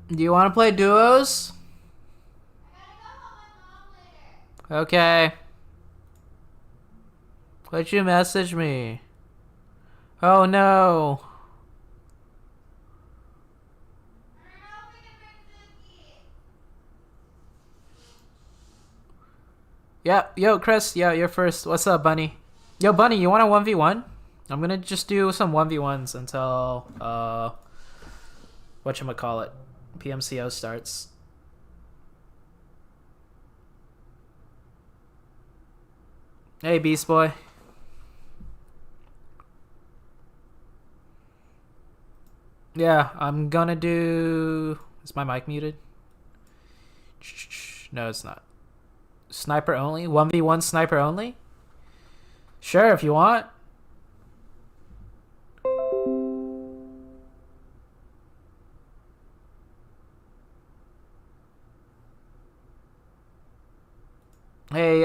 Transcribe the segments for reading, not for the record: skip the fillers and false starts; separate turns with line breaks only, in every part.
Do you want to play duos? Okay. Why'd you message me? Oh no. Yeah, yo, Chris, yeah, you're first. What's up, Bunny? Yo, Bunny, you want a 1v1? I'm gonna just do some 1v1s until, whatchamacallit, PMCO starts. Hey, Beast Boy. Yeah, I'm gonna do... Is my mic muted? No, it's not. Sniper only? 1v1 sniper only? Sure, if you want. Hey,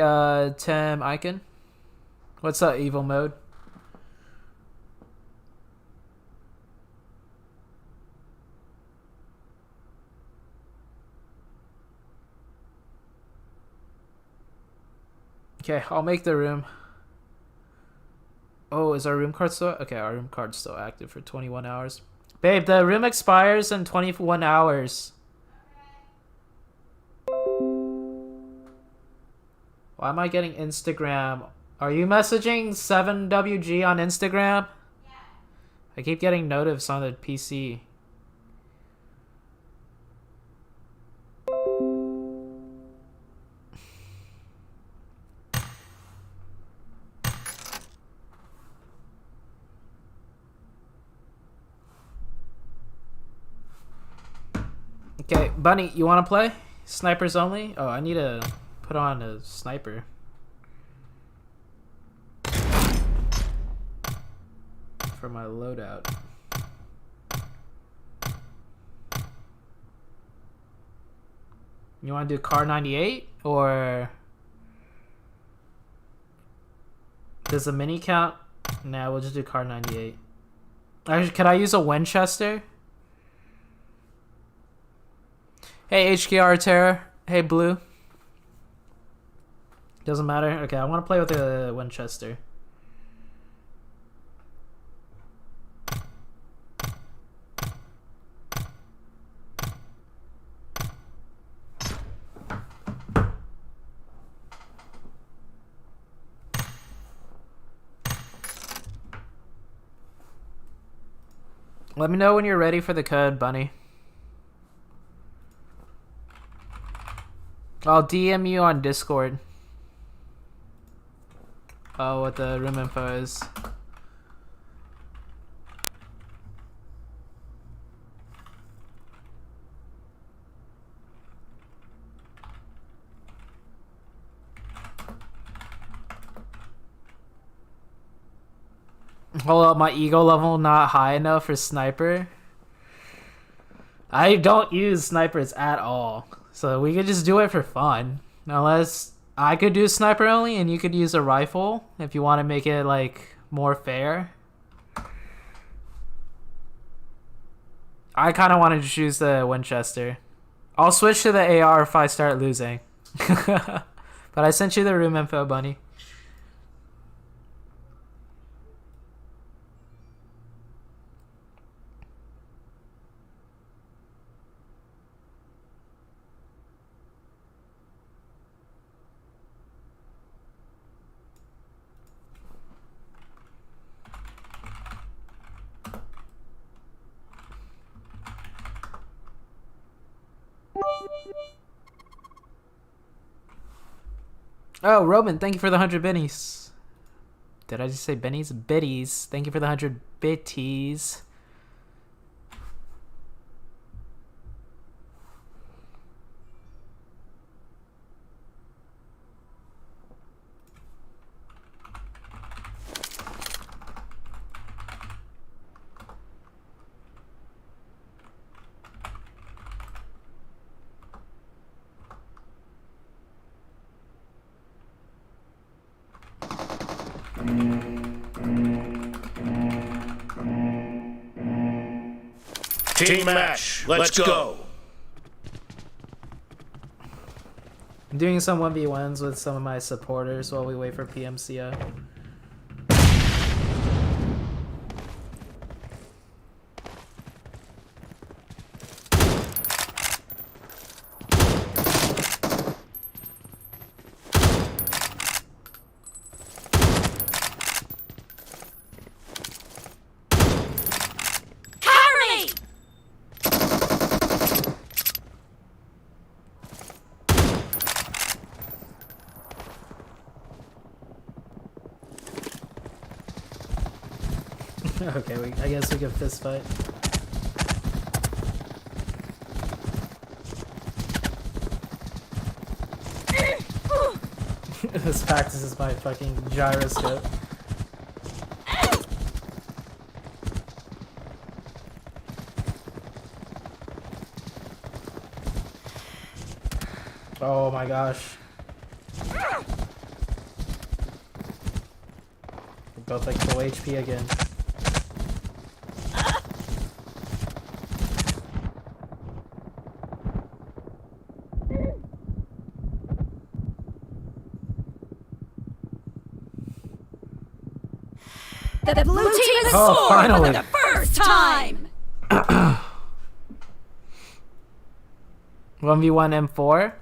Tim Icon. What's up, evil mode? Okay, I'll make the room. Oh, is our room card still... Okay, our room card's still active for 21 hours. Babe, the room expires in 21 hours. Why am I getting Instagram? Are you messaging 7WG on Instagram? Yeah. I keep getting notifs on the PC. Okay, Bunny, you want to play? Snipers only? Oh, I need to put on a sniper. For my loadout. You want to do car 98 or does the mini count? Nah, we'll just do car 98. Actually, could I use a Winchester? Hey, HKR Terror. Hey, Blue. Doesn't matter. Okay, I want to play with the Winchester. Let me know when you're ready for the code, Bunny. I'll DM you on Discord. Oh, what the room info is. Hold up, my ego level not high enough for sniper. I don't use snipers at all. So we could just do it for fun. Unless I could do sniper only and you could use a rifle if you want to make it like more fair. I kind of wanted to choose the Winchester. I'll switch to the AR if I start losing. But I sent you the room info, Bunny. Oh, Roman, thank you for the 100 bennies. Did I just say bennies? Biddies. Thank you for the 100 bitties.
Team match, let's go.
I'm doing some 1v1s with some of my supporters while we wait for PMCO. Okay, I guess we can fist fight. This practices my fucking gyroscope. Oh my gosh. We're both like full HP again.
The blue team is
oh,
scored
finally.
for the first time!
1v1 M4?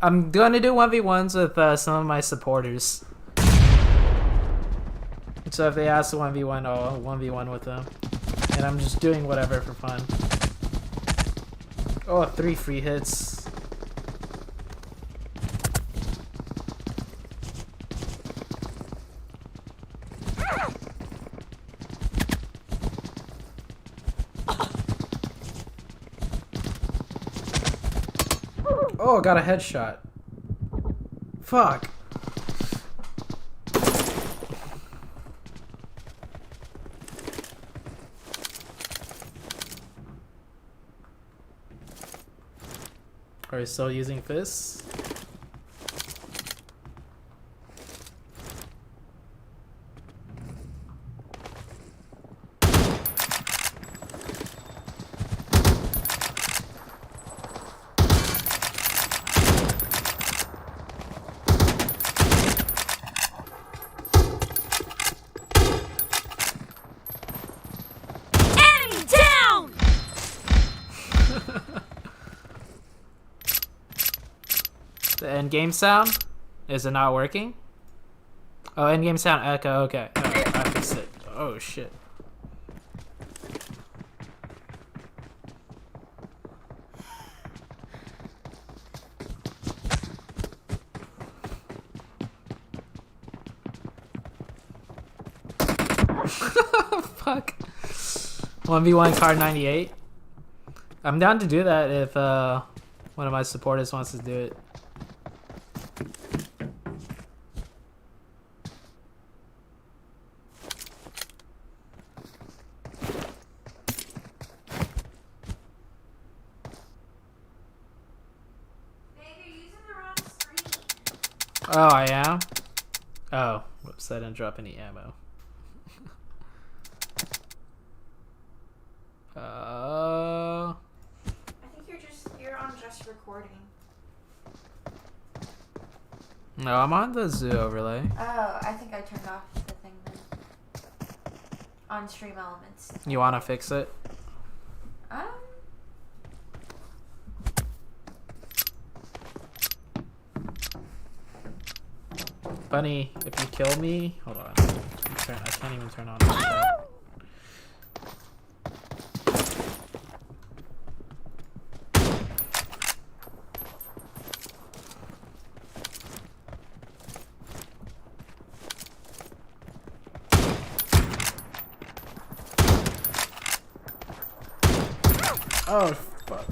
I'm gonna do 1v1s with some of my supporters. So if they ask to 1v1, I'll 1v1 with them. And I'm just doing whatever for fun. Oh, 3 free hits. Oh, got a headshot. Fuck. Are you still using fists? The end game sound? Is it not working? Oh, end game sound echo. Okay. Alright, I fixed it. Oh shit. Fuck. 1v1 card 98. I'm down to do that if one of my supporters wants to do it. Oh, I am? Oh, whoops, I didn't drop any ammo.
I think you're on just recording.
No, I'm on the zoo overlay.
Oh, I think I turned off the thing then. On stream elements.
You wanna fix it? Bunny, if you kill me, hold on. I can't even turn on the chat. Oh, fuck.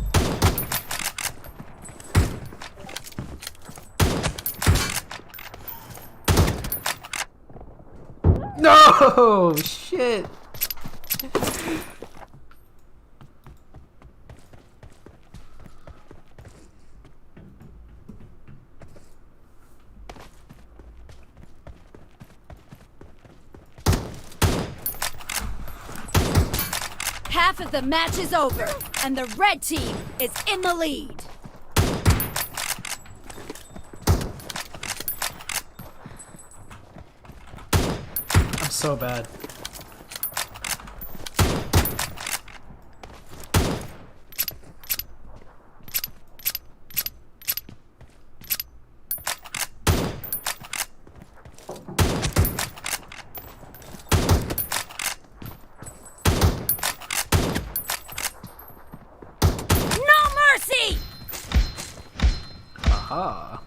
No! Shit!
Half of the match is over, and the red team is in the lead.
I'm so bad.
No mercy!
Aha.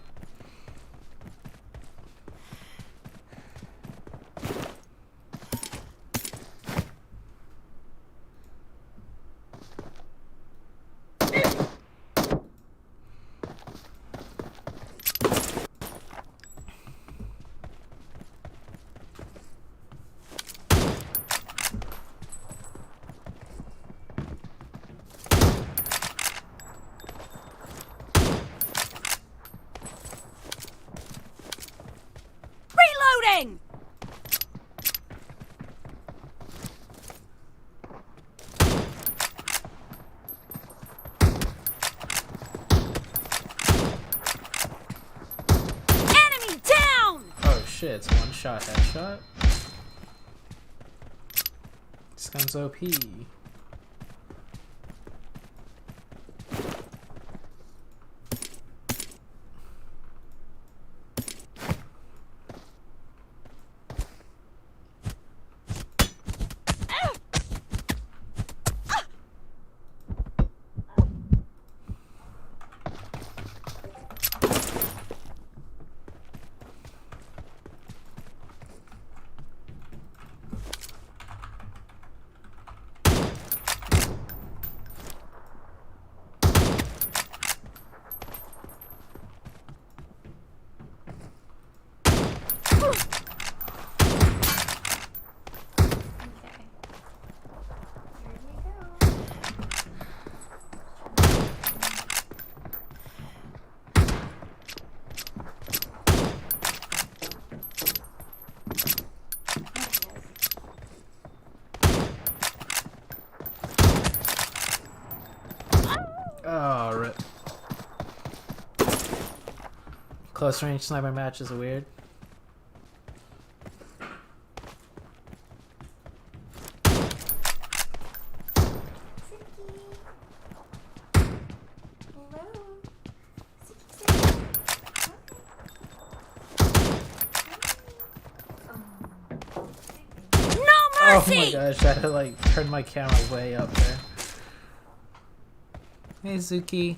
Reloading! Enemy down!
Oh shit, it's one shot headshot. This gun's OP.
Okay. Here we go.
Oh, rip. Close range sniper matches are weird.
No
Oh
mercy!
my gosh, I had to like turn my camera way up there. Hey Zuki.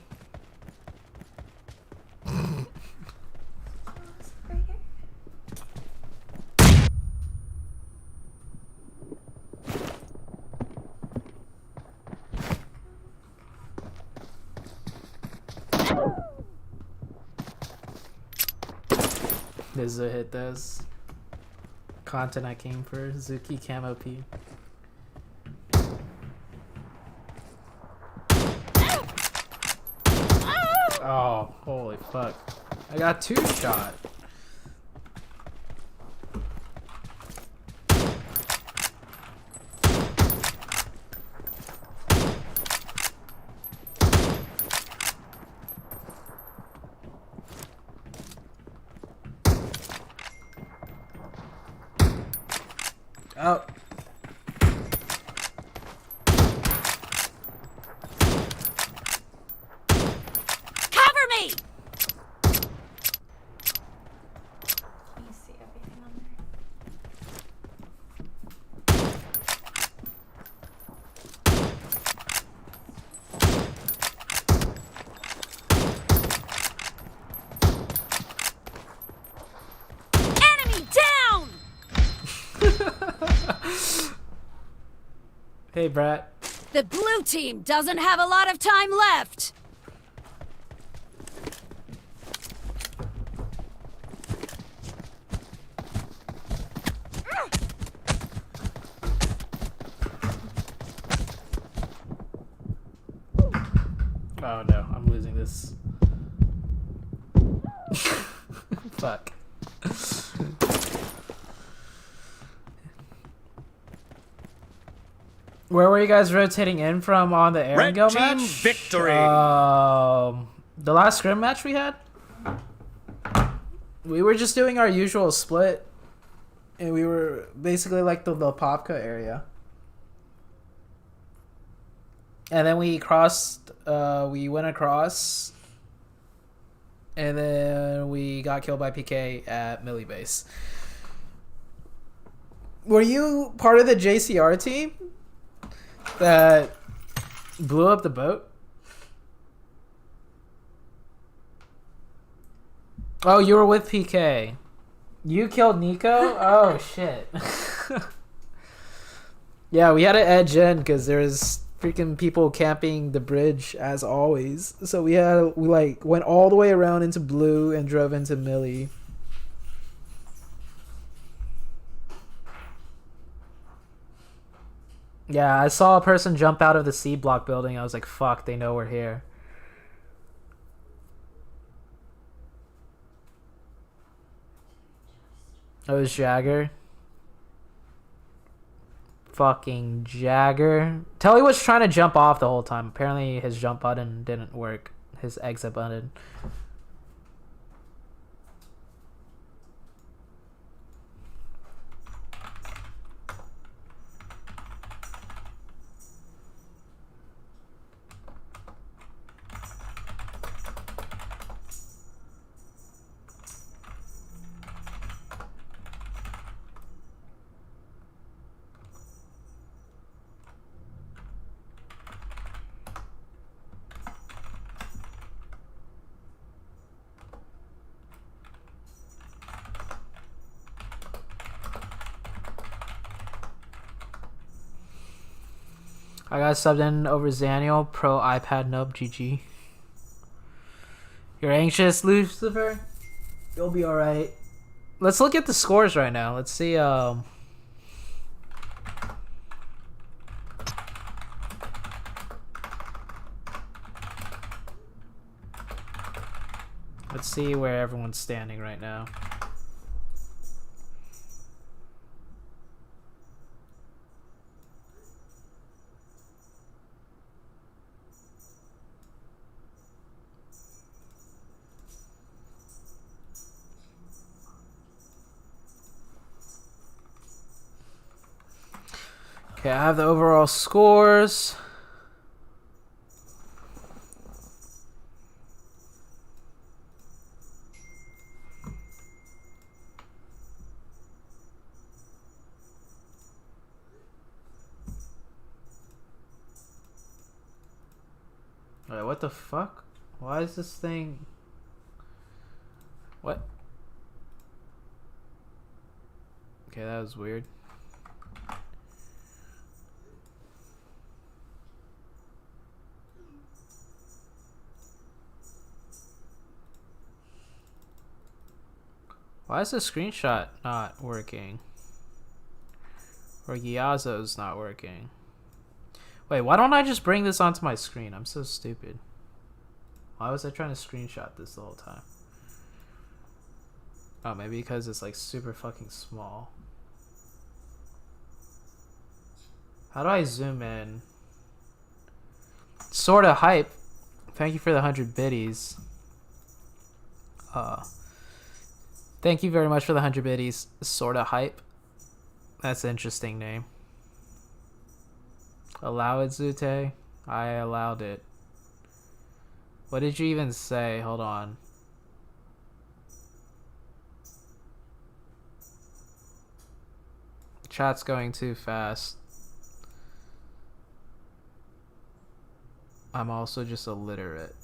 This is a hit. Those content I came for. Zuki Camo P. Oh, holy fuck. I got 2 shot. Oh.
Cover me!
Can you see everything on there?
Enemy down!
Hey, Brat.
The blue team doesn't have a lot of time left.
Oh no, I'm losing this. Fuck. Where were you guys rotating in from on the
Red
Erangel
team
match?
victory.
The last scrim match we had? We were just doing our usual split. And we were basically like the Popka area. And then we crossed, we went across. And then we got killed by PK at Millie Base. Were you part of the JCR team that blew up the boat? Oh, you were with PK. You killed Nico? Oh, shit. Yeah, we had to edge in because there's freaking people camping the bridge as always. So we like went all the way around into blue and drove into Millie. Yeah, I saw a person jump out of the C block building. I was like, fuck, they know we're here. It was Jagger. Fucking Jagger. Telly was trying to jump off the whole time. Apparently his jump button didn't work. His exit button. I got subbed in over Zaniel, pro iPad nub, GG. You're anxious, Lucifer? You'll be alright. Let's look at the scores right now. Let's see, let's see where everyone's standing right now. Okay, I have the overall scores. Wait, what the fuck? Why is this thing... What? Okay, that was weird. Why is the screenshot not working? Or Gyazo's not working? Wait, why don't I just bring this onto my screen? I'm so stupid. Why was I trying to screenshot this the whole time? Oh, maybe because it's like super fucking small. How do I zoom in? Sorta hype. Thank you for the 100 biddies. Thank you very much for the 100 biddies. Sorta hype. That's an interesting name. Allow it, Zute. I allowed it. What did you even say? Hold on. Chat's going too fast. I'm also just illiterate.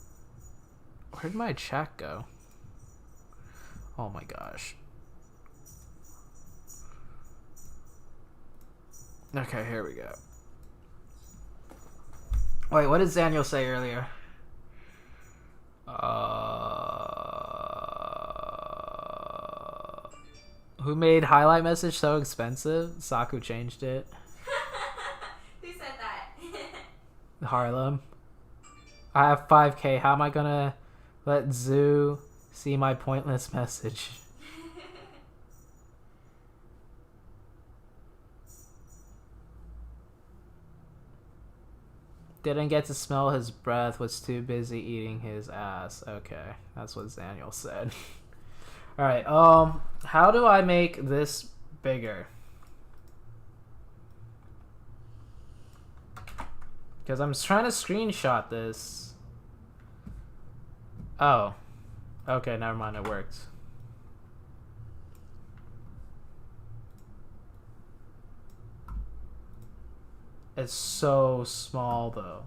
Where'd my chat go? Oh my gosh. Okay, here we go. Wait, what did Daniel say earlier? Who made highlight message so expensive? Saku changed it.
Who said that?
Harlem. I have 5K. How am I gonna let Zoo see my pointless message? Didn't get to smell his breath, was too busy eating his ass. Okay, that's what Daniel said. Alright, how do I make this bigger? Because I'm trying to screenshot this. Oh. Okay, never mind, it worked. It's so small, though.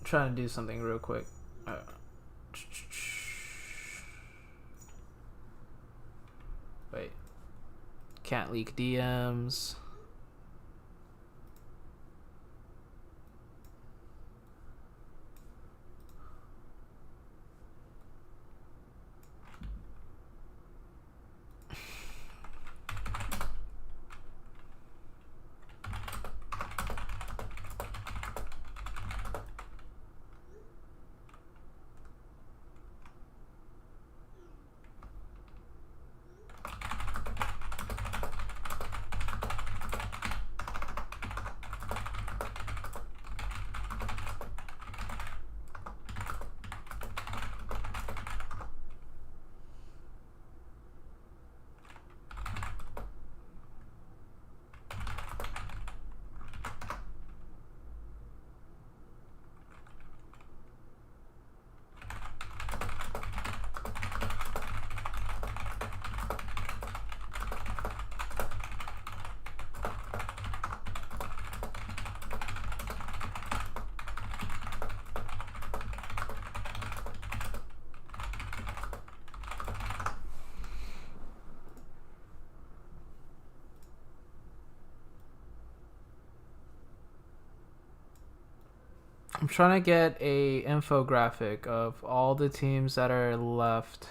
Trying to do something real quick. Wait. Can't leak DMs. I'm trying to get a infographic of all the teams that are left.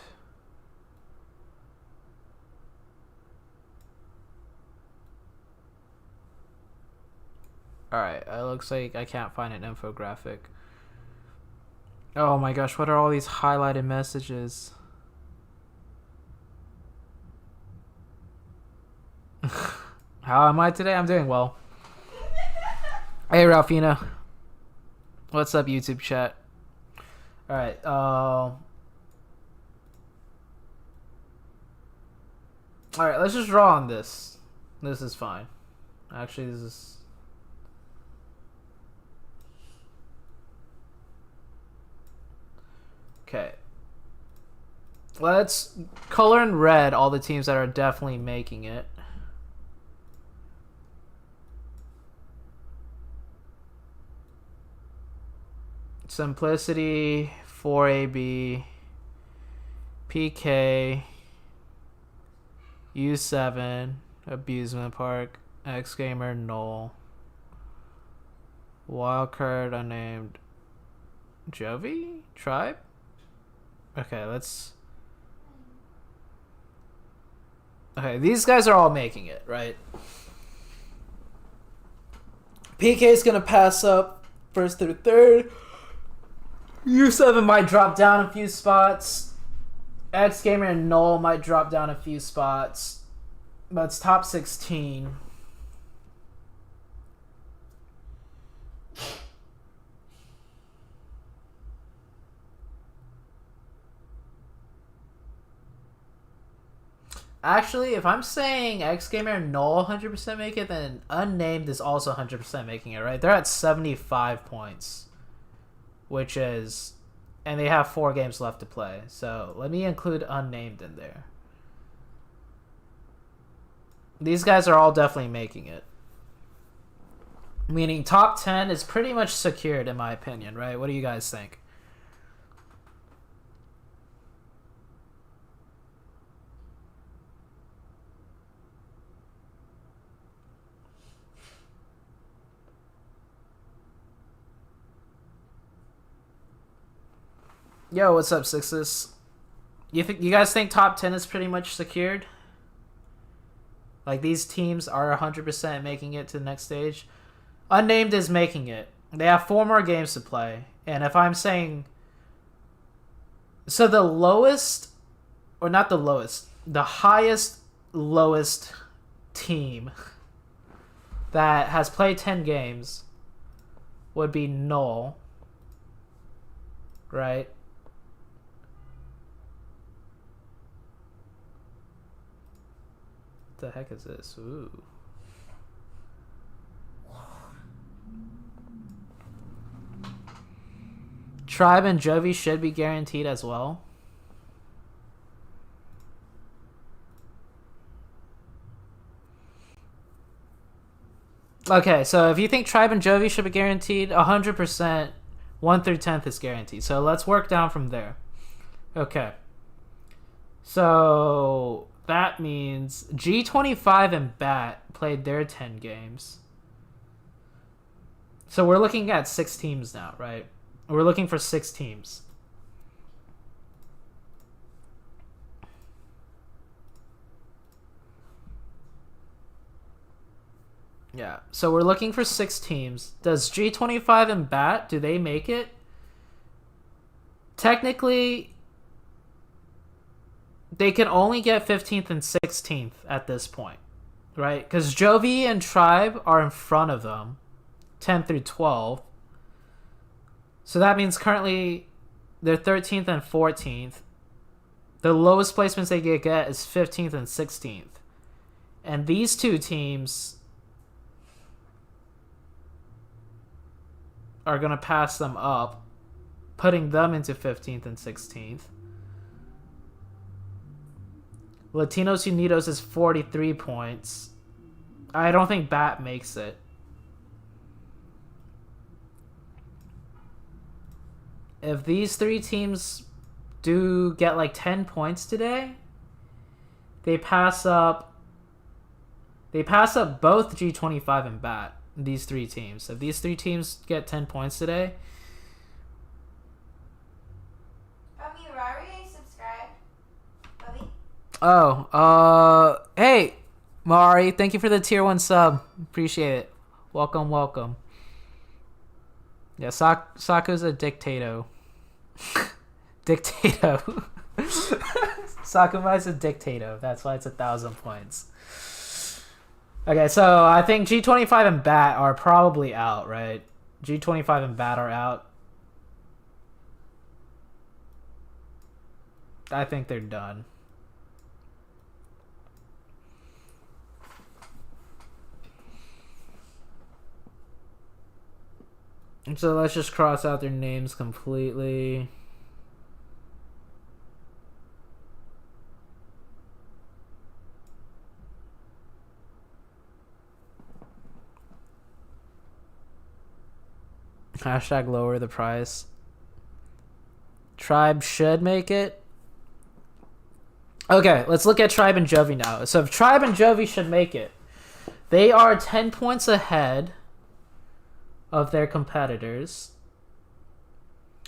Alright, it looks like I can't find an infographic. Oh my gosh, what are all these highlighted messages? How am I today? I'm doing well. Hey, Ralphina. What's up, YouTube chat? Alright, alright, let's just draw on this. This is fine. Actually, this is... Okay. Let's color in red all the teams that are definitely making it. Simplicity, 4AB, PK, U7, Abusement Park, X Gamer, Null, Wildcard, Unnamed, Jovi, Tribe. Okay, let's. Okay, these guys are all making it, right? PK is gonna pass up first through third. U7 might drop down a few spots. X Gamer and Null might drop down a few spots. But it's top 16. Actually, if I'm saying X Gamer and Null 100% make it, then Unnamed is also 100% making it, right? They're at 75 points. Which is and they have 4 games left to play. So let me include unnamed in there. These guys are all definitely making it. Meaning top 10 is pretty much secured in my opinion, right? What do you guys think? Yo, what's up, Sixes? You guys think top 10 is pretty much secured? Like these teams are 100% making it to the next stage? Unnamed is making it. They have 4 more games to play. And if I'm saying... So the lowest... Or not the lowest. The highest lowest team that has played 10 games would be Null. Right? What the heck is this? Ooh. Tribe and Jovi should be guaranteed as well. Okay, so if you think Tribe and Jovi should be guaranteed, 100% 1 through 10th is guaranteed. So let's work down from there. Okay. So that means G25 and Bat played their 10 games. So we're looking at 6 teams now, right? We're looking for 6 teams. Yeah, so we're looking for 6 teams. Does G25 and Bat, do they make it? Technically, they can only get 15th and 16th at this point, right? Because Jovi and Tribe are in front of them, 10 through 12. So that means currently they're 13th and 14th. The lowest placements they can get is 15th and 16th. And these 2 teams are going to pass them up, putting them into 15th and 16th. Latinos Unidos is 43 points. I don't think Bat makes it. If these 3 teams do get like 10 points today, they pass up both G25 and Bat. These 3 teams. If these 3 teams get 10 points today.
Rari subscribed.
Hey, Mari, thank you for the tier 1 sub. Appreciate it. Welcome. Yeah, Saku's a dictator. Dictator. Sakumai's a dictator. That's why it's 1,000 points. Okay, so I think G25 and Bat are probably out, right? G25 and Bat are out. I think they're done. So let's just cross out their names completely. Hashtag lower the price. Tribe should make it. Okay, let's look at Tribe and Jovi now. So if Tribe and Jovi should make it, they are 10 points ahead of their competitors.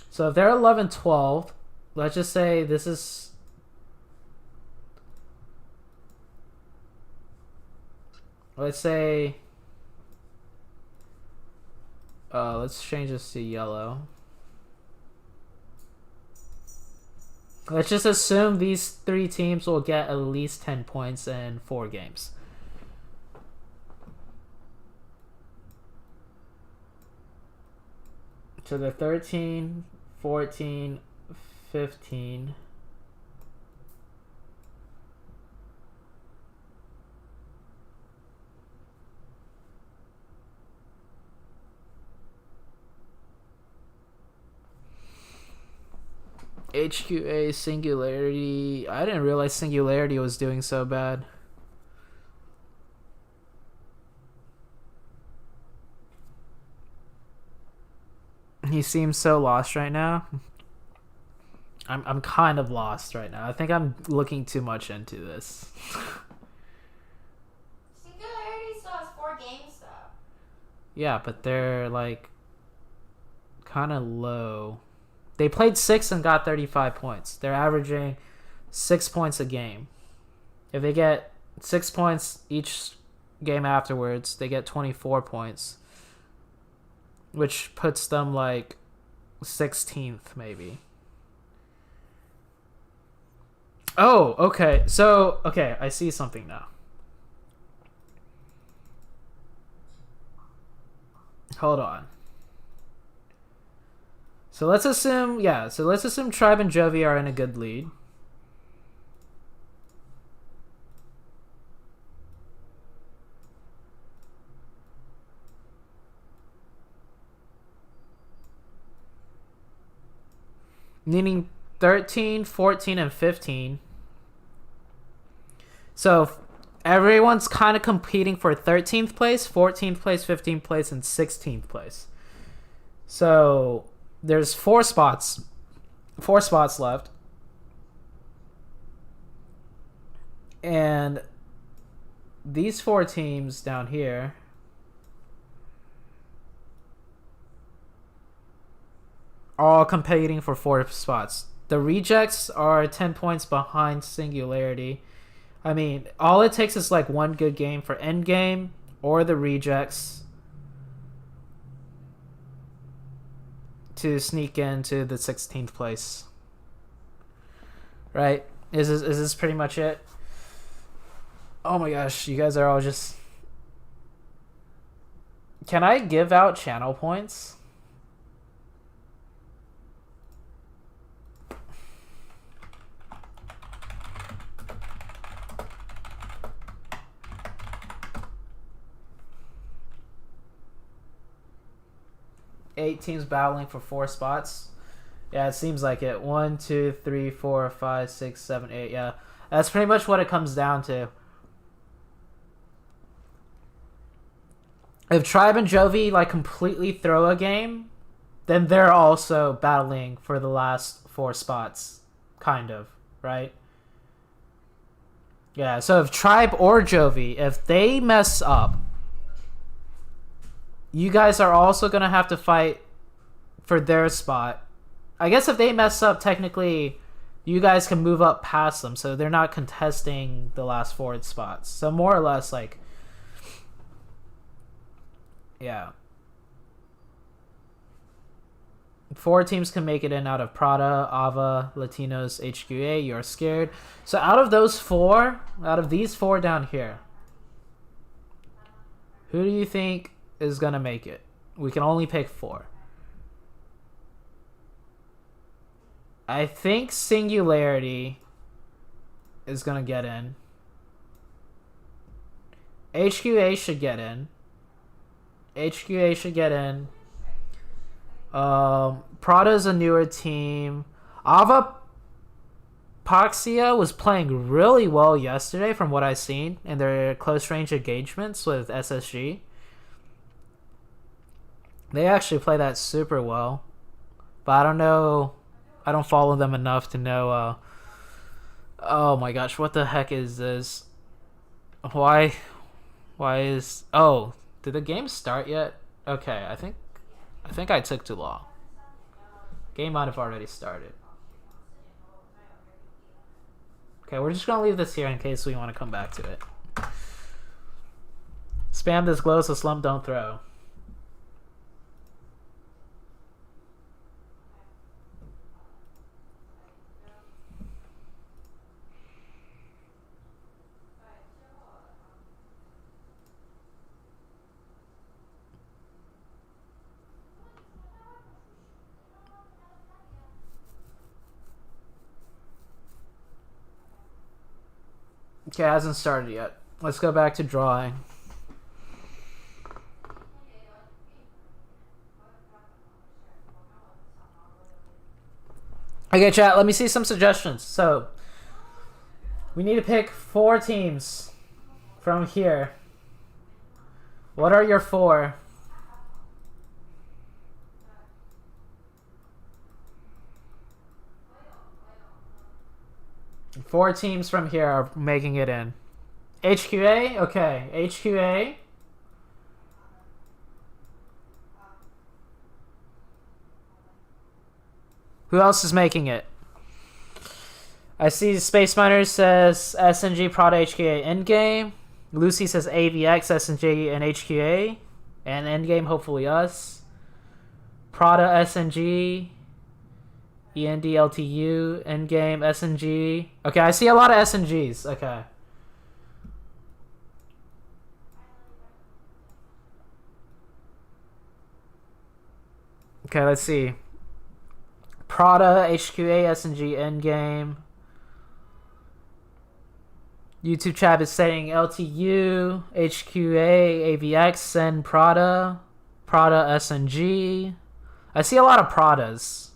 So if they're 11-12, let's just say this is... Let's say... let's change this to yellow. Let's just assume these 3 teams will get at least 10 points in 4 games. So they're 13, 14, 15. HQA Singularity. I didn't realize Singularity was doing so bad. He seems so lost right now. I'm kind of lost right now. I think I'm looking too much into this.
Singularity still has 4 games though.
Yeah, but they're like kind of low. They played 6 and got 35 points. They're averaging 6 points a game. If they get 6 points each game afterwards, they get 24 points, which puts them like 16th maybe. Oh, okay. So, okay, I see something now. Hold on. So let's assume, Tribe and Jovi are in a good lead. Meaning 13, 14, and 15. So everyone's kind of competing for 13th place, 14th place, 15th place, and 16th place. So there's 4 spots left. And these 4 teams down here are all competing for 4 spots. The Rejects are 10 points behind Singularity. I mean, all it takes is like one good game for Endgame or the Rejects to sneak into the 16th place. Right? Is this pretty much it? Oh my gosh, you guys are all just... Can I give out channel points? Eight teams battling for 4 spots. Yeah, it seems like it. 1, 2, 3, 4, 5, 6, 7, 8. Yeah, that's pretty much what it comes down to. If Tribe and Jovi like completely throw a game, then they're also battling for the last 4 spots, kind of, right? Yeah. So if Tribe or Jovi, if they mess up, you guys are also going to have to fight for their spot. I guess if they mess up, technically, you guys can move up past them. So they're not contesting the last 4 spots. So more or less, like... Yeah. 4 teams can make it in out of Prada, Ava, Latinos, HQA. You're scared. So out of these 4 down here, who do you think is gonna make it? We can only pick 4. I think Singularity is gonna get in. HQA should get in. Prada's a newer team. Ava Paxia was playing really well yesterday from what I've seen in their close range engagements with SSG. They actually play that super well. But I don't know. I don't follow them enough to know. Oh my gosh, what the heck is this? Why is... Oh, did the game start yet? Okay, I think I took too long. Game might have already started. Okay, we're just gonna leave this here in case we want to come back to it. Spam this glow so Slump don't throw. Okay, it hasn't started yet. Let's go back to drawing. Okay, chat, let me see some suggestions. So, we need to pick 4 teams from here. What are your 4? Four teams from here are making it in. HQA? Okay, HQA. Who else is making it? I see Space Miner says SNG, Prada, HQA, Endgame. Lucy says AVX, SNG, and HQA. And Endgame, hopefully us. Prada, SNG. END, LTU, Endgame, SNG. Okay, I see a lot of SNGs. Okay. Okay, let's see. Prada, HQA, SNG, Endgame. YouTube chat is saying LTU, HQA, AVX, send Prada, Prada, SNG. I see a lot of Pradas.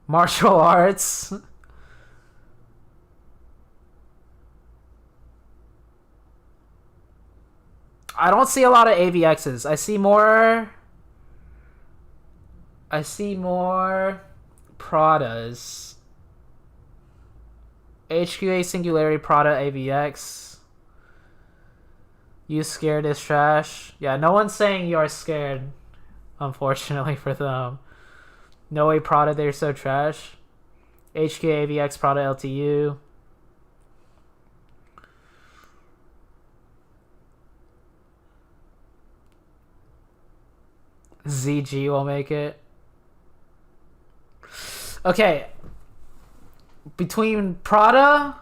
Martial arts. I don't see a lot of AVXs. I see more Pradas. HQA, Singularity, Prada, AVX. You scared is trash. Yeah, no one's saying you're scared, unfortunately for them. No way, Prada, they're so trash. HQA, AVX, Prada, LTU. ZG will make it. Okay. Between Prada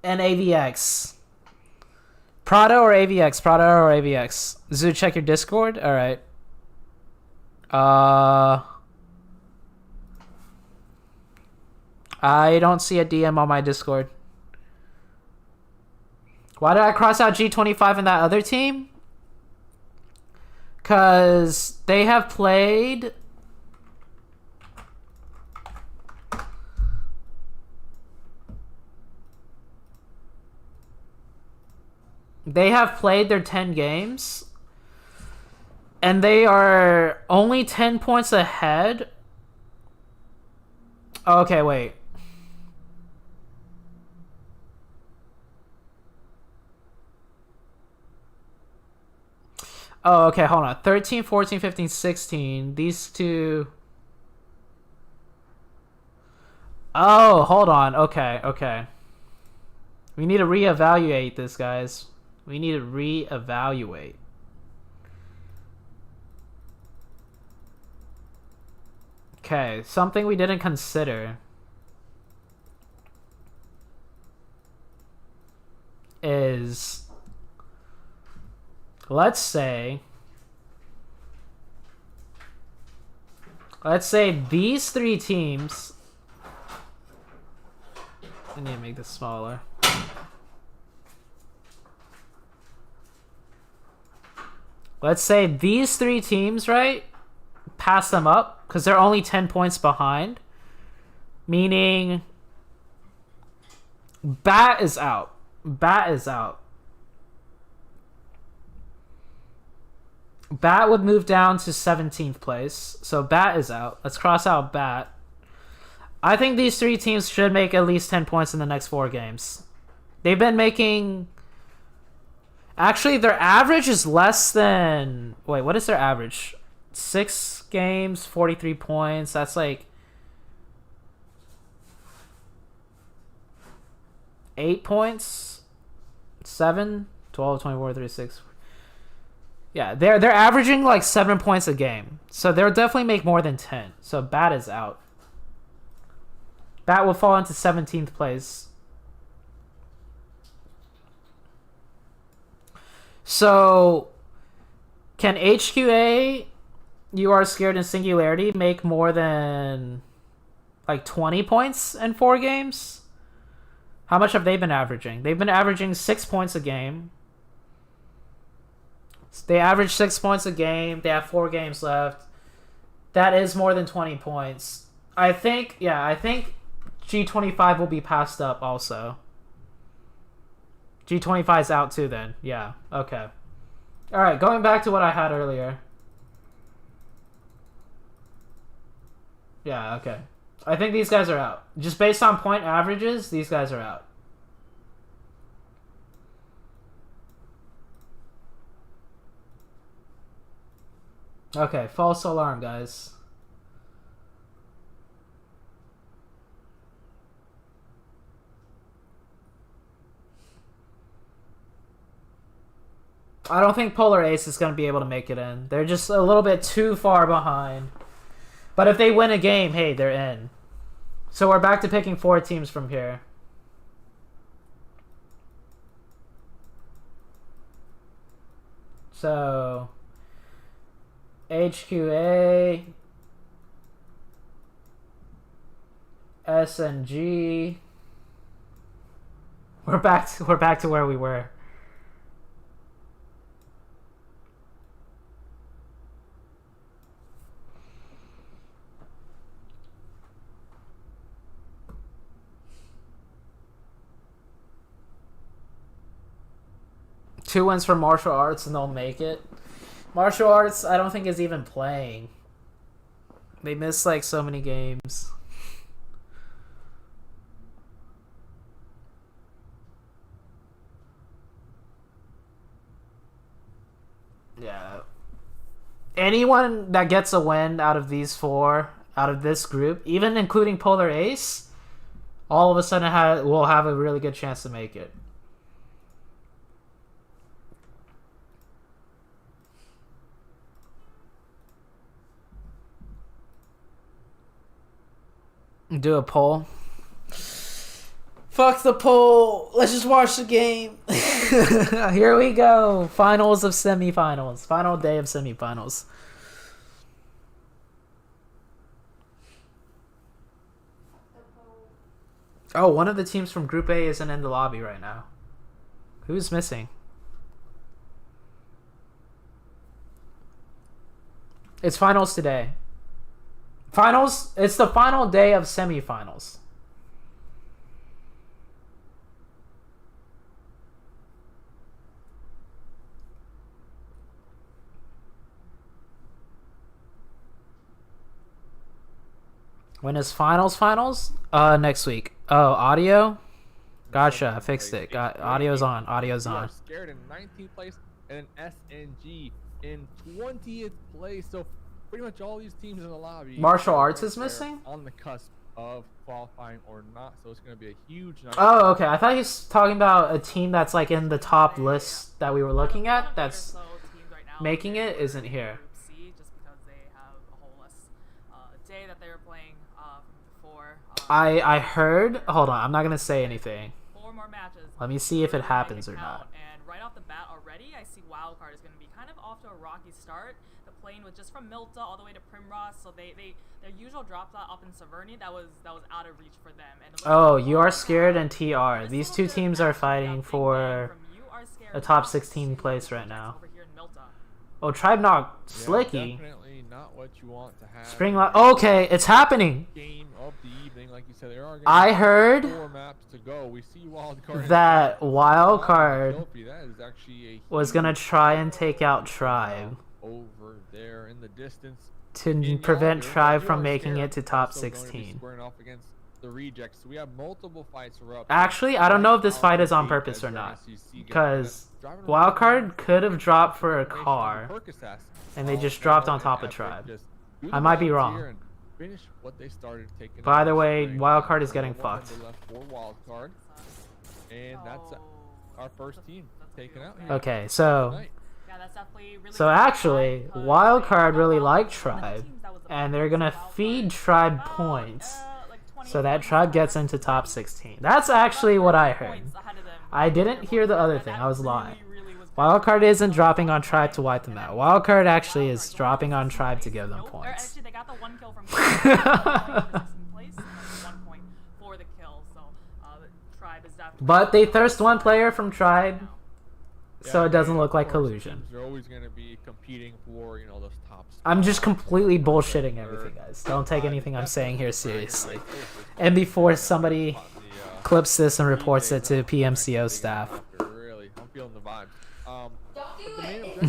and AVX. Prada or AVX? Prada or AVX? Zoo, check your Discord? Alright. I don't see a DM on my Discord. Why did I cross out G25 in that other team? Because they have played... They have played their 10 games. And they are only 10 points ahead. Oh, okay, wait. Oh, okay, hold on. 13, 14, 15, 16. These two... Oh, hold on. Okay, okay. We need to reevaluate this, guys. We need to reevaluate. Okay, something we didn't consider is... Let's say these 3 teams... I need to make this smaller. Let's say these 3 teams, right? Pass them up, because they're only 10 points behind. Meaning... Bat is out. Bat is out. Bat would move down to 17th place. So Bat is out. Let's cross out Bat. I think these 3 teams should make at least 10 points in the next 4 games. They've been making... Actually, their average is less than... Wait, what is their average? 6 games, 43 points. That's like... 8 points? 7? 12, 24, 36... Yeah, they're averaging like 7 points a game. So they'll definitely make more than 10. So Bat is out. Bat will fall into 17th place. So can HQA, You Are Scared, and Singularity make more than like 20 points in 4 games? How much have they been averaging? They've been averaging 6 points a game. They average 6 points a game. They have 4 games left. That is more than 20 points. I think G25 will be passed up also. G25 is out too then. Yeah, okay. Alright, going back to what I had earlier. Yeah, okay. I think these guys are out. Just based on point averages, these guys are out. Okay, false alarm, guys. I don't think Polar Ace is going to be able to make it in. They're just a little bit too far behind. But if they win a game, hey, they're in. So we're back to picking 4 teams from here. So HQA, SNG. We're back to where we were. Two wins for martial arts and they'll make it. Martial arts, I don't think is even playing. They miss like so many games. Yeah. Anyone that gets a win out of these 4, out of this group, even including Polar Ace, all of a sudden will have a really good chance to make it. Do a poll. Fuck the poll. Let's just watch the game. Here we go. Finals of semifinals. Final day of semifinals. Oh, one of the teams from Group A isn't in the lobby right now. Who's missing? It's finals today. Finals, it's the final day of semifinals. When is finals? Next week. Oh, audio? Gotcha, I fixed it. Got audio's on. Audio's on.
Scared in 19th place and an SNG in 20th place. So pretty much all these teams in the lobby.
Martial arts is missing?
On the cusp of qualifying or not. So it's going to be a huge night.
Oh, okay. I thought he was talking about a team that's like in the top list that we were looking at. That's making it isn't here.
Just because they have a whole less day that they were playing before.
I heard. Hold on. I'm not gonna say anything.
4 more matches.
Let me see if it happens or not.
And right off the bat already, I see Wildcard is going to be kind of off to a rocky start. The plane was just from Milta all the way to Primrose, so their usual drop slot up in Severny that was out of reach for them. And
oh, you are scared and TR. These two teams are fighting for a top 16 place right now. Oh, Tribe Knock Slicky.
Definitely not what you want to have.
Spring Lock. Okay, it's happening.
Game of the evening, like you said, there are
I heard
4 maps to go. We see Wildcard
that Wildcard
that is actually
was gonna try and take out Tribe
over there in the distance
to prevent Tribe from making it to top 16.
Squaring off against the rejects. So we have multiple fights erupting.
Actually, I don't know if this fight is on purpose or not, because Wildcard could have dropped for a car, and they just dropped on top of Tribe. I might be wrong. But either way, Wildcard is getting fucked.
And that's our first team taken out here.
Okay, so
that's definitely really
actually, Wildcard really like Tribe, and they're gonna feed Tribe points, so that Tribe gets into top 16. That's actually what I heard. I didn't hear the other thing. I was lying. Wildcard isn't dropping on Tribe to wipe them out. Wildcard actually is dropping on Tribe to give them points.
Actually, they got the 1 kill from place, and 1 point for the kill. So Tribe is definitely.
But they thirst 1 player from Tribe. So it doesn't look
of
like
course,
collusion.
teams are always going to be competing for, you know, those top spots.
I'm just completely bullshitting everything, guys. Don't take anything I'm saying here seriously. And before somebody clips this and reports it to PMCO staff.
Really, I'm feeling the vibes.
Don't do
The main
it.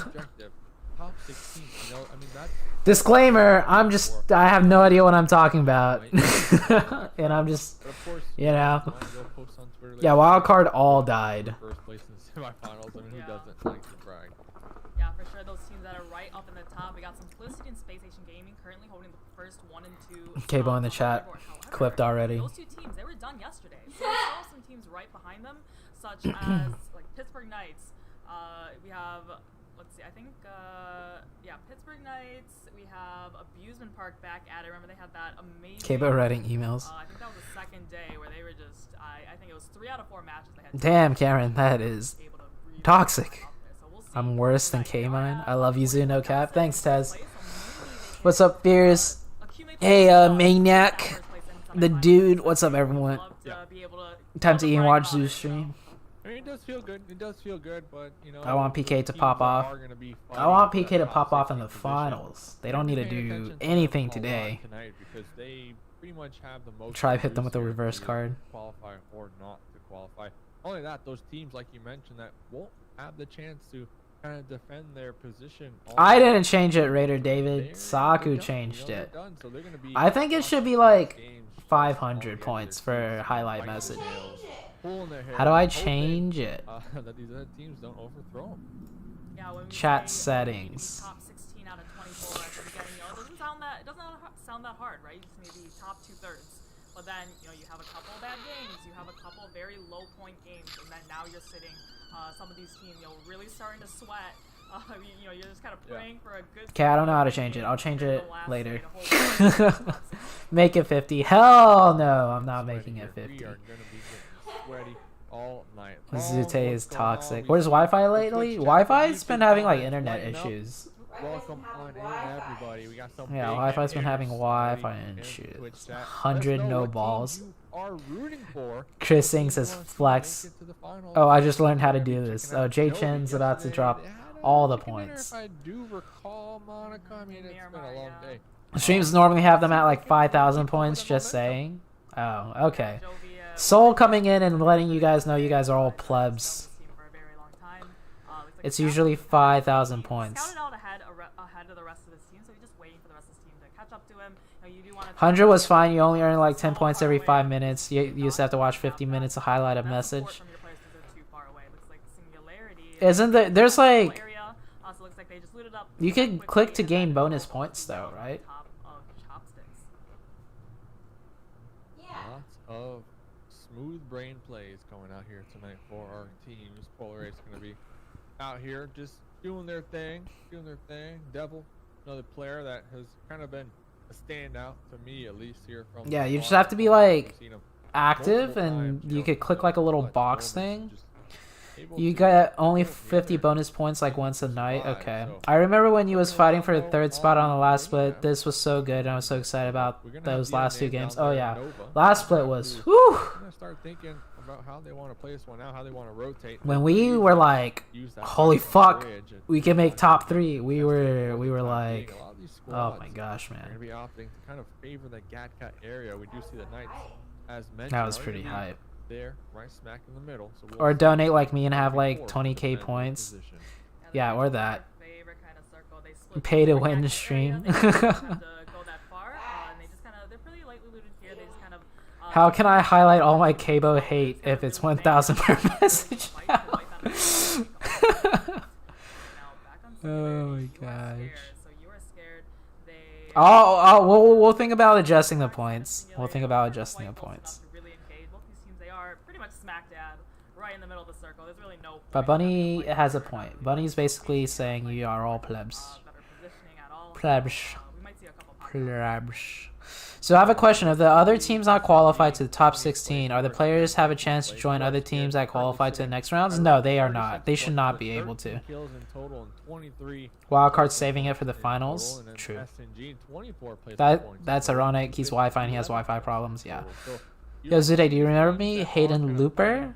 objective, top 16. You know, I mean that's
Disclaimer, I have no idea what I'm talking about. And I'm just,
but of course,
you know.
wanna go post on Twitter
Yeah,
later.
wildcard all died.
First place in the semifinals. I mean,
Yeah.
who doesn't like to brag?
Yeah, for sure. Those teams that are right up in the top. We got Simplicity and Space Station Gaming currently holding the first 1 and 2.
Cable in the chat.
However,
Clipped already.
Those two teams, they were done yesterday. So there's still some teams right behind them, such as like Pittsburgh Knights. We have, let's see, I think, yeah, Pittsburgh Knights. We have Abusement Park back at it. Remember they had that amazing.
Cable writing emails.
I think that was the second day where they were just. I think it was 3 out of 4 matches they had.
Damn, Karen, that is
able to really
toxic.
get up there. So we'll see.
I'm worse than K-Mine. I love you, Zuno Cap. Thanks, Tez.
Play, so maybe they
What's
can,
up, Fears?
accumulate
Hey,
some
Maniac.
first place in
The
semifinals.
dude. What's up, everyone?
Love to be able to
Time to eat and
brag
watch
about
Zeus
it, so.
stream.
I mean, it does feel good. It does feel good, but you know.
I want PK to
teams
pop
that
off.
are gonna be
I want
fighting for
PK to
that top
pop off in the
16 position.
finals. They don't need to
Paying
do
attention to
anything
them a lot
today.
tonight because they pretty much have the most.
Tribe
to
hit them
lose
with a
here
reverse
to
card.
Qualify or not to qualify. Only that, those teams like you mentioned that won't have the chance to kind of defend their position.
I didn't change it, Raider David.
They're
Saku
done,
changed
they're
it.
done, so they're gonna be
I think it should be
watching
like
these games
500
all
points
together,
for
teams
highlight
fighting
message.
their tails, pulling their hair,
How do I
hoping,
change it?
that these other teams don't overthrow them.
Yeah, when we
Chat
say,
settings.
Top 16 out of 24. I think getting, you know, it doesn't sound that hard, right? You just need the top 2/3. But then, you know, you have a couple of bad games, you have a couple of very low point games, and then now you're sitting. Some of these teams, you know, really starting to sweat. You know, you're just kind of praying for a good.
Okay, I don't know how to change it. I'll change it
the last
later.
day to hold the top 16.
Make it 50. Hell no, I'm not
Sweaty
making it
here.
50.
We are gonna be getting sweaty all night.
Zute
long.
is
What's going on?
toxic.
We
Where's
see
Wi-Fi
the
lately?
Twitch chat,
Wi-Fi's
the
been
YouTube
having like
comments
internet
lighting up.
issues.
Welcome on in, everybody. We got some
Yeah,
big
Wi-Fi's been having
hitters
Wi-Fi
already in
issues.
Twitch chat. Let us
100
know
no
what team
balls.
you are rooting for.
Chris Singh
Who
says
wants to
flex.
make it to the finals.
Oh, I just learned how to
We're gonna
do
be
this.
checking
Oh,
out
Jay
Jovi
Chin's about to
yesterday.
drop
They had a
all the
chicken dinner,
points.
If I do recall, Monica. I mean, it's been a
Miramar,
long
yeah.
day.
Streams normally have them at like 5,000 points, just saying. Oh, okay.
Jovi,
Soul coming in and letting you guys know you guys are all plebs.
team for a very long time. Looks like
It's
Scouted
usually 5,000 points.
Scouted out ahead of the rest of his team, so he's just waiting for the rest of his team to catch up to him. You know, you do want to
100 was fine. You only earn like 10 points every 5 minutes. You used to have to watch 50 minutes to highlight a message.
From your players 'cause they're too far away. Looks like Singularity.
Isn't there? There's like
Area. So looks like they just looted up.
you could
quickly
click to
and
gain
then
bonus
go
points though,
on
right?
Top of chopsticks.
Yeah.
Lots of smooth brain plays coming out here tonight for our teams. Polar Ace going to be out here just doing their thing, Devil, another player that has kind of been a standout to me, at least here from.
Yeah,
the
you just
farm.
have to be
I've
like
seen him
active,
multiple
and
times,
you
know,
could click
in
like a little
clutch
box
moments,
thing.
just able
You
to
get only
pull it
50
together.
bonus points like once a night.
survive,
Okay.
so-
I remember when you was
Something
fighting
to
for the
know
third spot on the
on
last
the
split.
map.
This was so good, and I was so excited about
We're gonna have
those
the
last two
name
games.
down
Oh
there,
yeah.
Nova.
Last split
Have
was
to-
whew.
I'm gonna start thinking about how they want to play this one out, how they want to rotate.
When we were like,
Use that
holy
right
fuck,
bridge and
we can make
try
top
to
3. We
test it
were
for
we
the
were
time
like,
being. A lot of these
oh
squads
my gosh,
are going to
man.
be opting to kind of favor the Gatka area. We do see the Knights, as mentioned,
That was
are
pretty
gonna be
hype.
there, right smack in the middle. So we'll
Or
see
donate
who's
like me and have
moving
like
forward
20k
from the
points.
position.
Yeah,
that's
or
their
that.
favorite kind of circle. They split
Pay to
the
win
area.
stream.
They don't have to go that far, and they just kind of they're pretty lightly looted here. They just kind of.
How can I highlight all my Cabo hate if it's 1,000 per message? Oh my gosh. We'll think about adjusting the points. We'll think about adjusting the points.
They are pretty much smack dab right in the middle of the circle. There's really no.
But Bunny has a point. Bunny's basically saying you are all plebs.
Better positioning at all.
Plebs.
We might see a couple
Plebs. So I have a question. If the other teams not qualified to the top 16, are the players have a chance to join other teams that qualify to the next rounds? No, they are not. They should not be able to.
Kills in total and 23
Wildcard saving it for the
in total,
finals?
and then
True.
SNG 24 placement
That's
points.
ironic. He's Wi-Fi and he has Wi-Fi problems. Yeah.
So,
Yo, Zude, do you remember me?
that are
Hayden
gonna
Looper?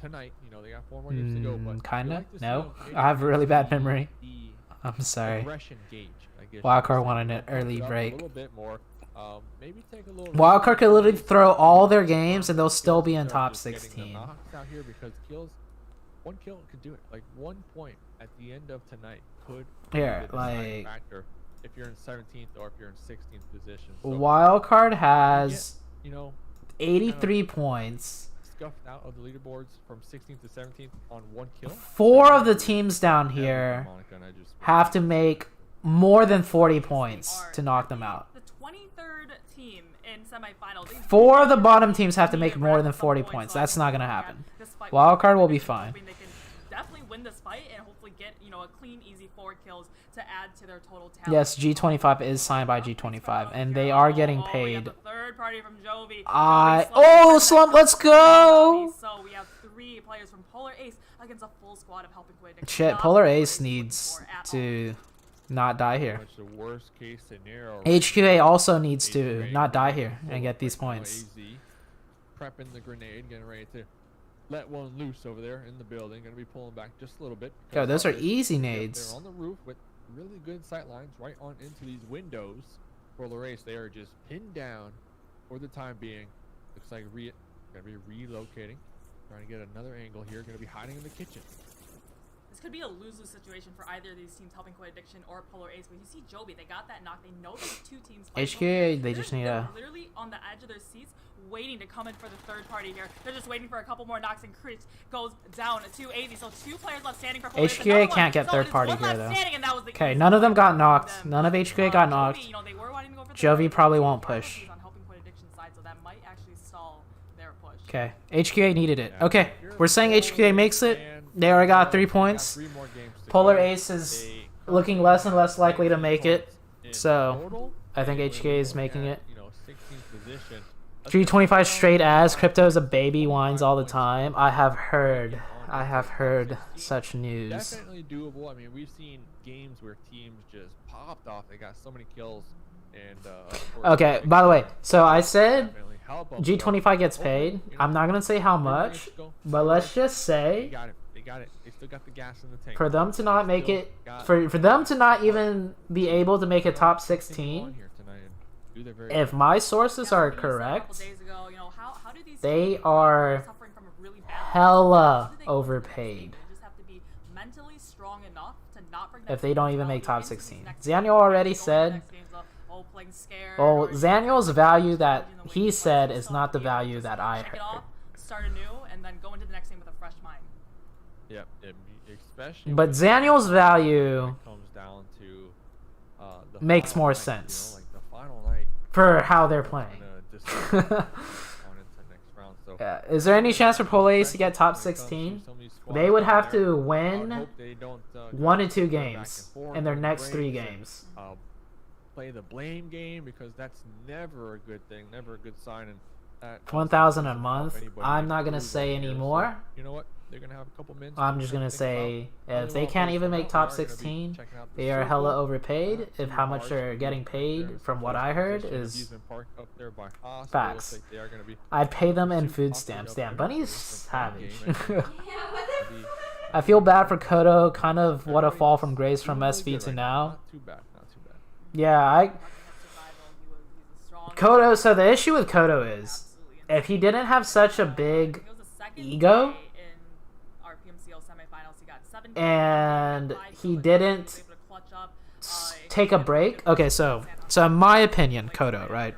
tonight, you they got 4 more games to go. But
Kinda.
like to see
No,
them
I have a really bad
the
memory. I'm sorry.
aggression gauge, I guess you
Wildcard
could say.
wanted an
Pump it
early
up
break.
A little bit more. Maybe take a little.
Wildcard could literally throw all their games and they'll still be in
Start
top
just getting the
16.
knocks out here because kills, 1 kill could do it. Like 1 point at the end of tonight could be
Here,
the deciding
like
factor if you're in 17th or if you're in 16th position. So
Wildcard has
you know,
83 points.
scuffed out of the leaderboards from 16th to 17th on 1 kill.
4 of the teams down
Yeah,
here
Monica and I just-
have to make more than 40 points to knock them out.
The 23rd team in semifinals.
4 of the bottom teams have to make more than 40 points. That's not gonna happen. Wildcard will be fine.
They can definitely win this fight and hopefully get a clean, easy 4 kills to add to their total talent.
Yes, G25 is signed by G25, and they are getting
We have
paid.
the third party from Jovi.
Oh, Slump, let's go!
So we have 3 players from Polar Ace against a full squad of Helping Quid.
Shit, Polar Ace needs to not die here.
That's the worst case scenario.
HQA also needs to not die here and get these points.
AZ prepping the grenade, getting ready to let one loose over there in the building. Gonna be pulling back just a little bit.
Yo, those are
because
easy
they're
nades.
on the roof with really good sight lines right on into these windows. For the race, they are just pinned down for the time being. Looks like gonna be relocating, trying to get another angle here. Gonna be hiding in the kitchen.
This could be a lose-lose situation for either of these teams, Helping Quid Addiction or Polar Ace. But you see Joby, they got that knock. They know these 2 teams.
HQA, they just need
They're
a...
literally on the edge of their seats, waiting to come in for the third party here. They're just waiting for a couple more knocks, and Chris goes down to AZ. So 2 players left standing for Polar Ace.
HQA can't get third party here, though. Okay, none of them got knocked. None of HQA got knocked. Jovi probably won't push. Okay, HQA needed it. Okay, we're saying HQA makes it. They already got 3 points. Polar Ace is looking less and less likely to make it. So, I think HQA is making it.
16th position.
G25 straight as Crypto is a baby, whines all the time. I have heard such news.
Definitely doable. I mean, we've seen games where teams just popped off. They got so many kills. And
Okay, by the way, so I said
definitely help them.
G25 gets paid. I'm not gonna say how much, but let's just
They
say
got it. They got it. They still got the gas in the tank.
for them to not make it,
Got
for them to not even be able to make a top
Take them
16,
on here tonight and do their very
if my sources are correct, they are hella overpaid if they don't even make top 16. Zaniel already said, well, Zaniel's value that he said is not the value that I heard.
Start anew and then go into the next game with a fresh mind.
Yep. Especially
But
when
Zaniel's value
it comes down to the
makes
final
more
night,
sense
like the final night.
for how they're playing.
Just on into the next round. So
Yeah. Is there any chance for Polace to get top 16? They would have to win 1 to 2 games in their next 3 games.
Play the blame game because that's never a good thing, never a good sign. And that
1,000 a month. I'm not gonna say
any
anymore.
You know what? They're gonna have a couple minutes.
I'm just gonna say if they can't even make top 16, they are hella overpaid. If how much they're getting paid, from what I heard, is facts. I'd pay them in food stamps. Damn, Bunny's savage.
Yeah, what the
I feel bad for Kodo. Kind of what a fall from grace from SV to now.
Not too bad. Not too bad.
Yeah, Kodo. So the issue with Kodo is, if he didn't have such a big ego, and he didn't take a break. Okay, so in my opinion, Kodo, right?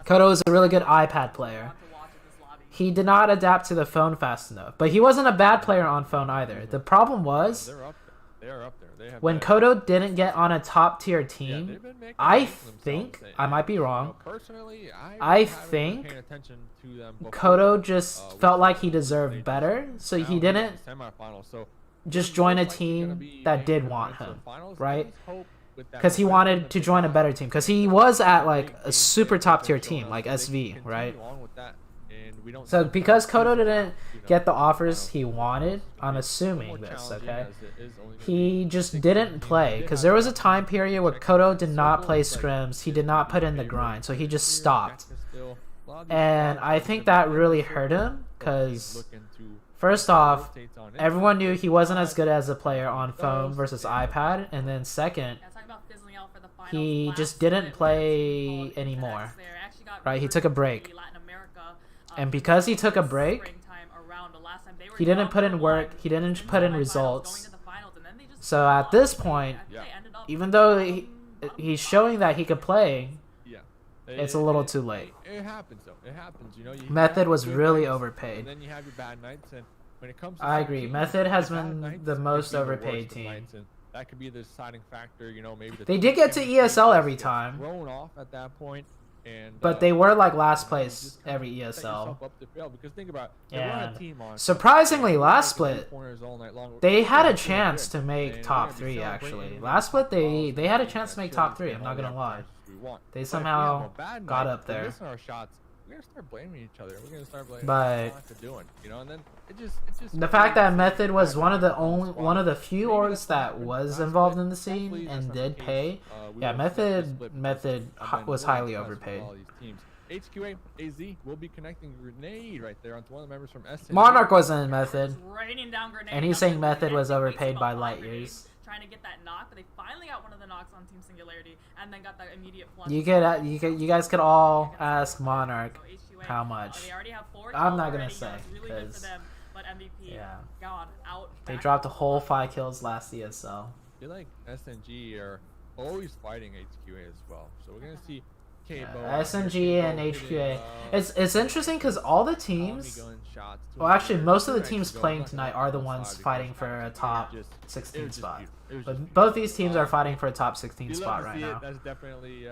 Kodo is a really good iPad player. He did not adapt to the phone fast enough, but he wasn't a bad player on phone either. The problem was
They're up there. They are up there. They have
when
that-
Kodo didn't get on a top tier
Yeah,
team.
they've been making
I
names for
think
themselves.
I might be
You know,
wrong.
personally,
I
haven't been
think
paying attention to them before.
Kodo just
We
felt like
saw
he
them
deserved
they
better,
just
so he
found
didn't
the semifinals. So
just
they're
join a
most likely gonna
team
be
that
making
did
it
want
to the
him,
finals.
right?
Let's hope with that
because he
momentum
wanted
that
to
they
join a
have,
better team. Because he
they
was at
big
like a
games
super
that
top
they're
tier
showing
team,
us,
like
so they
SV,
can
right?
continue on with that, and we don't
So
see
because
that
Kodo
season,
didn't
you know,
get the offers
finals
he wanted, I'm
more
assuming this,
challenging
okay?
as it is only gonna
He
be
just
16
didn't
teams.
play
They
because
have
there was a
that
time period where
check
Kodo
out
did
the
not
circle,
play
it's like,
scrims. He
it's
did not
gonna
put
be
in the
favorite.
grind, so he just
Here,
stopped.
practice still. A lot of these
And
squads
I
have
think
been
that
playing
really
for
hurt him because
looking to
First off,
rotates on it.
everyone knew he wasn't as good as a player on phone versus iPad, and then second,
Yeah, talking about fizzling out for the finals,
he
last
just didn't
split,
play
called FedEx
anymore.
there. Actually got
Right, he
reversed
took a
to
break.
the Latin America,
And because he took a break,
springtime around. The last time they were
he didn't put in
number
work,
one
he didn't
in
put in
the semifinals,
results.
going to the finals, and then they just
So at
lost.
this
I think
point,
they ended up
even though
bottom
he's
five.
showing that he could play,
Yeah.
it's a little too late.
It happens though. It happens. You know. You
Method
have
was
good
really
nights,
overpaid.
And then you have your bad nights, and when it comes to
I
some
agree.
teams,
Method has
the bad
been
nights
the
could
most
be the
overpaid
worst of
team.
nights, and that could be the deciding factor. You know, maybe
They did get to
team
ESL
gets
every time.
thrown off at that point, and
But they were like last
you
place
just kinda
every
set
ESL.
yourself up to fail, because think about it, they run a
And
team on
surprisingly, last
making
split,
corners all night long.
they had a
Really
chance
good.
to make
And
top
we're gonna be
3
celebrating
actually.
and
Last split
balls
they had a
and
chance to make
cheerleading
top 3,
and
I'm
all
not
the
gonna lie.
opportunities we want.
They
But if we
somehow
have a bad
got
night,
up
we're
there.
missing our shots. We're gonna start blaming each other. We're gonna start blaming
But
what they're doing, you know, and then it just
the fact that
creates
Method
a
was one of the
backfire on
only
squad.
one of the few
Maybe
orgs
that's
that
what happened
was
last
involved
split.
in the scene
Hopefully that's
and
not the
did
case.
pay.
We
Yeah,
won't see this
Method
split
Method
because I've been
was
really
highly
impressed with
overpaid.
all these teams. HQA AZ will be connecting Grenade right there onto one of the members from SNG.
Monarch wasn't in Method.
Just raining down grenades.
And he's
on
saying
them.
Method
They
was
actually
overpaid
wasted
by
about
light
5
years.
grenades trying to get that knock, but they finally got one of the knocks on Team Singularity, and then got that immediate plus.
You guys could all ask Monarch
So HUA,
how much.
They already have 4
I'm
kills
not gonna
already,
say,
it's really good
'cause,
for them, but MVP
yeah.
gone out.
They
back
dropped a
to
whole
the
5 kills last ESL.
I feel like SNG are always fighting HQA as well. So we're gonna see K-Bo.
SNG and HQA. It's interesting because all the teams.
Tommy gun shots to
Well,
him.
actually, most of the
Two
teams
extra
playing
goals.
tonight
Not
are the
gonna
ones
lie,
fighting
because
for a
it
top
was just- it
16
was just
spot.
beautiful. It was
But
just
both
beautiful.
these teams are fighting for a top 16
You love
spot
to
right
see
now.
it. That's definitely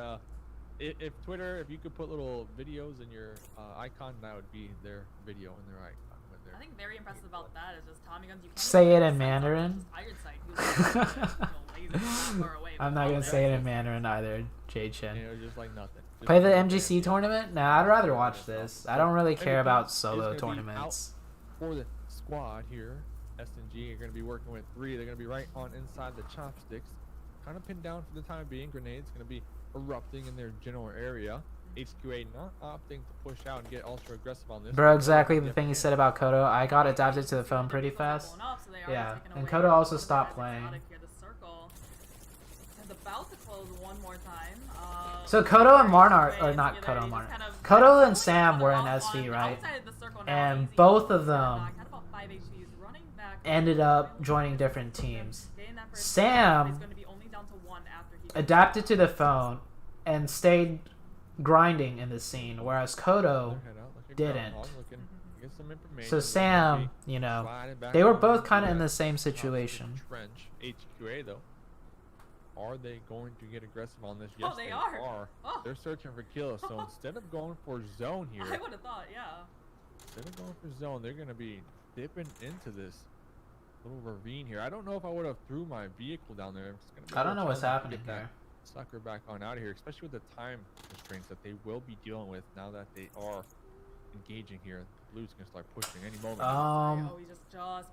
if Twitter, if you could put little videos in your icon, that would be their video in their icon. With their
I think very impressive about that is just Tommy guns. You can't
Say
even
it in
sense how
Mandarin.
just Iron Sight, who's like, laser far away,
I'm
but
not
all
gonna
there.
say it in Mandarin either, Jay
and
Chen.
it was just like nothing. Just
Play the
like
MGC
nothing.
tournament? Nah, I'd rather watch
Yeah,
this. I don't really care about
MVP is
solo
gonna be
tournaments.
For the squad here, SNG are going to be working with 3. They're going to be right on inside the chopsticks, kind of pinned down for the time being. Grenades going to be erupting in their general area. HQA not opting to push out and get ultra aggressive on this.
Bro, exactly the thing he said about Kodo. I got adapted to the phone pretty fast. Yeah, and Kodo also stopped playing.
About to close one more time.
So Kodo and Monarch, or
Singularity
not
just
Kodo and Monarch.
kind of-
Kodo and
Just
Sam
on
were
the
in
outside-
SV, right?
outside of the circle now,
And
easy.
both of
Knock,
them
had about 5 HPs, running back,
ended up joining different teams.
getting that first
Sam
kill. He's gonna be only down to 1 after he
adapted to the phone and stayed grinding in the scene, whereas Kodo didn't. So Sam, you know, they were both kind of in the same situation.
Trench. HQA though, are they going to get aggressive on this?
Oh,
Yes,
they are. Oh.
They're searching for kills. So instead of going for zone here,
I would have thought, yeah.
instead of going for zone, they're going to be dipping into this little ravine here. I don't know if I would have threw my vehicle down there. I'm just gonna be
I don't know
able to
what's
try to
happening
get that
here.
sucker back on out of here, especially with the time constraints that they will be dealing with now that they are engaging here. Blue's gonna start pushing any moment.
Oh, he just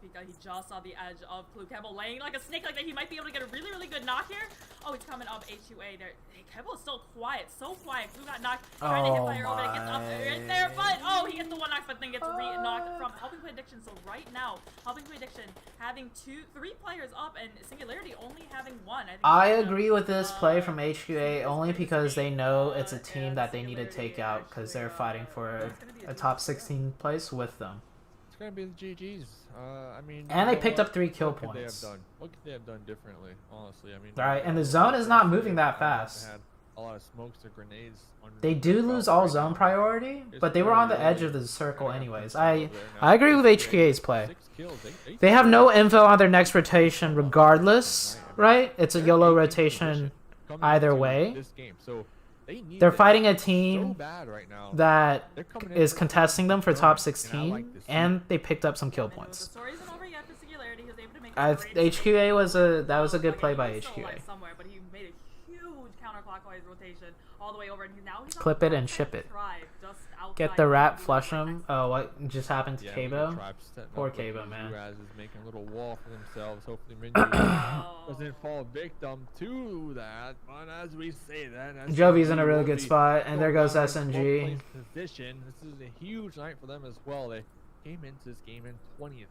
peeked out. He just saw the edge of Blue. Kebble laying like a snake like that. He might be able to get a really, really good knock here. Oh, he's coming up HUA there. Hey, Kebble is still quiet, so quiet. Blue got knocked. Trying to hit fire over. It gets up right there, but oh, he gets the 1 knock, but then gets knocked from Helping Play Addiction. So right now, Helping Play Addiction having 3 players up, and Singularity only having 1.
I agree with this play from HQA only because they know it's a team that they need to take out because they're fighting for a top 16 place with them.
It's gonna be the GGs. I mean,
And
you
they
know
picked
what?
up 3 kill
What could they have
points.
done? What could they have done differently? Honestly, I mean.
Right, and the zone is not moving that fast.
They had a lot of smokes or grenades. under
They
their
do
belt
lose all
right
zone
now.
priority,
It's
but they were on the
really
edge
early.
of the circle
They're gonna
anyways.
put the ball there now.
I agree with
HQA,
HQA's play.
6 kills.
They have no info on their next rotation regardless, right? It's a YOLO rotation
coming
either
into
way.
this game. So they need
They're
this
fighting a
so
team
bad right now.
that
They're coming in
is
for
contesting them for
strong,
top
and I
16,
like this.
and they picked up some kill
The
points.
story isn't over yet for Singularity. He was able to make
HQA was that was a good
Like,
play
he
by
was still, like,
HQA.
somewhere, but he made a huge counterclockwise rotation all the way over, and now he's on
Clip
the
it and
outside
ship it.
tribe, just
Get
outside
the
of
rat,
Blue
flush
right
him.
next to
Oh, what just happened to
Yeah, we got
Kabo?
Tribe setting
Poor
up with
Kabo,
these
man.
Uaz is making a little wall for themselves. Hopefully, Minju
Oh.
doesn't fall victim to that. But as we say that,
Jovi's in a really
will
good
be
spot, and there
going
goes
down in
SNG.
12th place position. This is a huge night for them as well. They came into this game in 20th.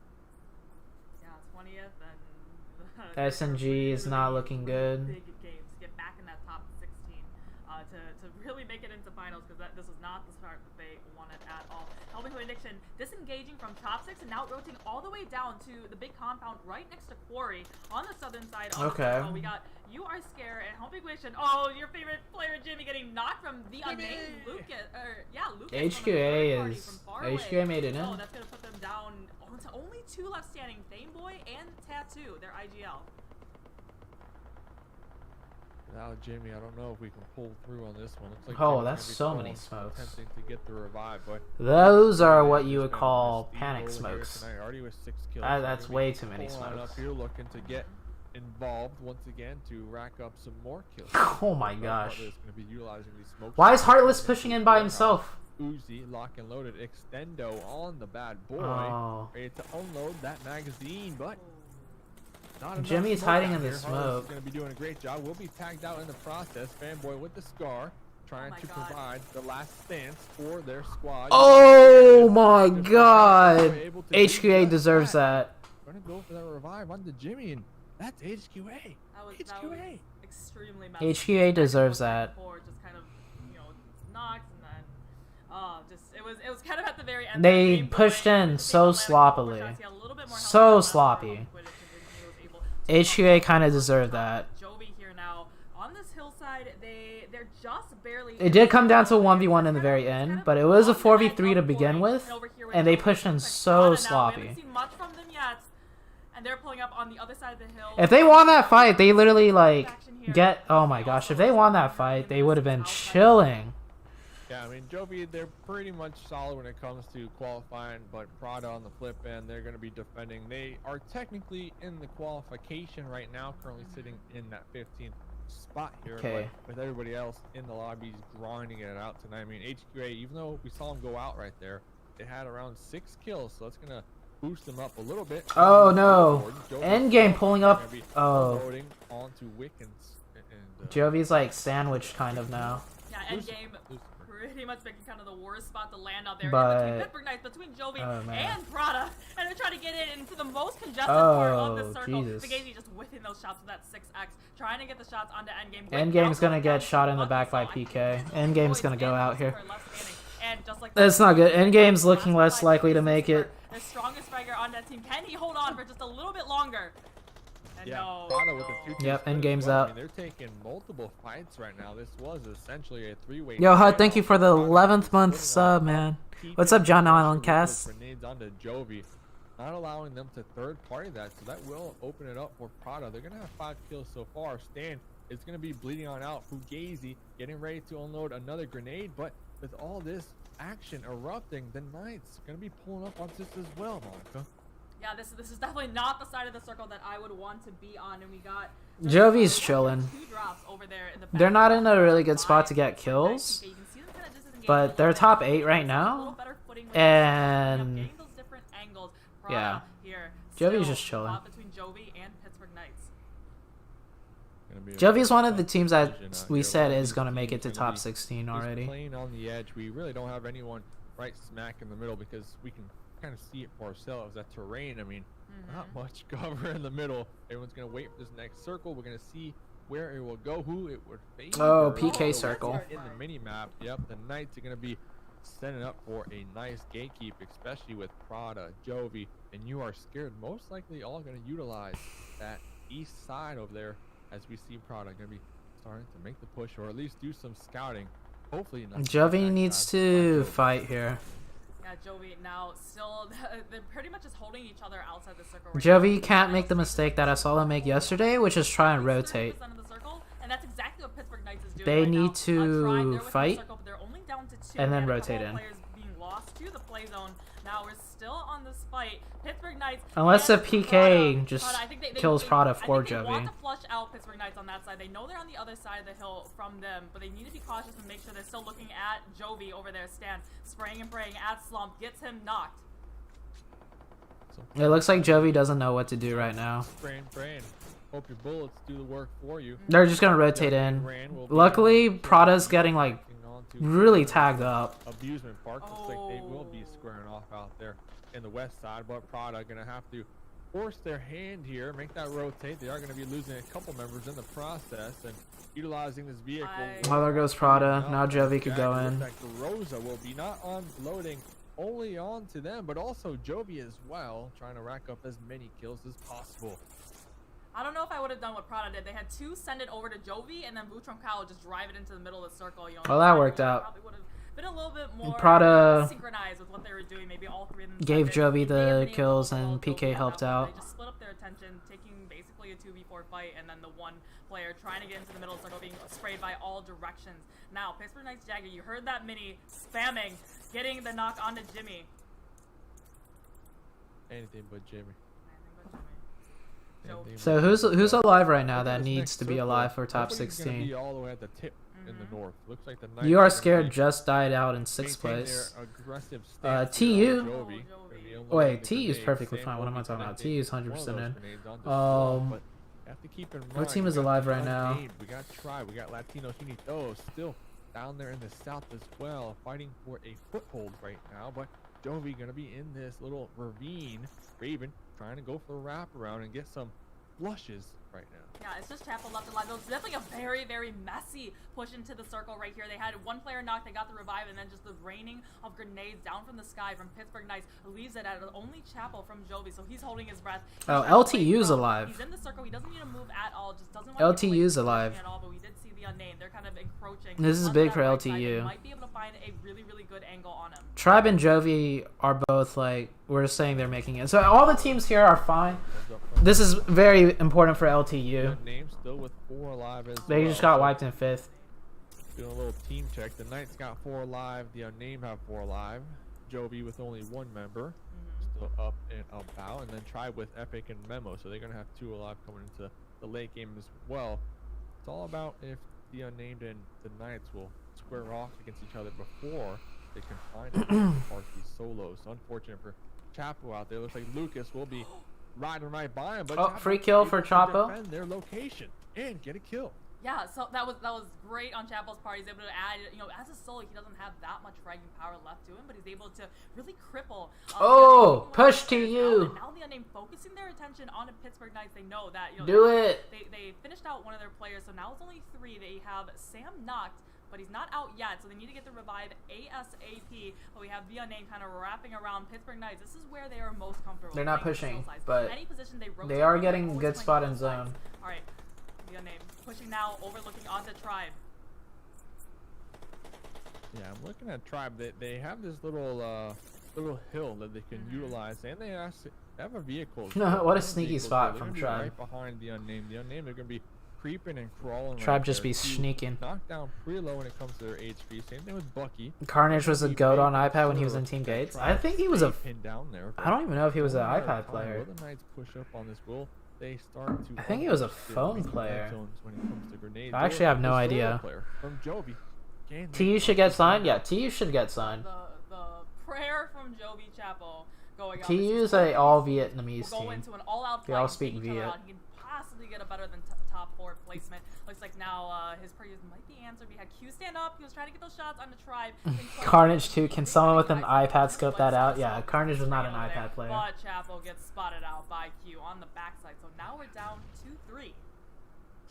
Yeah, 20th, and
SNG is not looking good.
Big games to get back in that top 16, to really make it into finals, because this is not the start that they wanted at all. Helping with Addiction disengaging from top 6 and now rotating all the way down to the big compound right next to Quarry on the southern side.
Okay.
We got You Are Scared and Helping Vision. Oh, your favorite player Jimmy getting knocked from the unnamed Lucas. Lucas.
HQA is HQA made it in.
Oh, that's gonna put them down to only 2 left standing. Fameboy and Tattoo, their IGL.
Now, Jimmy, I don't know if we can pull through on this one. Looks like
Oh,
Jimmy's
that's
gonna be
so many
strong,
smokes.
attempting to get the revive, but
Those are what you would
Just
call
gonna
panic
steamroll here
smokes.
tonight, already with 6 kills.
That's
Gonna
way
be
too many
pulling
smokes.
Up here, looking to get involved once again to rack up some more kills.
Oh my
Heartless
gosh.
gonna be utilizing these smokes.
Why is Heartless pushing in by himself?
Uzi, lock and loaded, extendo on the bad boy.
Oh.
Ready to unload that magazine, but not enough
Jimmy's
smoke
hiding
out
in the
here. Heartless
smoke.
is going to be doing a great job. Will be tagged out in the process. Fanboy with the scar, trying
my
to
God.
provide the last stance for their squad.
Oh my god.
Able to do
HQA
just
deserves that.
Gonna go for that revive onto Jimmy, and that's HQA.
That was
HQA.
extremely
HQA deserves that.
Just kind of, knocked, and then it was kind of at the very end.
They
Game
pushed
going,
in
the
so
Atlantic
sloppily.
shots, he had a little bit more health
So
than the
sloppy.
Quidditch, and then he was able to
HQA kind of deserved that.
Jovi here now on this hillside. They're just barely.
It did come down to a 1v1 in the very end, but it was a 4v3 to begin with, and they pushed in so
We
sloppy.
haven't seen much from them yet, and they're pulling up on the other side of the hill.
If they won that fight, they literally oh my gosh, if they won that fight, they would have been chilling.
Yeah, I mean, Jovi, they're pretty much solid when it comes to qualifying, but Prada on the flip end, they're going to be defending. They are technically in the qualification right now, currently sitting in that 15th spot here.
Okay.
But with everybody else in the lobbies grinding it out tonight. I mean, HQA, even though we saw them go out right there, they had around 6 kills, so that's going to boost them up a little bit.
Oh no.
Jovi's
Endgame pulling up.
gonna be
Oh.
unloading onto Wickens. And,
Jovi's like sandwiched kind of now.
Yeah, endgame pretty much making kind of the worst spot to land out there.
But-
In between Pittsburgh Knights, between Jovi
Oh, man.
and Prada, and they're trying to get it into the most congested part of
Oh,
this circle.
Jesus.
Fugazi just whiffing those shots with that 6x, trying to get the shots onto endgame.
Endgame's gonna get shot in the back by PK. Endgame's gonna go out here.
And just like
That's not good. Endgame's looking less likely to make it.
The strongest striker on that team. Can he hold on for just a little bit longer? And
yeah,
no,
Prada with
no.
the 2-2
Yep,
split as
Endgame's
well.
out.
I mean, they're taking multiple fights right now. This was essentially a 3-way.
Yo, HUD, thank you
standoff.
for the
Prada
11th month
putting
sub,
on
man.
keep
What's
it
up, John
pressure
Island
with
Cast?
those grenades onto Jovi, not allowing them to third party that, so that will open it up for Prada. They're gonna have 5 kills so far. Stan is gonna be bleeding on out. Fugazi getting ready to unload another grenade, but with all this action erupting, the Knights gonna be pulling up on this as well, Monica.
Yeah, this is definitely not the side of the circle that I would want to be on, and we got
Jovi's chilling.
2 drops over there in the
They're
back.
not in a really good spot to get
Nice.
kills,
You can see them kinda disengage a
but
little
they're
bit.
top 8 right
A
now.
little better footing with
And
getting those different angles.
yeah.
Here,
Jovi's
still
just chilling.
caught between Jovi and Pittsburgh Knights.
Gonna be a
Jovi's
very
one of the
tough
teams that
decision out
we
here.
said
One of
is
these
going to make it
teams
to
gonna
top
be
16
just
already.
playing on the edge. We really don't have anyone right smack in the middle because we can kind of see it for ourselves. That terrain, I mean, not much cover in the middle. Everyone's gonna wait for this next circle. We're gonna see where it will go, who it would face.
Oh,
There
PK
is no
circle.
one in the mini map. Yep, the Knights are gonna be setting up for a nice gatekeep, especially with Prada, Jovi, and You Are Scared. Most likely all gonna utilize that east side over there as we see Prada gonna be starting to make the push or at least do some scouting. Hopefully not.
Jovi needs to fight here.
Yeah, Jovi now still they're pretty much just holding each other outside the circle. right
Jovi
now.
can't make the mistake that I saw them make yesterday, which is try and rotate.
30% of the circle, and that's exactly what Pittsburgh Knights is doing
They
right
need
now.
to
They're within the
fight
circle, but they're only down to 2,
and then
a couple
rotate
of
in.
Players being lost to the play zone. Now we're still on this fight. Pittsburgh Knights.
Unless
and
the PK
Prada.
just
Prada, I think
kills Prada for
I think they want
Jovi.
to flush out Pittsburgh Knights on that side. They know they're on the other side of the hill from them, but they need to be cautious and make sure they're still looking at Jovi over there. Stan spraying and praying at Slump, gets him knocked.
It looks like Jovi doesn't know what to do right now.
Brain. Hope your bullets do the work for you.
They're just gonna rotate in. Luckily, Prada's getting like really tagged up.
Abusement Park looks like they will be squaring off out there in the west side, but Prada gonna have to force their hand here, make that rotate. They are gonna be losing a couple members in the process and utilizing this vehicle.
Well, there goes Prada. Now Jovi could go in.
Rosa will be not unloading only onto them, but also Jovi as well, trying to rack up as many kills as possible.
I don't know if I would have done what Prada did. They had two send it over to Jovi, and then Vutron Kyle just drive it into the middle of the circle. You know,
well, that worked out.
Probably would have been a little bit more
Prada
synchronized with what they were doing. Maybe all three of them
gave Jovi the
They
kills,
eliminated
and
Jovi
PK helped out.
They just split up their attention, taking basically a 2v4 fight, and then the one player trying to get into the middle of the circle being sprayed by all directions. Now, Pittsburgh Knights Jagger, you heard that mini spamming, getting the knock onto Jimmy.
Anything but Jimmy.
So who's alive right now that needs to be alive for top
Nobody's gonna
16?
be all the way at the tip in the north. Looks like the
You Are
Knights
Scared
gonna
just died out in 6th
maintain
place.
their aggressive stance
TU?
here on Jovi. Gonna be unloading
Wait,
the
TU's
grenades.
perfectly
Sam
fine. What
will
am I
be
talking about?
connecting
TU's
one of
100%
those
in.
grenades onto Sloan, but have to keep in mind,
team
we
is
got
alive
the
right now?
Unnamed, we got Tribe, we got Latino Unidos still down there in the south as well, fighting for a foothold right now. But Jovi gonna be in this little ravine. Raven trying to go for a wraparound and get some flushes right now.
Yeah, it's just Chapel left alive. It was definitely a very, very messy push into the circle right here. They had one player knocked, they got the revive, and then just the raining of grenades down from the sky from Pittsburgh Knights leaves it at only Chapel from Jovi, so he's holding his breath. He's
Oh,
trying to
LTU's
play from-
alive.
He's in the circle. He doesn't need to move at all. Just doesn't want
LTU's
to get away
alive.
from at all, but we did see the unnamed. They're kind of encroaching.
This is
onto
big
that
for
right side.
LTU.
They might be able to find a really, really good angle on him.
Tribe and Jovi are both like, we're saying they're making it. So all the teams here are fine. This is very important for LTU.
Name still with 4 alive as
They
well.
just got wiped in 5th.
Doing a little team check. The Knights got 4 alive. The unnamed have 4 alive. Jovi with only 1 member. Still up and about. And then Tribe with Epic and Memo. So they're going to have 2 alive coming into the late game as well. It's all about if the unnamed and the Knights will square off against each other before they can find a park these solos. Unfortunate for Chapo out there. Looks like Lucas will be riding right by him. But
Oh,
Chapo
free kill
able
for
to
Chapo.
defend their location and get a kill.
Yeah, so that was great on Chapel's part. He's able to add, you know, as a solo, he doesn't have that much fragging power left to him, but he's able to really cripple.
Oh,
the other
push
players
TU.
out. And now the unnamed focusing their attention on the Pittsburgh Knights. They know that, you know,
Do it.
They finished out one of their players, so now it's only 3. They have Sam knocked, but he's not out yet, so they need to get the revive ASAP. But we have the unnamed kind of wrapping around Pittsburgh Knights. This is where they are most comfortable.
They're not
playing
pushing,
control sides.
but
any position they rotate
they are
from,
getting
they're always
good
playing
spot in
control sides.
zone.
All right, the unnamed pushing now, overlooking onto Tribe.
Yeah, I'm looking at Tribe. They have this little hill that they can utilize, and they actually have a vehicle.
What a sneaky
Vehicles
spot
there.
from
They're gonna be
Tribe.
Right behind the unnamed. The unnamed are gonna be creeping and crawling.
Tribe
right
just
there.
be
Two
sneaking.
Knocked down pretty low when it comes to their HP. Same thing with Bucky.
Carnage was a
He
goat on
made
iPad when he was
sure
in Team
that
Gates.
Tribe
I think he was a.
stayed pinned down there.
I don't even know if he was an
Only matter of
iPad
time.
player.
Will the Knights push up on this? Will they start to?
I think he was a
unleash their
phone
red
player.
zones when it comes to grenades?
I actually
Or
have no
the solo
idea.
player From Jovi. Can they
TU should
push
get
this
signed.
one
Yeah, TU should get signed.
The prayer from Jovi Chapel going on.
TU is a all Vietnamese
We'll go
team.
into an all-out
They
fight.
all
take
speak
each other
Viet.
out. He can possibly get a better than top 4 placement. Looks like now his prayers might be answered. We had Q stand up. He was trying to get those shots on the Tribe.
Carnage too. Can someone with an iPad scope that out? Yeah, Carnage was not an
Over there.
iPad player.
But Chapel gets spotted out by Q on the backside. So now we're down 2-3.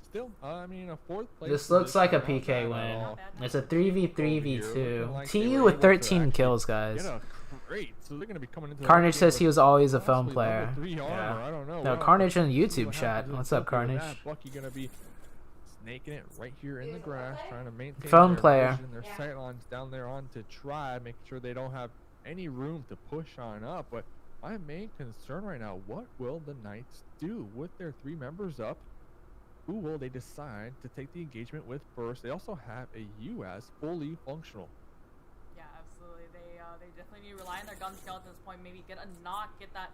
Still, I mean, a 4th place.
This looks like a
position, not
PK
bad at
win.
all.
It's a 3v3v2.
Looking like they
TU
were
with
able to
13
actually
kills,
Get
guys.
a great. So they're gonna be coming into the
Carnage
game
says
with
he was always a phone
possibly
player.
level 3 armor.
Yeah.
I don't know.
No,
Well,
Carnage in
we'll see
YouTube
what
chat.
happens in
What's up,
Tokyo with
Carnage?
that. Bucky gonna be snaking it right here in the grass, trying to maintain
Phone
their
player.
vision, their sight lines down there onto Tribe, making sure they don't have any room to push on up. But my main concern right now, what will the Knights do with their 3 members up? Who will they decide to take the engagement with first? They also have a US fully functional.
Yeah, absolutely. They definitely need to rely on their gun skill at this point. Maybe get a knock, get that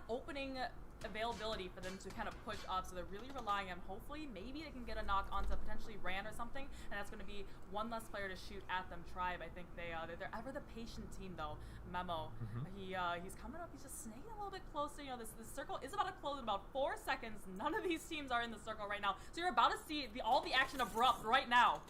opening availability for them to kind of push up. So they're really relying on, hopefully maybe they can get a knock onto potentially Rand or something, and that's going to be one less player to shoot at them. Tribe, I think they're ever the patient team though. Memo, he's coming up, he's just snaking a little bit closer. You know, this circle is about to close in about 4 seconds. None of these teams are in the circle right now, so you're about to see all the action erupt right now.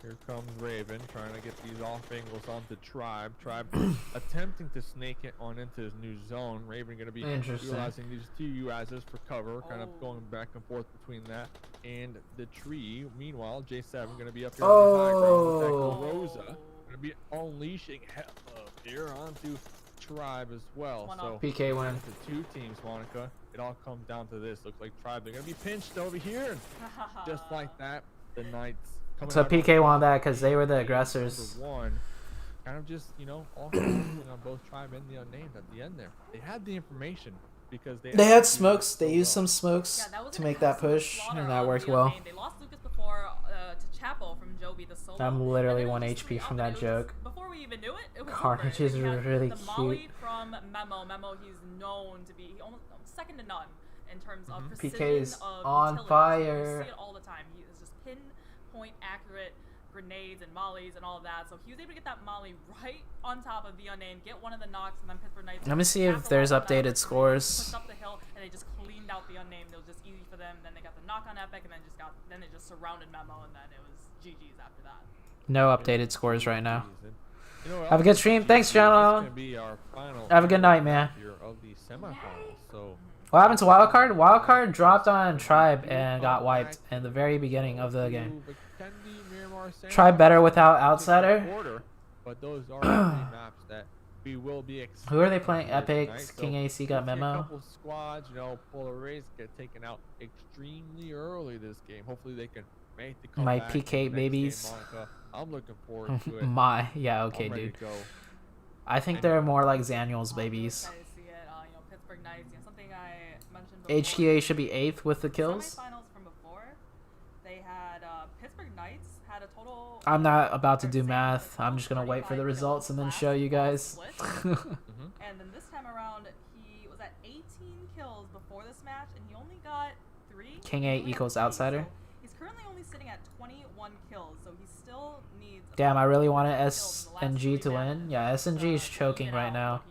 Here comes Raven trying to get these off angles onto Tribe. Tribe attempting to snake it on into his new zone. Raven going to be utilizing these two UASs for cover, kind of going back and forth between that and the tree. Meanwhile, J7 going to be up here on the high ground with Rosa. Going to be unleashing hell up here onto Tribe as well. So
PK win.
The two teams, Monica. It all comes down to this. Looks like Tribe, they're going to be pinched over here. Just like that, the Knights.
So PK won that because they were the aggressors.
One, kind of just, you know, all on both Tribe and the Unnamed at the end there. They had the information because they
had smokes. They used some smokes to make that push, and that worked well.
They lost Lucas before to Chapo from Joby, the solo.
I'm literally 1 HP from that joke.
Before we even knew it, it was
Carnage is really
the
cute.
Molly from Memo. Memo, he's known to be almost second to none in terms of precision.
PK is
of
on
utility.
fire.
You see it all the time. He is just pinpoint accurate grenades and mollies and all of that. So he was able to get that molly right on top of the Unnamed, get one of the knocks, and then Pittsburgh Knights.
Let me see if there's updated scores.
Pushed up the hill and they just cleaned out the Unnamed. It was just easy for them. Then they got the knock on Epic, and then they just surrounded Memo, and then it was GG's after that.
No updated scores right now.
You know,
Have a good stream. Thanks, John. Have a good night, man.
Of the semifinals. So
What happened to Wildcard? Wildcard dropped on Tribe and got wiped in the very beginning of the game. Tribe better without Outsider.
But those are maps that we will be.
Who are they playing? Epic,
tonight.
King AC got
A
Memo.
couple squads, you know, Polar Rays get taken out extremely early this game. Hopefully they can make the
My
comeback
PK
in the next
babies.
game, Monica. I'm looking forward to it.
Yeah, okay,
I'm ready
dude.
to go.
I think they're more like Zaniel's babies.
Excited to see it. You know, Pittsburgh Knights. You know, something I mentioned before.
HTA should be 8th with the kills.
Semifinals from before, they had Pittsburgh Knights had a total.
I'm not about to do math. I'm just gonna wait for the results and then show you guys.
And then this time around, he was at 18 kills before this match, and he only got 3.
King 8 equals Outsider.
So he's currently only sitting at 21 kills, so he still needs.
Damn, I really wanted SNG to win. Yeah, SNG is choking right now.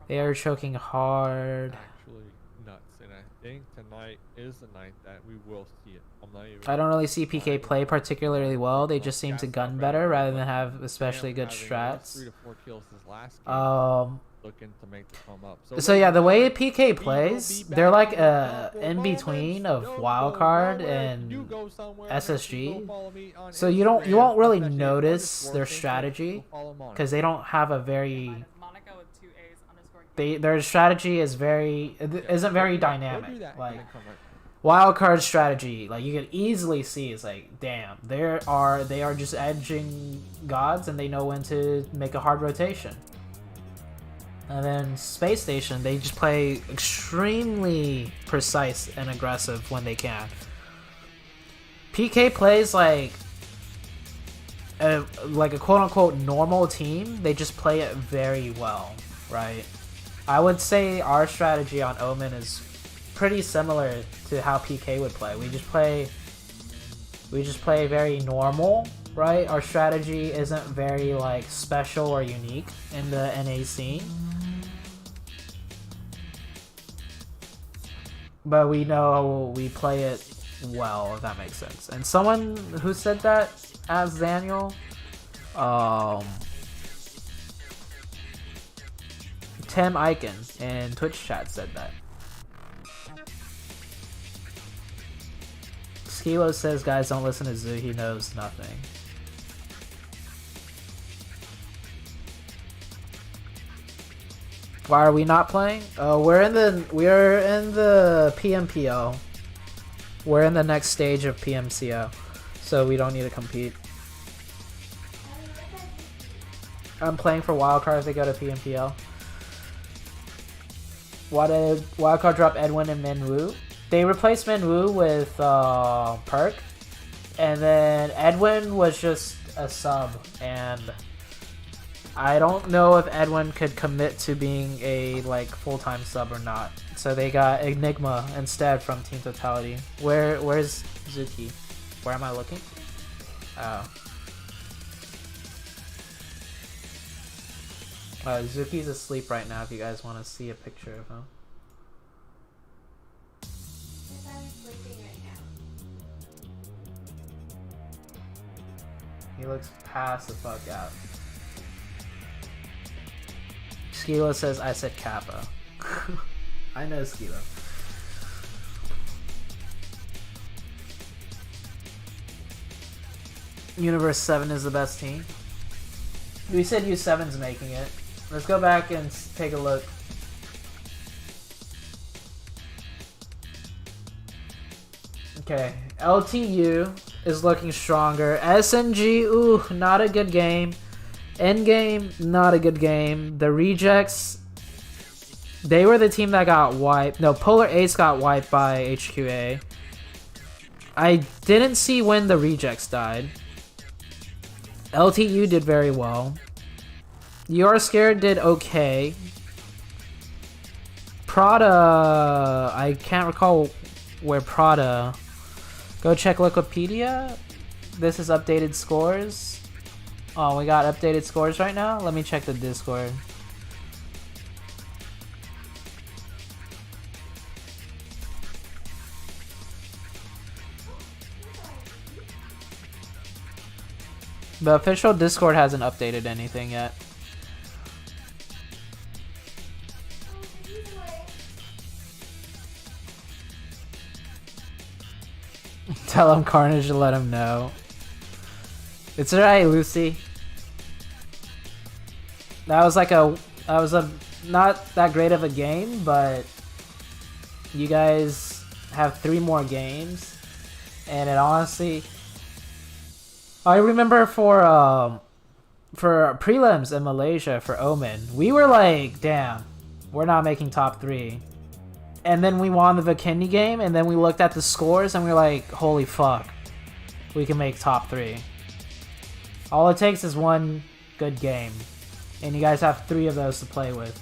They are choking hard.
Actually nuts, and I think tonight is the night that we will see it. I'm not even.
I don't really see PK play particularly well. They just seem to gun better rather than have especially good strats.
3 to 4 kills his last game. Looking to make the come up.
So yeah, the way PK plays, they're like in between of Wildcard and SSG. So you won't really notice their strategy because they don't have a very. Their strategy isn't very dynamic. Like Wildcard strategy, like you can easily see, is like, damn, they are just edging gods and they know when to make a hard rotation. And then Space Station, they just play extremely precise and aggressive when they can. PK plays like a quote-unquote normal team. They just play it very well, right? I would say our strategy on Omen is pretty similar to how PK would play. We just play very normal, right? Our strategy isn't very like special or unique in the NA scene. But we know we play it well, if that makes sense. And someone who said that as Daniel, Tim Icon in Twitch chat said that. Skilo says, guys, don't listen to Zoo, he knows nothing. Why are we not playing? We're in the PMPO. We're in the next stage of PMCO, so we don't need to compete. I'm playing for Wildcard if they go to PMPL. Why did Wildcard drop Edwin and Minwoo? They replaced Minwoo with Perk, and then Edwin was just a sub, and I don't know if Edwin could commit to being a like full-time sub or not. So they got Enigma instead from Team Totality. Where's Zuki? Where am I looking? Oh. Zuki's asleep right now if you guys want to see a picture of him.
I'm sleeping right now.
He looks past the fuck out. Skila says I said Kappa. I know Skila. Universe 7 is the best team. We said U7's making it. Let's go back and take a look. Okay, LTU is looking stronger. SNG, ooh, not a good game. Endgame, not a good game. The Rejects, they were the team that got wiped. No, Polar Ace got wiped by HQA. I didn't see when the Rejects died. LTU did very well. You're Scared did okay. Prada, I can't recall where Prada. Go check Wikipedia. This is updated scores. Oh, we got updated scores right now? Let me check the Discord. The official Discord hasn't updated anything yet. Tell him Carnage to let him know. It's alright, Lucy. That was a not that great of a game, but you guys have 3 more games, and it honestly, I remember for prelims in Malaysia for Omen, we were like, damn, we're not making top 3. And then we won the Vikini game, and then we looked at the scores, and we were like, holy fuck, we can make top 3. All it takes is one good game, and you guys have 3 of those to play with.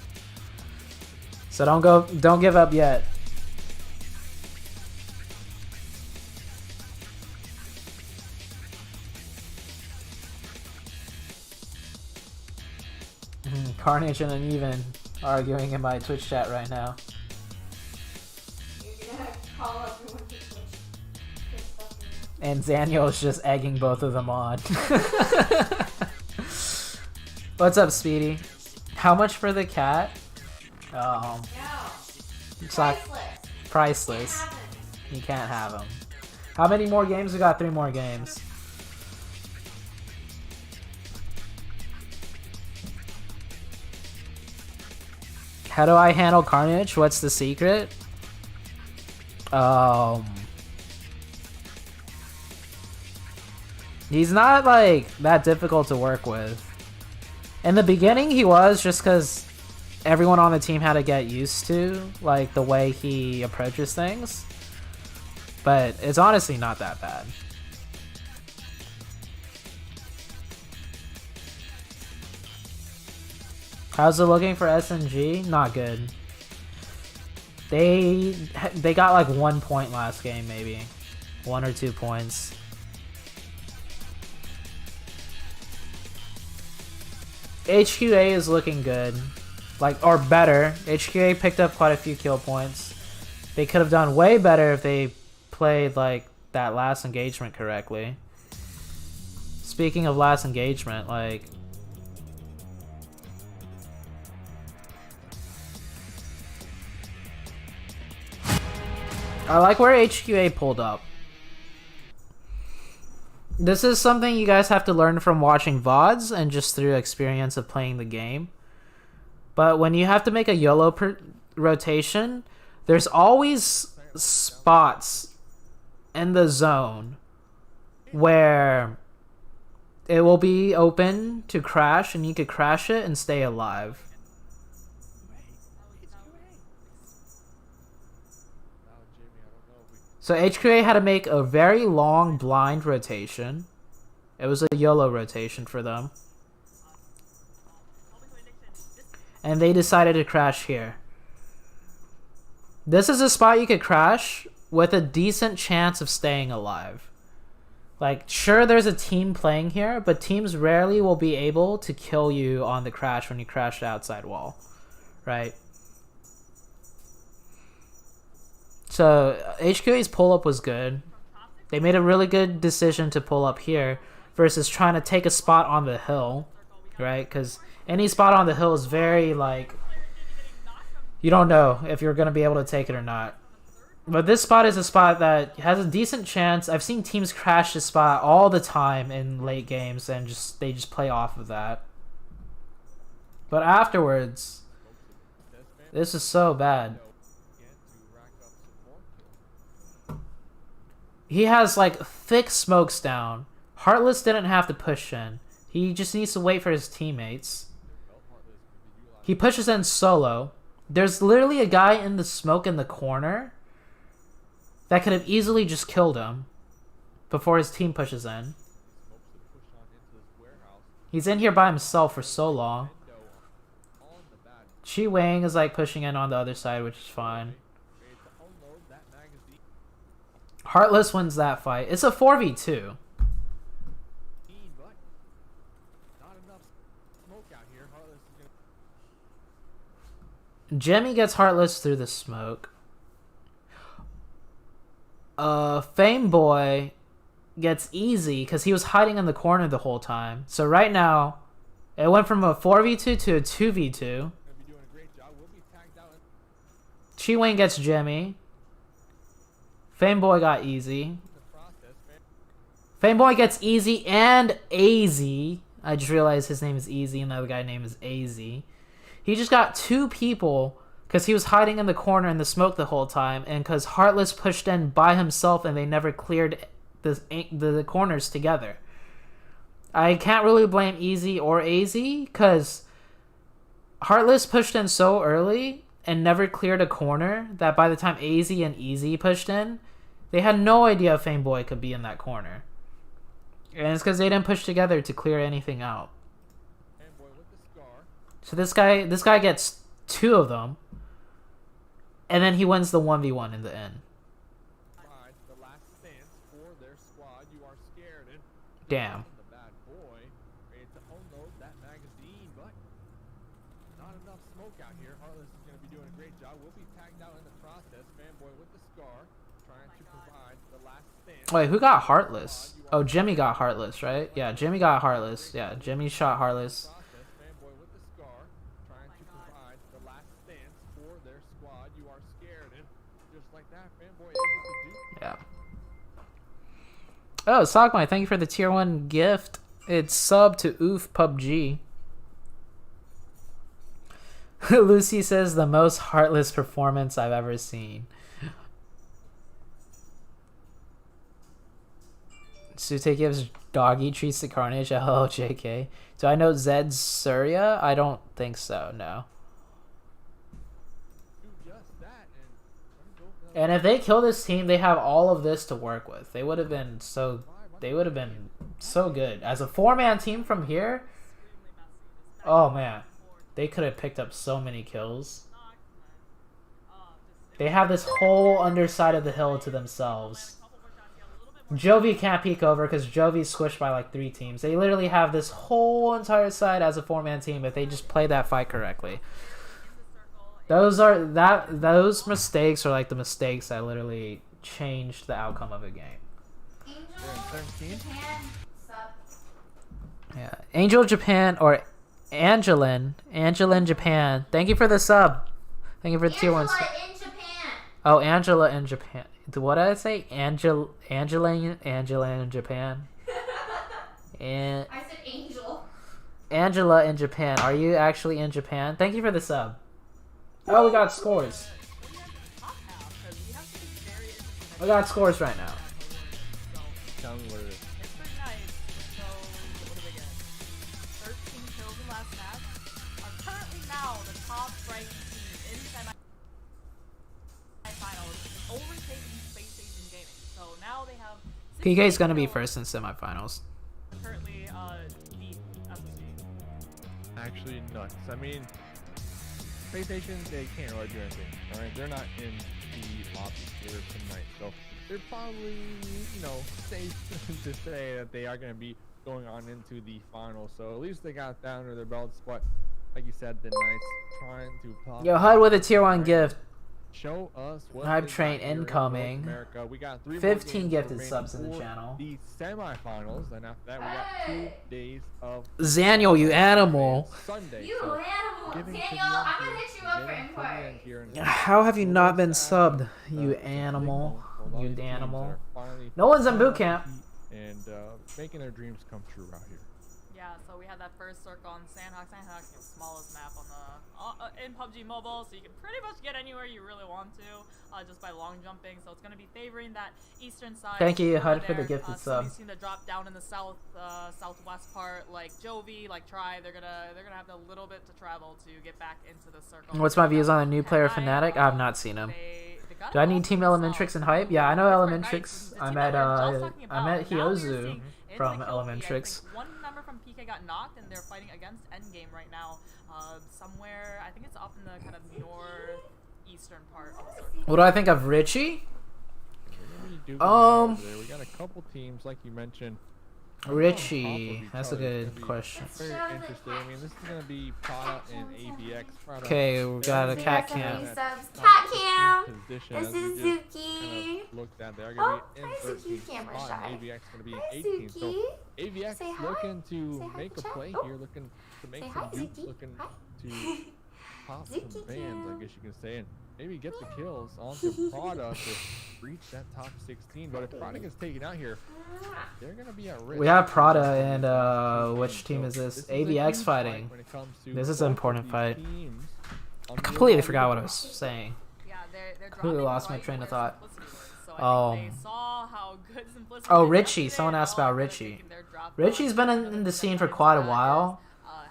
So don't give up yet. Carnage and Uneven arguing in my Twitch chat right now.
You're gonna have to call up everyone to Twitch.
And Zaniel's just egging both of them on. What's up, Speedy? How much for the cat?
No.
It's not priceless. You can't have him. How many more games? We got 3 more games. How do I handle Carnage? What's the secret? He's not like that difficult to work with. In the beginning he was, just because everyone on the team had to get used to like the way he approaches things. But it's honestly not that bad. How's it looking for SNG? Not good. They got like 1 point last game, maybe 1 or 2 points. HQA is looking good, like, or better. HQA picked up quite a few kill points. They could have done way better if they played like that last engagement correctly. Speaking of last engagement, like, I like where HQA pulled up. This is something you guys have to learn from watching VODs and just through experience of playing the game. But when you have to make a YOLO rotation, there's always spots in the zone where it will be open to crash and you could crash it and stay alive. So HQA had to make a very long blind rotation. It was a YOLO rotation for them. and they decided to crash here. This is a spot you could crash with a decent chance of staying alive. Like, sure, there's a team playing here, but teams rarely will be able to kill you on the crash when you crash the outside wall, right? So, HQA's pull-up was good. They made a really good decision to pull up here versus trying to take a spot on the hill, right? Because any spot on the hill is very, like, you don't know if you're going to be able to take it or not. But this spot is a spot that has a decent chance. I've seen teams crash this spot all the time in late games, and they just play off of that. But afterwards, this is so bad. He has like thick smokes down. Heartless didn't have to push in. He just needs to wait for his teammates. He pushes in solo. There's literally a guy in the smoke in the corner that could have easily just killed him before his team pushes in. He's in here by himself for so long. Chi Wang is like pushing in on the other side, which is fine. Heartless wins that fight. It's a 4v2. Jemmy gets Heartless through the smoke. Fame Boy gets easy because he was hiding in the corner the whole time. So right now, it went from a 4v2 to a 2v2. Chi Wayne gets Jemmy. Fame Boy got easy. Fame Boy gets easy and AZ. I just realized his name is Easy and the other guy's name is AZ. He just got 2 people because he was hiding in the corner in the smoke the whole time, and because Heartless pushed in by himself and they never cleared the corners together. I can't really blame Easy or AZ because Heartless pushed in so early and never cleared a corner that by the time AZ and Easy pushed in, they had no idea Fame Boy could be in that corner. And it's because they didn't push together to clear anything out. So this guy gets 2 of them, and then he wins the 1v1 in the end. Damn. Wait, who got Heartless? Oh, Jimmy got Heartless, right? Yeah, Jimmy got Heartless. Yeah, Jimmy shot Heartless. Yeah. Oh, Sockmai, thank you for the tier 1 gift. It's sub to Oof PUBG. Lucy says the most Heartless performance I've ever seen. Sute gives doggy treats to Carnage. Hello, JK. Do I know Zed Surya? I don't think so, no. And if they kill this team, they have all of this to work with. They would have been so good. As a 4-man team from here, oh man. They could have picked up so many kills. They have this whole underside of the hill to themselves. Jovi can't peek over because Jovi's squished by like 3 teams. They literally have this whole entire side as a 4-man team if they just play that fight correctly. Those mistakes are like the mistakes that literally changed the outcome of a game.
Angel Japan sub.
Yeah, Angel Japan or Angelin Japan. Thank you for the sub. Thank you for the tier 1 sub.
Angela in Japan.
Oh, Angela in Japan. What did I say? Angela in Japan. And
I said Angel.
Angela in Japan. Are you actually in Japan? Thank you for the sub. Oh, we got scores. We got scores right now.
Tell me what it is.
It's pretty nice. So, what do they get? 13 kills in last match. Are currently now the top ranked team in semifinals, overtaking Space Station Gaming. So now they have.
PK is gonna be first in semifinals.
Currently, beat FC.
Actually nuts. I mean, PlayStation, they can't really do anything. All right, they're not in the lobby here tonight, so they're probably, you know, safe to say that they are going to be going on into the finals. So at least they got that under their belts. But like you said, the Knights trying to pop.
Yo, HUD with a tier 1 gift.
Show us what
Hype
they
train
got here in
incoming.
North America. We got 3 more
15
games
gifted
remaining
subs in the
for
channel.
The semifinals, and after that we got 2 days of
Zaniel, you animal.
Sunday.
You
so
animal.
getting to
Daniel,
the end
I'm
here,
gonna hit you up for
getting to the
import.
end here, and
How have you not been
so
subbed, you
it's a big
animal?
moment for a lot
You
of these teams that
animal.
are finally
No one's in boot
finally
camp.
and making their dreams come true out here.
Yeah, so we had that first circle on Sandhawk. Sandhawk's the smallest map on the in PUBG Mobile, so you can pretty much get anywhere you really want to just by long jumping. So it's going to be favoring that eastern side.
Thank you,
over
HUD, for the
there.
gifted
Some of
sub.
these teams that drop down in the southwest part, like Jovi, like Try, they're gonna have a little bit to travel to get back into the circle.
What's my views on a new player,
And
Fnatic? I have not seen him.
they got
Do I need Team
awesome
Elementrix
solid.
and Hype? Yeah, I know
That's quite
Elementrix.
nice. The
I
team
met
that we were just talking
I
about,
met
now we are
Hiozu
seeing in
from
the kill feed, I
Elementrix.
think one member from PK got knocked, and they're fighting against Endgame right now. Somewhere, I think it's up in the kind of northeastern part of the circle.
What do I think of Richie?
We got a couple teams, like you mentioned.
Richie, that's a good question.
Very interesting. I mean, this is going to be Prada and ABX. Prada,
Okay, we got a
they're
cat
in
cam.
that
Subs.
top
Cat
16
cam.
position
This
as we
is
just
Zuki.
kind of looked at. They're
Oh,
going to be in
hi,
13th
Zuki, camera
spot, and
shy.
ABX going to be
Hi,
in 18th. So
Zuki.
ABX
Say hi.
looking to
Say hi
make
to
a
chat.
play
Oh.
here, looking to make
Say
some
hi,
dupes,
Zuki.
looking
Hi.
to pop some
Zuki
fans,
cam.
I guess you can say, and maybe get the kills onto Prada to reach that top 16. But if Prada gets taken out here, they're going to be at risk.
We have Prada and which team is this?
This is a
ABX
huge
fighting.
fight when it comes to
This is an
both of
important
these
fight.
teams on
I
the
completely
overall
forgot what I
leaderboard.
was saying.
Yeah, they're
Completely
dropping
lost my
right
train of
where
thought.
Simplicity was. So I think
Um,
they saw how good Simplicity
Oh,
did
Richie.
yesterday,
Someone
and
asked
all
about
they're
Richie.
taking their drop
Richie's been
on.
in the scene for quite a while.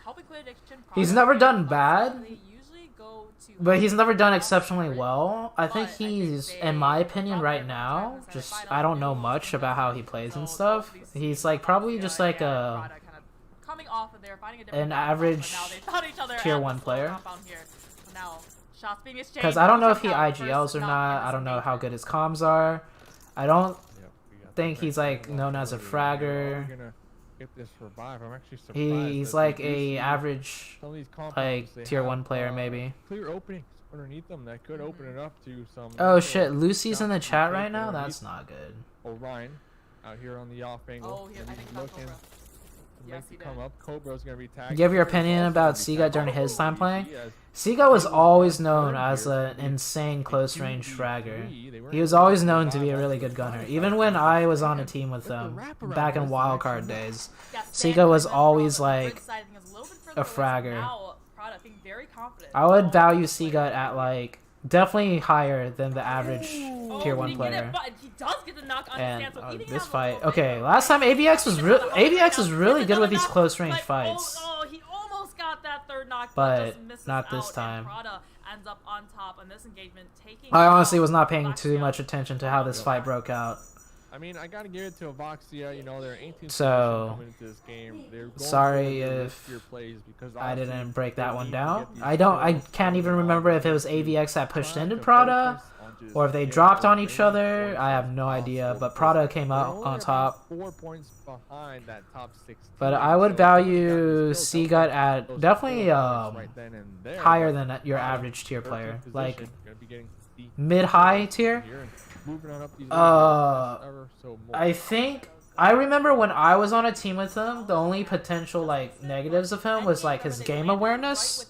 Helping Quit Addiction
He's
Prada
never
and
done
Bucks,
bad,
they usually go to
but he's never done
Bucks
exceptionally
for it.
well. I think
But
he's,
they
in my opinion,
dropped
right
their
now,
first
just
semifinals
I don't know
and
much about how he plays and
so
stuff.
both of these
He's
teams,
like probably
Bucks,
just
yeah,
like
and
a
Prada kind of coming off of there, finding a different
an
compound, but
average
now they found each other
tier
at
1
the
player.
compound here. So now shots being exchanged.
Because I don't know if he
Check out
IGLs
first
or
knock
not.
in
I
this
don't know how
major.
good his comms are. I don't
Yep, we got
think
the
he's
back
like
heel
known as a
earlier. We're
fragger.
gonna get this revive. I'm actually surprised.
He's
that
like
they do
a
see
average
some of these compounds,
like
they
tier
have,
1 player maybe.
Clear openings underneath them that could open it up to some.
Oh
natural
shit, Lucy's in the
shots to
chat
take
right now?
underneath.
That's not good.
Orion out here on the off angle.
Oh, here,
and
I
he's
think about
looking
Cobra.
to
Yes,
make
he
the come
did.
up. Cobra's gonna be tagged.
Give your
Cobra's
opinion
also
about
gonna be
Seagut
tagged.
during his time playing.
He has
Seagut was always
third
known
here.
as an
They-
insane
they
close
do
range
the
fragger.
three. They weren't
He was
able
always
to
known to be a
survive
really
off
good
the
gunner.
five
Even
side
when
fight.
I was on a
Again,
team with
with the
them
wraparound
back in
this
wildcard
actually
days,
Yeah,
Seagut was
Sandhawk
always
from the
like
grid side, I think, is a little bit further
a
away, so
fragger.
now Prada, I think, very confident.
I would
Oh,
value
this player.
Seagut at like definitely higher than the average
Oh,
tier
did
1
he get
player.
it? But he does get the knock on
And
his stance, so eating
this
out the
fight,
little
okay,
bit.
last time ABX was ABX was really good with these
Another
close
knock,
range
but,
fights.
Oh, he almost got that third knock,
But
just misses
not this
out,
time.
And Prada ends up on top in this engagement, taking
I honestly
out
was not paying too
Vaxia.
much attention to how this fight broke out.
I mean, I gotta give it to Avaxia. You know, they're 18th
So,
coming into this game. They're going
sorry
for their
if
riskier plays because
I
obviously
didn't break
they
that one
need to
down.
get these
I
kills
can't even
early
remember
on.
if it was
They
AVX that pushed
trying
into
to
Prada
focus on just
or if they
getting
dropped
the
on each
remaining
other.
points
I
as
have no idea,
possible
but
because
Prada came
they're
out
only
on
about
top.
4 points behind that top 16.
But I would
so
value
if you
Seagut
got
at
those
definitely
kills right then and there,
higher
but
than your
Prada,
average tier
13th
player,
position,
like
gonna be getting the
mid-high tier.
here and moving on up these ever so more.
I think I remember when I was on a team with him, the only potential like negatives of him was like his game awareness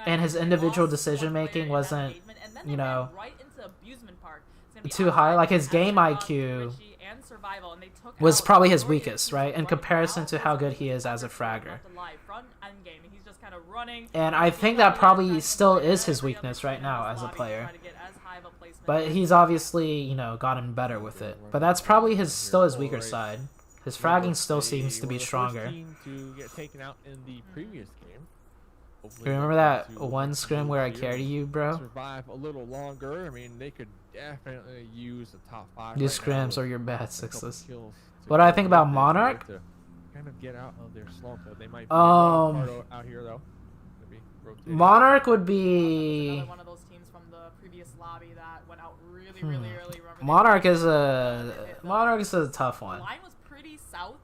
and his individual decision making wasn't, you know, too high. Like his game IQ was probably his weakest, right? In comparison to how good he is as a fragger. And I think that probably still is his weakness right now as a player. But he's obviously, you know, gotten better with it. But that's probably still his weaker side. His fragging still seems to be stronger.
To get taken out in the previous game.
You remember that one scrim where I carried you, bro?
Survive a little longer. I mean, they could definitely use a top 5.
These
right now
scrims are
with
your bad
a couple
sixes.
kills to
What do I
go
think
with
about
it
Monarch?
to kind of get out of their slump. They might be out here though. Gonna be rotating.
Monarch would
Another
be.
one of those teams from the previous lobby that went out really early. Remember they
Monarch
played,
is a tough
the
one.
line was pretty south,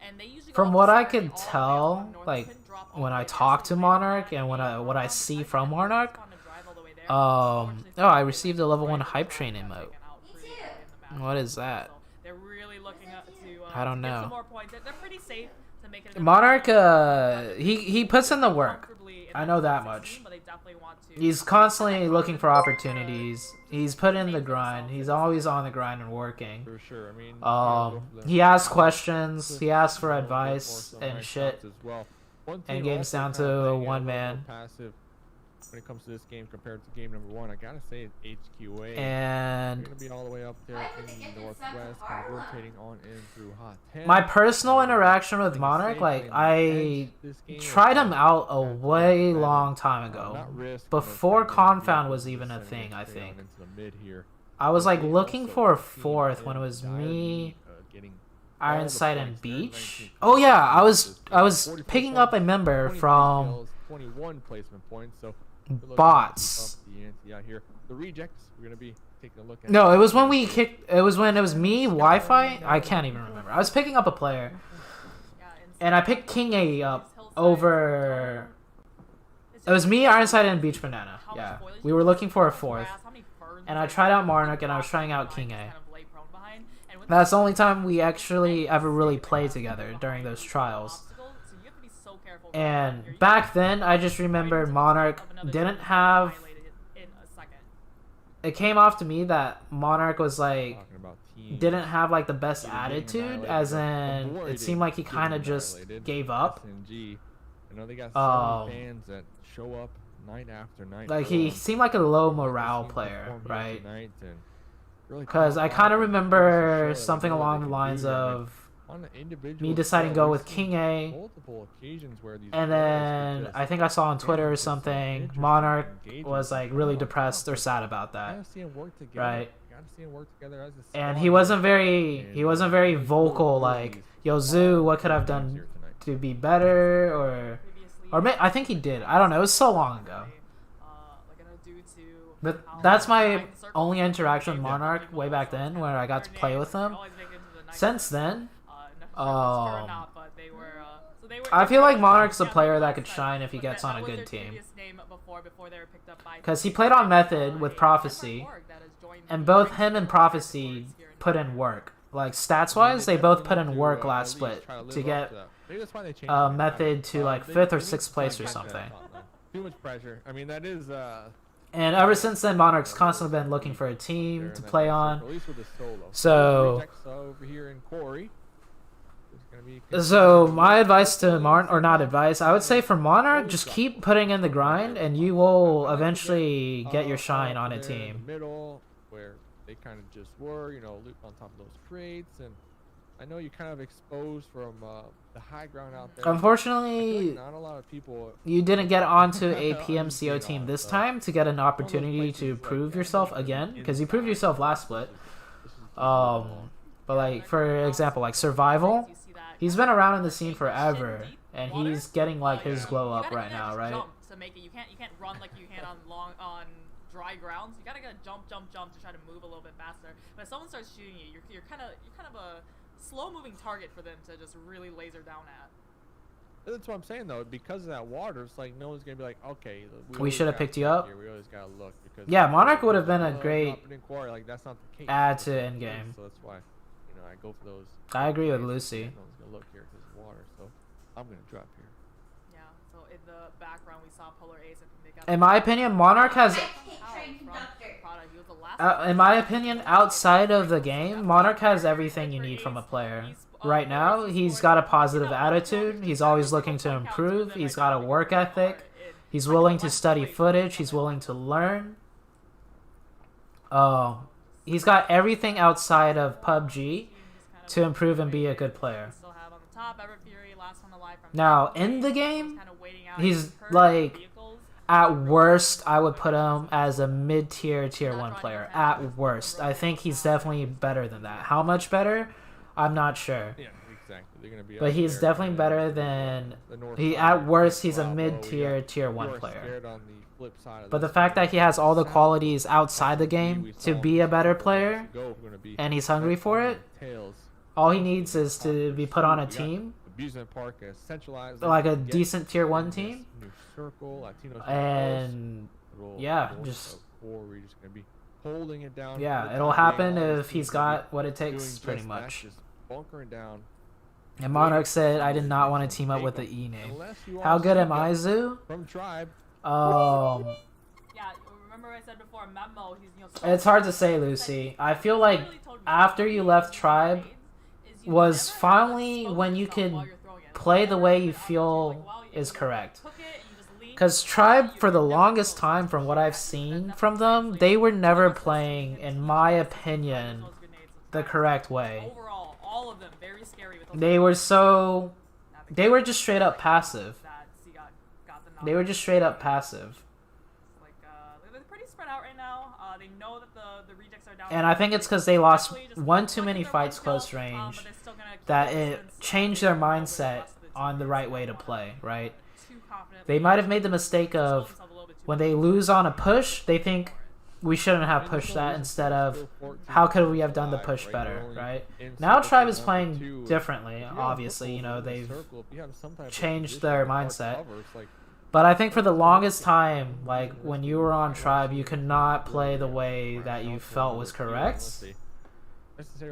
and they usually go
From
up
what
the
I
start
could
all the way up
tell,
north,
like
couldn't drop all
when
the
I
way there,
talk
so
to
they might
Monarch
not
and what
be
I
around
see
the
from
second.
Monarch,
Just wanted to drive all the way there.
oh,
Unfortunately,
I
they
received a level 1
right
hype
before
train
got
emote.
taken out pretty early in the match.
What is that?
So they're really looking up to
I don't
to get
know.
some more points. They're pretty safe to make it. a
Monarch,
good
he puts in the work.
comfortably in
I know that
16,
much.
but they definitely want to.
He's constantly looking for opportunities. He's put in the grind. He's always on the grind and working.
For sure. I mean,
He asks questions. He asks for advice and shit.
As well. One
And
team
game's
also
down
kinda
to
playing it a
one
little
man.
more passive when it comes to this game compared to game number 1. I gotta say it's HQA.
And
They're gonna be all the way up there in the northwest, kind of rotating on in through hot 10.
my personal interaction with Monarch, like I tried him out a way long time ago. Before Confound was even a thing, I think. I was like looking for a fourth when it was me, Ironside, and Beach. Oh yeah, I was picking up a member from
21 placement points, so
bots.
Yeah, here the rejects. We're gonna be taking a look at.
No, it was when we kicked. It was when it was me, Wi-Fi. I can't even remember. I was picking up a player, and I picked King A up over. It was me, Ironside, and Beach Banana. Yeah, we were looking for a fourth, and I tried out Monarch, and I was trying out King A. That's the only time we actually ever really played together during those trials. And back then, I just remember Monarch didn't have. It came off to me that Monarch was like didn't have like the best attitude, as in it seemed like he kind of just gave up.
I know they got so many fans that show up night after night.
Like he seemed like a low morale player, right? Because I kind of remember something along the lines of me deciding to go with King A, and then I think I saw on Twitter or something Monarch was like really depressed or sad about that, right? And he wasn't very vocal, like, yo Zoo, what could I've done to be better, or I think he did. I don't know. It was so long ago. But that's my only interaction with Monarch way back then, where I got to play with him. Since then, I feel like Monarch's a player that could shine if he gets on a good team. Because he played on Method with Prophecy, and both him and Prophecy put in work. Like, stats-wise, they both put in work last split to get Method to, like, 5th or 6th place or something.
Too much pressure. I mean, that is...
And ever since then, Monarch's constantly been looking for a team to play on. So my advice to Monarch, or not advice, I would say for Monarch, just keep putting in the grind, and you will eventually get your shine on a team.
Middle, where they kind of just were, you know, on top of those crates, and I know you're kind of exposed from the high ground out there.
Unfortunately,
not a lot of people.
You didn't get onto a PMCO team this time to get an opportunity to prove yourself again, because you proved yourself last split. But like, for example, like Survival, he's been around in the scene forever, and he's getting like his glow up right now, right?
To make it, you can't run like you can on dry grounds. You gotta jump to try to move a little bit faster. But if someone starts shooting you, you're kind of a slow-moving target for them to just really laser down at.
That's what I'm saying, though. Because of that water, it's like no one's gonna be like, okay,
we should have picked you up.
Here. We always gotta look because
yeah, Monarch would have been a great
like, that's not the case.
Add to in game.
So that's why, I go for those.
I agree with Lucy.
No one's gonna look here because of water, so I'm gonna drop here.
Yeah. So in the background, we saw Polar Ace.
In my opinion, Monarch has. In my opinion, outside of the game, Monarch has everything you need from a player. Right now, he's got a positive attitude. He's always looking to improve. He's got a work ethic. He's willing to study footage. He's willing to learn. He's got everything outside of PUBG to improve and be a good player. Now, in the game, he's like... At worst, I would put him as a mid-tier, tier 1 player. At worst. I think he's definitely better than that. How much better? I'm not sure.
Yeah, exactly. They're gonna be.
But
out
he's
there
definitely
and
better than
the north
he.
side,
At worst, he's a
Bravo,
mid-tier
yeah.
tier
You
1
are
player.
scared on the flip side of
But the
this
fact
one.
that he has all the
South,
qualities outside the
SMG,
game
we
to
saw
be a
just
better
couple months
player,
ago, gonna be
and he's hungry
right
for
on
it,
the tails.
all he needs is to be put on a
We got
team,
Amusement Park, a centralized,
like a
get
decent tier 1
in this
team,
new circle, Latinos
and yeah, just
core, we're just gonna be holding it down. for
yeah,
the
it'll
time being.
happen
All these
if he's
teams gonna be
got what it
doing
takes,
just
pretty
that,
much.
just bunkering down.
And Monarch said, "I did
Waiting
not
for
want to
them
team up
take
with the
them.
E name."
Unless you
How
are
good am
Sega
I, Zoo?
from Tribe.
Yeah, remember I said before, Memo, he's,
It's hard to say, Lucy. I feel like after you left Tribe was finally when you could play the way you feel is correct. Because Tribe, for the longest time, from what I've seen from them, they were never playing, in my opinion, the correct way.
Overall, all of them very scary with those
They were so... They were just straight up passive.
that C got the
They were just straight up passive.
like they're pretty spread out right now. They know that the rejects are down.
And I think it's because they lost
Actually, just
one too
like
many
they're
fights
one kill,
close range
but they're still gonna keep
that
their
it
distance,
changed their
over the
mindset
rest of the
on the
team.
right way to play, right?
Too confidently
They might have made the mistake
sold
of
themselves a little bit too
when
much.
they lose on a push, they think we shouldn't have pushed that instead of how could we have done the push better, right? Now Tribe is playing differently, obviously, you know, they've changed their mindset. But I think for the longest time, like when you were on Tribe, you could not play the way that you felt was correct.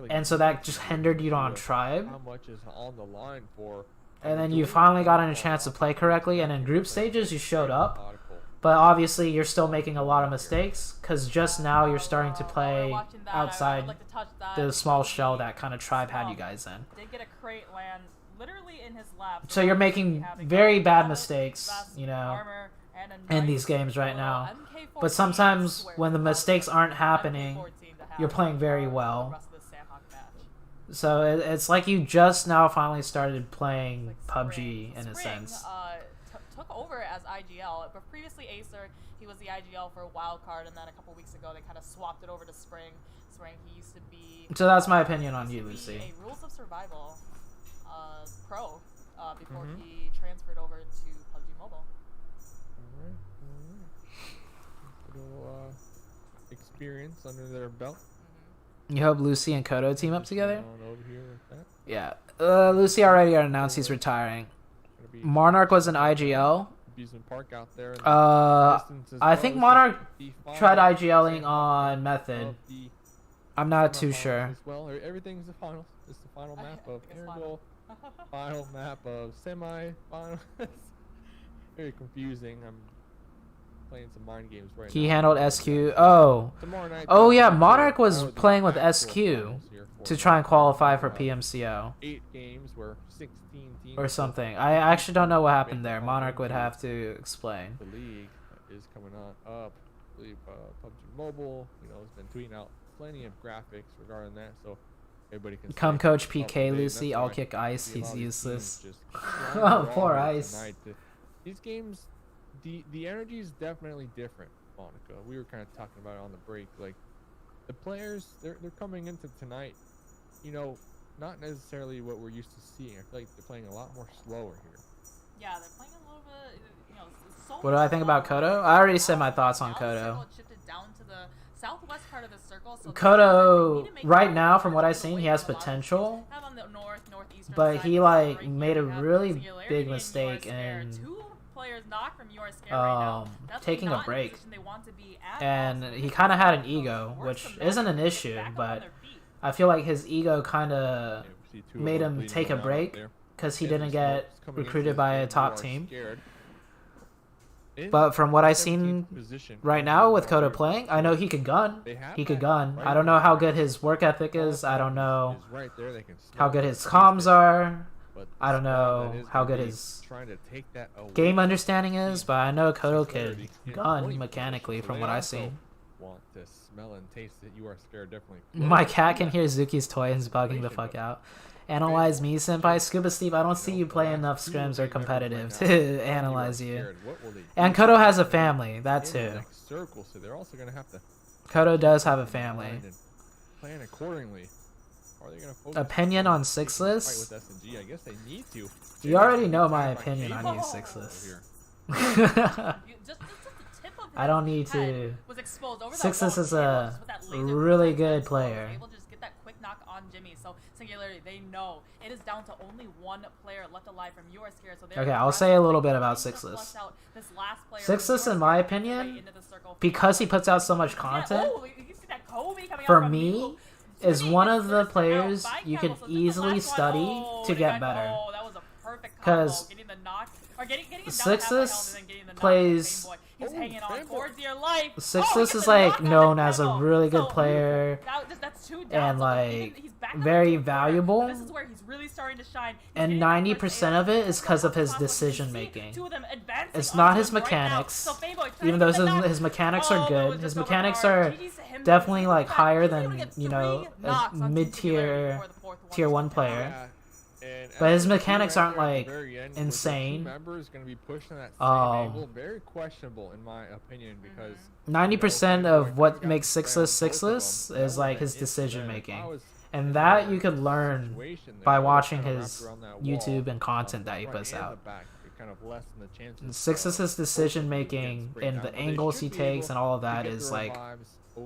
And so that just hindered you on Tribe.
How much is on the line for?
And then you finally got a chance to play correctly, and in group stages you showed up. But obviously you're still making a lot of mistakes, because just now you're starting to play outside the small shell that kind of Tribe had you guys in.
Did get a crate land literally in his lap.
So you're making very bad mistakes, you know, in these games right now. But sometimes when the mistakes aren't happening, you're playing very well. So it's like you just now finally started playing PUBG in a sense.
Took over as IGL, but previously Acer, he was the IGL for Wildcard, and then a couple weeks ago they kind of swapped it over to Spring. Spring, he used to be.
So that's my opinion on you,
he used to be
Lucy.
a Rules of Survival pro before he transferred over to PUBG Mobile.
Little experience under their belt.
You hope Lucy and Kodo team up together?
On over here with that.
Yeah. Lucy already announced he's retiring.
Gonna be
Monarch was an IGL.
Amusement Park out there. and distance as
I
well.
think
This is
Monarch
the
tried
final
IGLing on Method.
of the
I'm not too
semifinals
sure.
as well. Everything's the finals. It's the final map of
It's
air
final.
goal. Final map of semi-final. Very confusing. I'm playing some mind games right now.
He handled SQ. Oh.
Tomorrow night,
Oh yeah,
Thursday,
Monarch was
are the
playing with
actual
SQ
finals here for
to try and qualify for
uh,
PMCO
8 games where 16 teams
or something. I actually don't know what happened there. Monarch would have to explain.
The league is coming on up. I believe PUBG Mobile, you know, has been tweeting out plenty of graphics regarding that, so everybody can
Come
stay
coach
up to
PK
date, and
Lucy,
that's
I'll
why
kick
you
Ice,
see a
he's
lot of these
useless.
teams just
Oh,
grinding
poor
all
Ice.
tonight. These games, the energy is definitely different, Monica. We were kind of talking about it on the break. Like, the players, they're coming into tonight, you know, not necessarily what we're used to seeing. I feel like they're playing a lot more slower here.
Yeah, they're playing a little bit. You know, so
What do I think about Kodo? I already said my thoughts on
Now the
Kodo.
circle shifted down to the southwest part of the circle, so
Kodo,
they need to make
right
it
now, from what I've
away
seen, he
from
has
a lot of
potential.
Have on the northeastern
But
side,
he,
you
like,
right
made
here,
a
you have
really
Singularity
big
and
mistake
You Are Scared.
in,
Two players knocked from You Are Scared right now. That's
taking a
not in
break.
position they want to be at
And
all, so
he
this
kind of
is
had an
one of the
ego,
worst
which
of them
isn't an
to get
issue,
back up on
but
their feet.
I feel like his ego kind of
Yeah, we see two of
made
them
him
bleeding
take a
around out
break
there.
because he
Yeah,
didn't
these
get
folks coming into
recruited
this
by
game
a
who
top
are
team.
scared. In
But from what I've
17th
seen
position,
right now with Kodo playing, I know he could gun.
they have
He could
that
gun.
right
I don't know how
there.
good his work ethic is. I don't know
Is right there. They can
how
slow
good
down
his
the
comms
pace,
are.
but
I don't
the squad that
know
is
how
gonna
good
be
his
trying to take that away
game
from
understanding
the
is,
team.
but I know Kodo
Singularity
could
in
gun
20th
mechanically
position, so
from
they
what I've
also
seen.
Want to smell and taste that You Are Scared definitely.
My
close.
cat can hear Zuki's toy and is bugging the fuck out. Analyze me, senpai. Scuba Steve, I don't see you play enough scrims or competitive to analyze you. And Kodo has a family, that too.
Circle, so they're also gonna have to
Kodo does have a family.
plan accordingly. Are they gonna focus
Opinion on
taking the
Sixless?
fight with SNG? I guess they need to.
You already know my
Attack by
opinion on
Cable
you,
Oh.
Sixless.
here.
Just the tip of
I don't
his
need
head
to-
was exposed over that
Sixless
wall
is
cable,
a
just with that laser
really
focus,
good
so he was
player.
able to just get that quick knock on Jimmy. So Singularity, they know it is down to only one player left alive from your scare. So they're
Okay, I'll say a little bit about Sixless. Sixless, in my opinion, because he puts out so much content, for me, is one of the players you can easily study to get better. Because Sixless plays.
He's hanging on for dear life.
Sixless is like known as a really good player and like very valuable.
This is where he's really starting to shine.
And 90% of it is because of his decision making. It's not his mechanics, even though his mechanics are good. His mechanics are definitely like higher than, you know, a mid-tier tier 1 player.
Yeah. And
But his
after the
mechanics
two
aren't,
right there at
like,
the very end, with the two
insane.
members gonna be pushing that same
Um,
angle, very questionable in my opinion, because
90% of what makes Sixless Sixless is like his decision making. And that you could learn by watching his YouTube and content that he puts out. Sixless's decision making and the angles he takes and all of that is like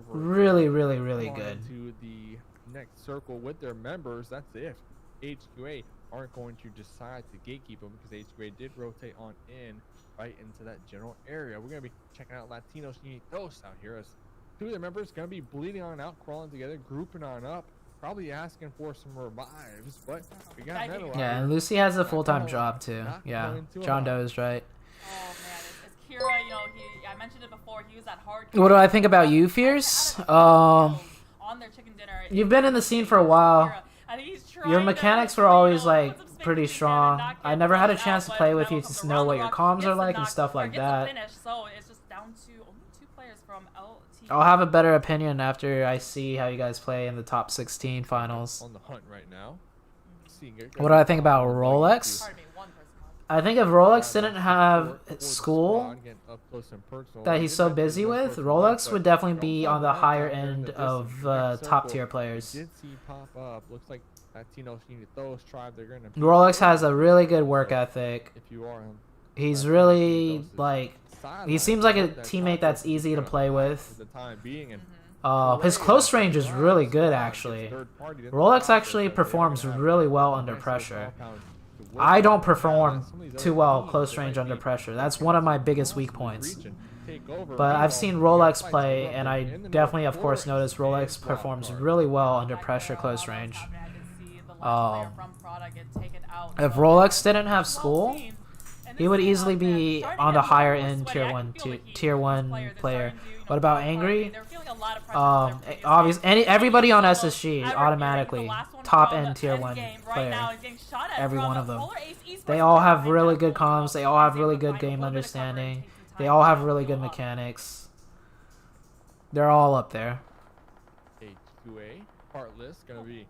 really, really, really good.
To the next circle with their members, that's if HQA aren't going to decide to gatekeep them, because HQA did rotate on in right into that general area. We're gonna be checking out Latinos Unidos out here, as two of their members gonna be bleeding on out, crawling together, grouping on up, probably asking for some revives, but we got Metal out
Yeah,
here.
and Lucy has a full-time job too. Yeah, John Doe is right.
Oh man, it's Kira. You know, I mentioned it before. He was that hard.
What do I think about you, Fierce?
On their chicken dinner.
You've been in the scene for a while.
I think he's
Your
trying
mechanics
to,
were
you
always
know,
like
put some space
pretty
between him
strong.
and not
I
get
never had a
pushed
chance
out,
to
but
play with
Metal
you
comes
to know
around
what
the
your
rock,
comms
gets
are
the
like and
knock,
stuff
or
like
gets the
that.
finish, so it's just down to only 2 players from LT.
I'll have a better opinion after I see how you guys play in the top 16 finals.
On the hunt right now.
What do I think about Rolex?
Pardon me, 1 person.
I think if Rolex didn't have school that he's so busy with, Rolex would definitely be on the higher end of top tier players.
Did see pop up. Looks like Latinos Unidos tribe. They're gonna.
Rolex has a really good work ethic.
If you are him,
He's really like, he seems like a teammate that's easy to play with.
for the time being, and
His close range is really good actually. Rolex actually performs really well under pressure. I don't perform too well close range under pressure. That's one of my biggest weak points. But I've seen Rolex play, and I definitely, of course, noticed Rolex performs really well under pressure close range. If Rolex didn't have school, he would easily be on the higher end tier one player. What about Angry? Obviously, everybody on SSG is automatically top end tier 1 player. Every one of them. They all have really good comms. They all have really good game understanding. They all have really good mechanics. They're all up there.
HQA, Heartless, gonna be.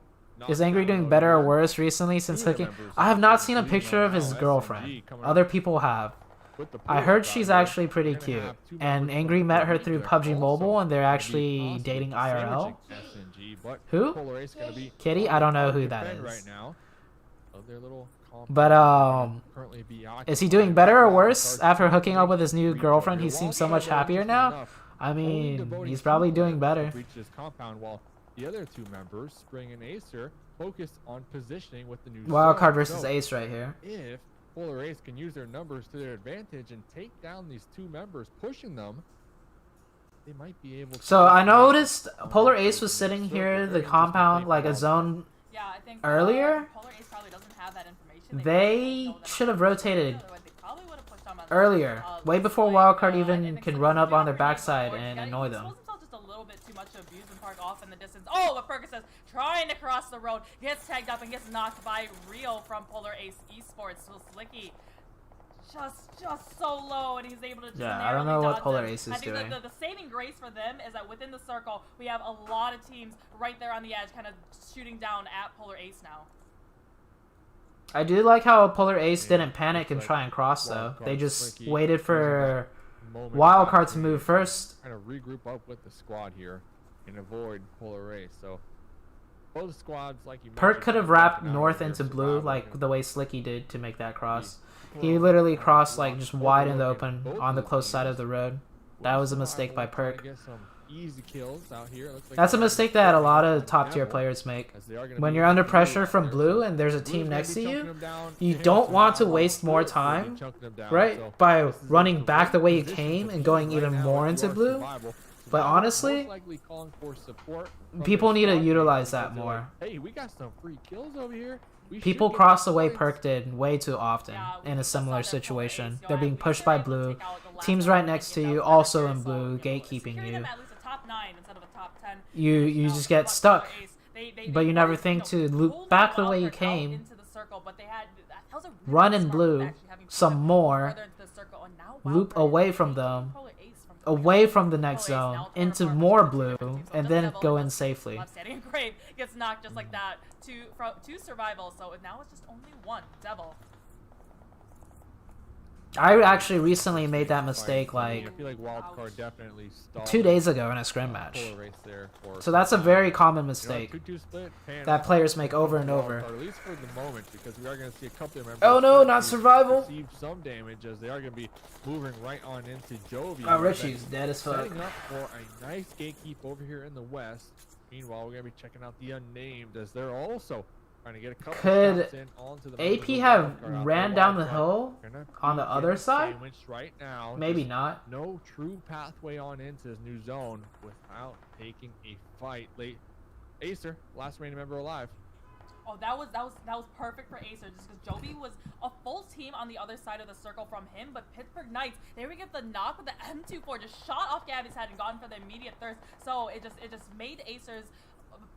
Is Angry doing better or worse recently since hooking? I have not seen a picture of his girlfriend. Other people have. I heard she's actually pretty cute. And Angry met her through PUBG Mobile, and they're actually dating IRL. Who? Kitty? I don't know who that is. But is he doing better or worse after hooking up with his new girlfriend? He seems so much happier now. I mean, he's probably doing better.
The other 2 members, Spring and Acer, focused on positioning with the new
Wildcard versus Ace right here.
If Polar Ace can use their numbers to their advantage and take down these 2 members, pushing them, they might be able to.
So I noticed Polar Ace was sitting here, the compound, like a zone
Yeah, I think
earlier.
Polar Ace probably doesn't have that information.
They should have rotated earlier, way before Wildcard even can run up on their backside and annoy them.
Just a little bit too much to abuse and park off in the distance. Oh, but Fergus is trying to cross the road, gets tagged up and gets knocked by Rio from Polar Ace Esports. So Slicky just so low, and he's able to just
I don't know what
dodge
Polar
him.
Ace is
I think
doing.
the saving grace for them is that within the circle, we have a lot of teams right there on the edge, kind of shooting down at Polar Ace now.
I do like how Polar Ace didn't panic and try and cross though. They just waited for Wildcard to move first.
Trying to regroup up with the squad here and avoid Polar Ace. So both squads, like you
Perk
mentioned,
could have
are
wrapped
working out
north
here,
into blue
survival
like
and
the way Slicky did to make that cross. He
well,
literally crossed like just wide in the
overlooking
open
both
on the
of
close side
teams.
of the road. That was a mistake by
Survival trying to
Perk.
get some easy kills out here. Looks like
That's a
they're
mistake that a
picking
lot
up
of
on
top tier
Devil,
players make.
as they are gonna
When
be
you're under
blue
pressure
out
from
there,
blue
so
and there's a
Blue's
team
gonna
next
be
to
chunking
you,
them down.
you
Tails
don't
and
want to
Lava
waste more
will be
time,
chunking them down,
right?
so
By
this is a
running back the way you
great
came
position
and
to
going
be right
even
now
more
if
into
you are
blue.
Survival.
But
Survival
honestly,
most likely calling for support from
people
their
need to
squad
utilize
mates
that
because they're
more.
like, hey, we got some free kills over here. We should
People
get
cross
some
the way
points.
Perk did way too often
Yeah, we
in a
just saw
similar
that polar
situation.
ace,
They're being
we
pushed
were
by
able to
blue.
take out the last
Teams
round
right
and
next
get
to
down
you
to
also
victory,
in
so,
blue,
you know,
gatekeeping
securing
you.
them at least a top 9 instead of a top 10
You
finish. Now,
just get
but
stuck.
polar ace,
But you never
were,
think to
pulling
loop back the way you
Wildcard out
came,
into the circle, but they had, that was a really
run in
smart
blue,
move, actually, having
some
pushed them
more,
further into the circle, and now
loop
Wildcard
away
is
from
taking
them,
polar ace from
away from the next
Polar ace
zone,
now torn
into
apart
more
between the two
blue,
teams. So
and
just
then
Devil
go
and
in
just
safely.
left standing in grave gets knocked just like that to survival. So now it's just only one Devil.
I actually recently made that mistake like
I feel like Wildcard definitely stalled
2 days ago in a scrim match.
polar race there for
So that's a
some
very
time.
common
You know,
mistake
2-2 split, paying
that
off
players make over
for
and over.
Wildcard, at least for the moment, because we are going to see a couple of members
Oh no, not
to
survival!
receive some damage as they are going to be moving right on into Jovi.
Oh,
who is
Richie's dead as fuck.
setting up for a nice gatekeep over here in the west. Meanwhile, we're going to be checking out the unnamed as they're also trying to get a couple
Could
shots in onto the
AP
members of
have
Wildcard out
ran
there.
down the
Wildcard
hill
gonna
on
be
the other
getting
side?
sandwiched right now.
Maybe
Just
not.
no true pathway on into this new zone without taking a fight. Late Acer, last remaining member alive.
Oh, that was perfect for Acer, just because Jovi was a full team on the other side of the circle from him, but Pittsburgh Knights, they would get the knock with the M24, just shot off Gabby's head and gone for the immediate thirst. So it just made Acer's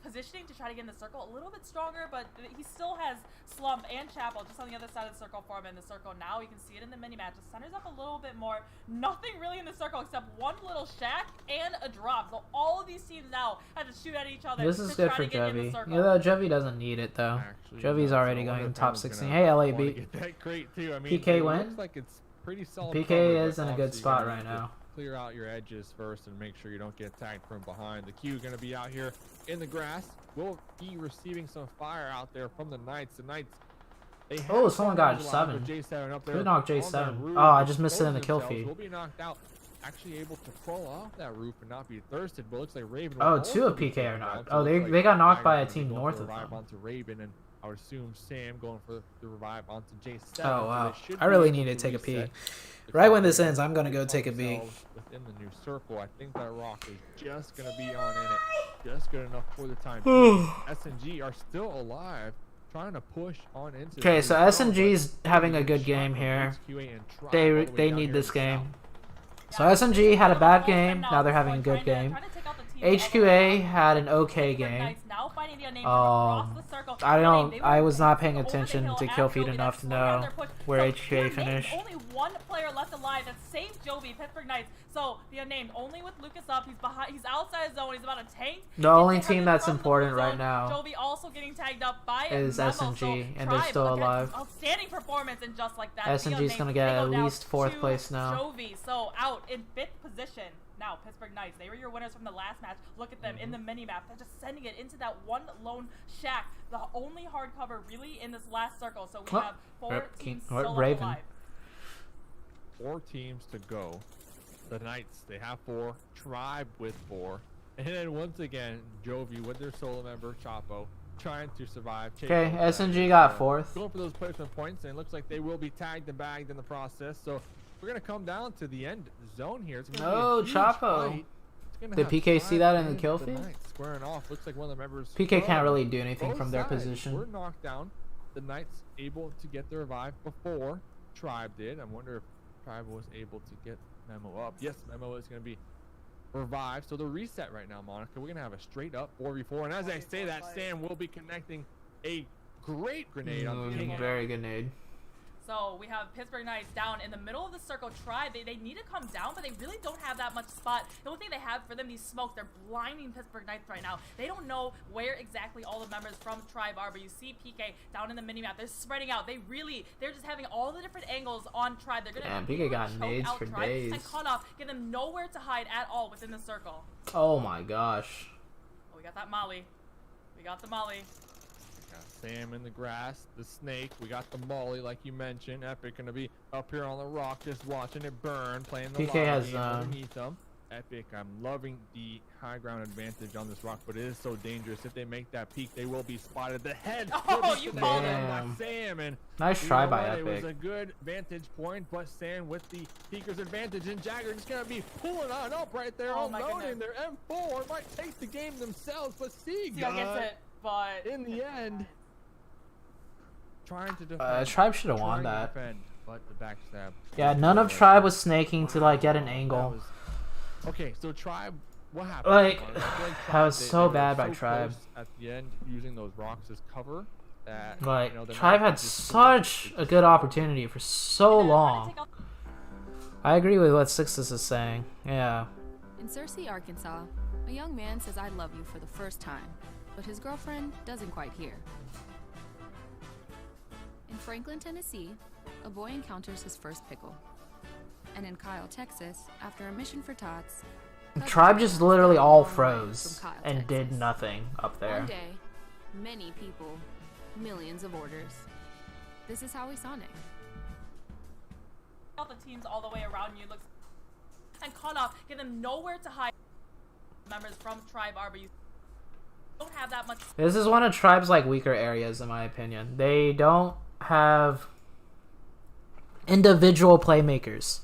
positioning to try to get in the circle a little bit stronger, but he still has Slump and Chapel just on the other side of the circle for him in the circle. Now you can see it in the mini match. It centers up a little bit more. Nothing really in the circle except one little shack and a drop. So all of these teams now have to shoot at each other.
This is
to
good
try
for
to get in the
Jovi.
circle.
You know, Jovi doesn't need it though.
Actually,
Jovi's
no,
already
so I
going
wonder if
top
anyone's
16.
gonna
Hey,
wanna
LAB.
get that crate too. I mean,
PK
it
win?
looks like it's pretty solid
PK
cover,
is
but
in a good
obviously
spot
you're
right
gonna need to
now.
Clear out your edges first and make sure you don't get tagged from behind. The Q going to be out here in the grass. Will be receiving some fire out there from the Knights. The Knights. They have
Oh, someone got
some
J7.
J7 up
Who
there
knocked
on
J7?
that roof,
Oh, I just missed it in the kill
themselves.
feed.
Will be knocked out. Actually able to crawl off that roof and not be thirsted, but it looks like Raven.
Oh,
will
two
also
of
be
PK
taken
are knocked.
down, so
Oh,
it looks
they got knocked by a
Tiger's gonna
team
be going
north
for
of
revive
them.
onto Raven, and I would assume Sam going for the revive onto J7.
Oh
so
wow,
they should
I
be
really
able
need to take a peek.
reset the
Right when this
coverage
ends, I'm gonna go take a
on
peek.
themselves within the new circle. I think that rock is just gonna be on in it, just good enough for the time being. SNG are still alive, trying to push on into.
Okay,
the
so
zone,
SNG's
but
having a
getting
good
shot
game
from
here.
HQA and Tribe all
They
the way
they
down
need
here
this
to the
game.
south.
So SNG had a bad game. Now they're having a good game. HQA had an okay game. I was not paying attention to kill feed enough to know where HQA finished.
Only one player left alive that saved Jovi, Pittsburgh Knights. So the unnamed, only with Lucas up, he's behind, he's outside his zone, he's about to tank.
The only team that's important right now
Jovi also getting tagged up by
is
Memo,
SNG,
so
and they're
Tribe,
still
again,
alive.
Outstanding performance, and just like that,
SNG's gonna get at least 4th place now.
Jovi, so out in 5th position. Now, Pittsburgh Knights, they were your winners from the last match. Look at them in the mini-map. They're just sending it into that one lone shack. The only hard cover really in this last circle. So we have 4 teams still
Raven.
alive.
4 teams to go. The Knights, they have 4. Tribe with 4. And then once again, Jovi with their solo member, Chapo, trying to survive.
Okay, SNG got 4th.
Going for those placement points, and it looks like they will be tagged and bagged in the process. So we're going to come down to the end zone here. It's gonna
No,
be a huge
Chapo.
fight. It's gonna
Did
have
PK see that in the
Tribe
kill
and
feed?
Knights squaring off. Looks like one of the members.
PK can't
from
really do anything
both
from their
sides
position.
were knocked down. The Knights able to get the revive before Tribe did. I wonder if Tribe was able to get Memo up. Yes, Memo is going to be revived. So the reset right now, Monica. We're going to have a straight up 4v4. And as I say that, Sam will be connecting a great grenade on the King.
Very good nade.
So we have Pittsburgh Knights down in the middle of the circle. Tribe, they need to come down, but they really don't have that much spot. The only thing they have for them, these smokes, they're blinding Pittsburgh Knights right now. They don't know where exactly all the members from Tribe are, but you see PK down in the minimap. They're spreading out. They're just having all the different angles on Tribe. They're gonna
PK got
choke
nades
out
for
Tribe
days.
and cut off, give them nowhere to hide at all within the circle.
Oh my gosh.
Oh, we got that Molly. We got the molly.
Got Sam in the grass, the snake. We got the molly, like you mentioned. Epic gonna be up here on the rock, just watching it burn, playing the
PK
lava
has,
game underneath them. Epic, I'm loving the high ground advantage on this rock, but it is so dangerous. If they make that peak, they will be spotted. The head.
Oh, you called it.
Damn.
Sam, and
Nice
you
try
know
by
what? It was
Epic.
a good vantage point, but Sam with the peaker's advantage, and Jagger just gonna be pulling on up right there,
Oh my
unloading
goodness.
their M4. Might take the game themselves, but
Siga gets it, but
in the end, trying to defend.
Tribe should have
trying
won
to
that.
defend, but the backstab.
Yeah, none of Tribe was snaking to like get an
That
angle.
was- okay, so Tribe, what happened?
Like,
I feel like
that was
they
so
were
bad by
so
Tribe.
close at the end, using those rocks as cover. That,
Like,
you know, the
Tribe
map
had
just
such a good opportunity for so
and then trying to
long.
take out-
I agree with what Sixtus is saying. Yeah.
In Searcy, Arkansas, a young man says I love you for the first time, but his girlfriend doesn't quite hear. In Franklin, Tennessee, a boy encounters his first pickle. And in Kyle, Texas, after a mission for tots,
Tribe just literally all froze
From Kyle,
and did
Texas.
nothing up there.
One day, many people, millions of orders. This is how we Sonic.
out the teams all the way around you. Looks and caught off, give them nowhere to hide. Members from Tribe are, but you don't have that much.
This is one of Tribe's like weaker areas in my opinion. They don't have individual playmakers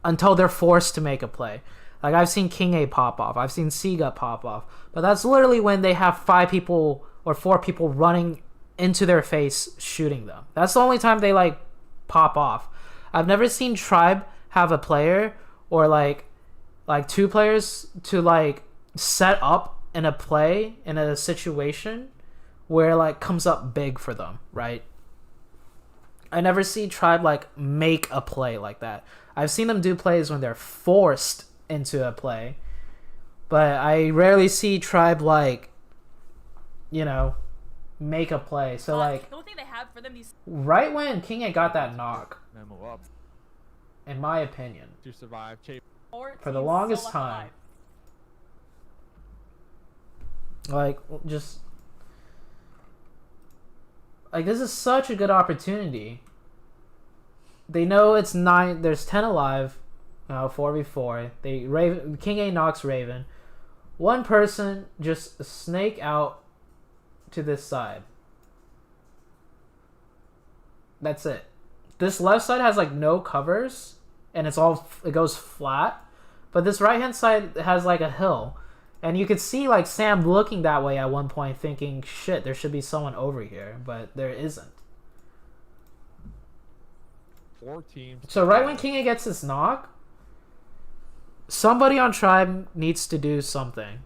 until they're forced to make a play. Like I've seen King A pop off, I've seen Siga pop off, but that's literally when they have 5 people or 4 people running into their face shooting them. That's the only time they like pop off. I've never seen Tribe have a player or like 2 players to like set up in a play in a situation where like comes up big for them, right? I never see Tribe like make a play like that. I've seen them do plays when they're forced into a play, but I rarely see Tribe like, you know, make a play. So like
The only thing they have for them, these
right when King A got that knock,
memo up
in my opinion,
to survive. Chase.
4
for the
teams
longest
still left
time,
alive.
like just like this is such a good opportunity. They know it's 9. There's 10 alive. 4v4. King A knocks Raven. One person just snake out to this side. That's it. This left side has like no covers, and it goes flat. But this right hand side has like a hill, and you could see like Sam looking that way at one point, thinking, "Shit, there should be someone over here," but there isn't.
4 teams.
So right when King A gets this knock, somebody on Tribe needs to do something.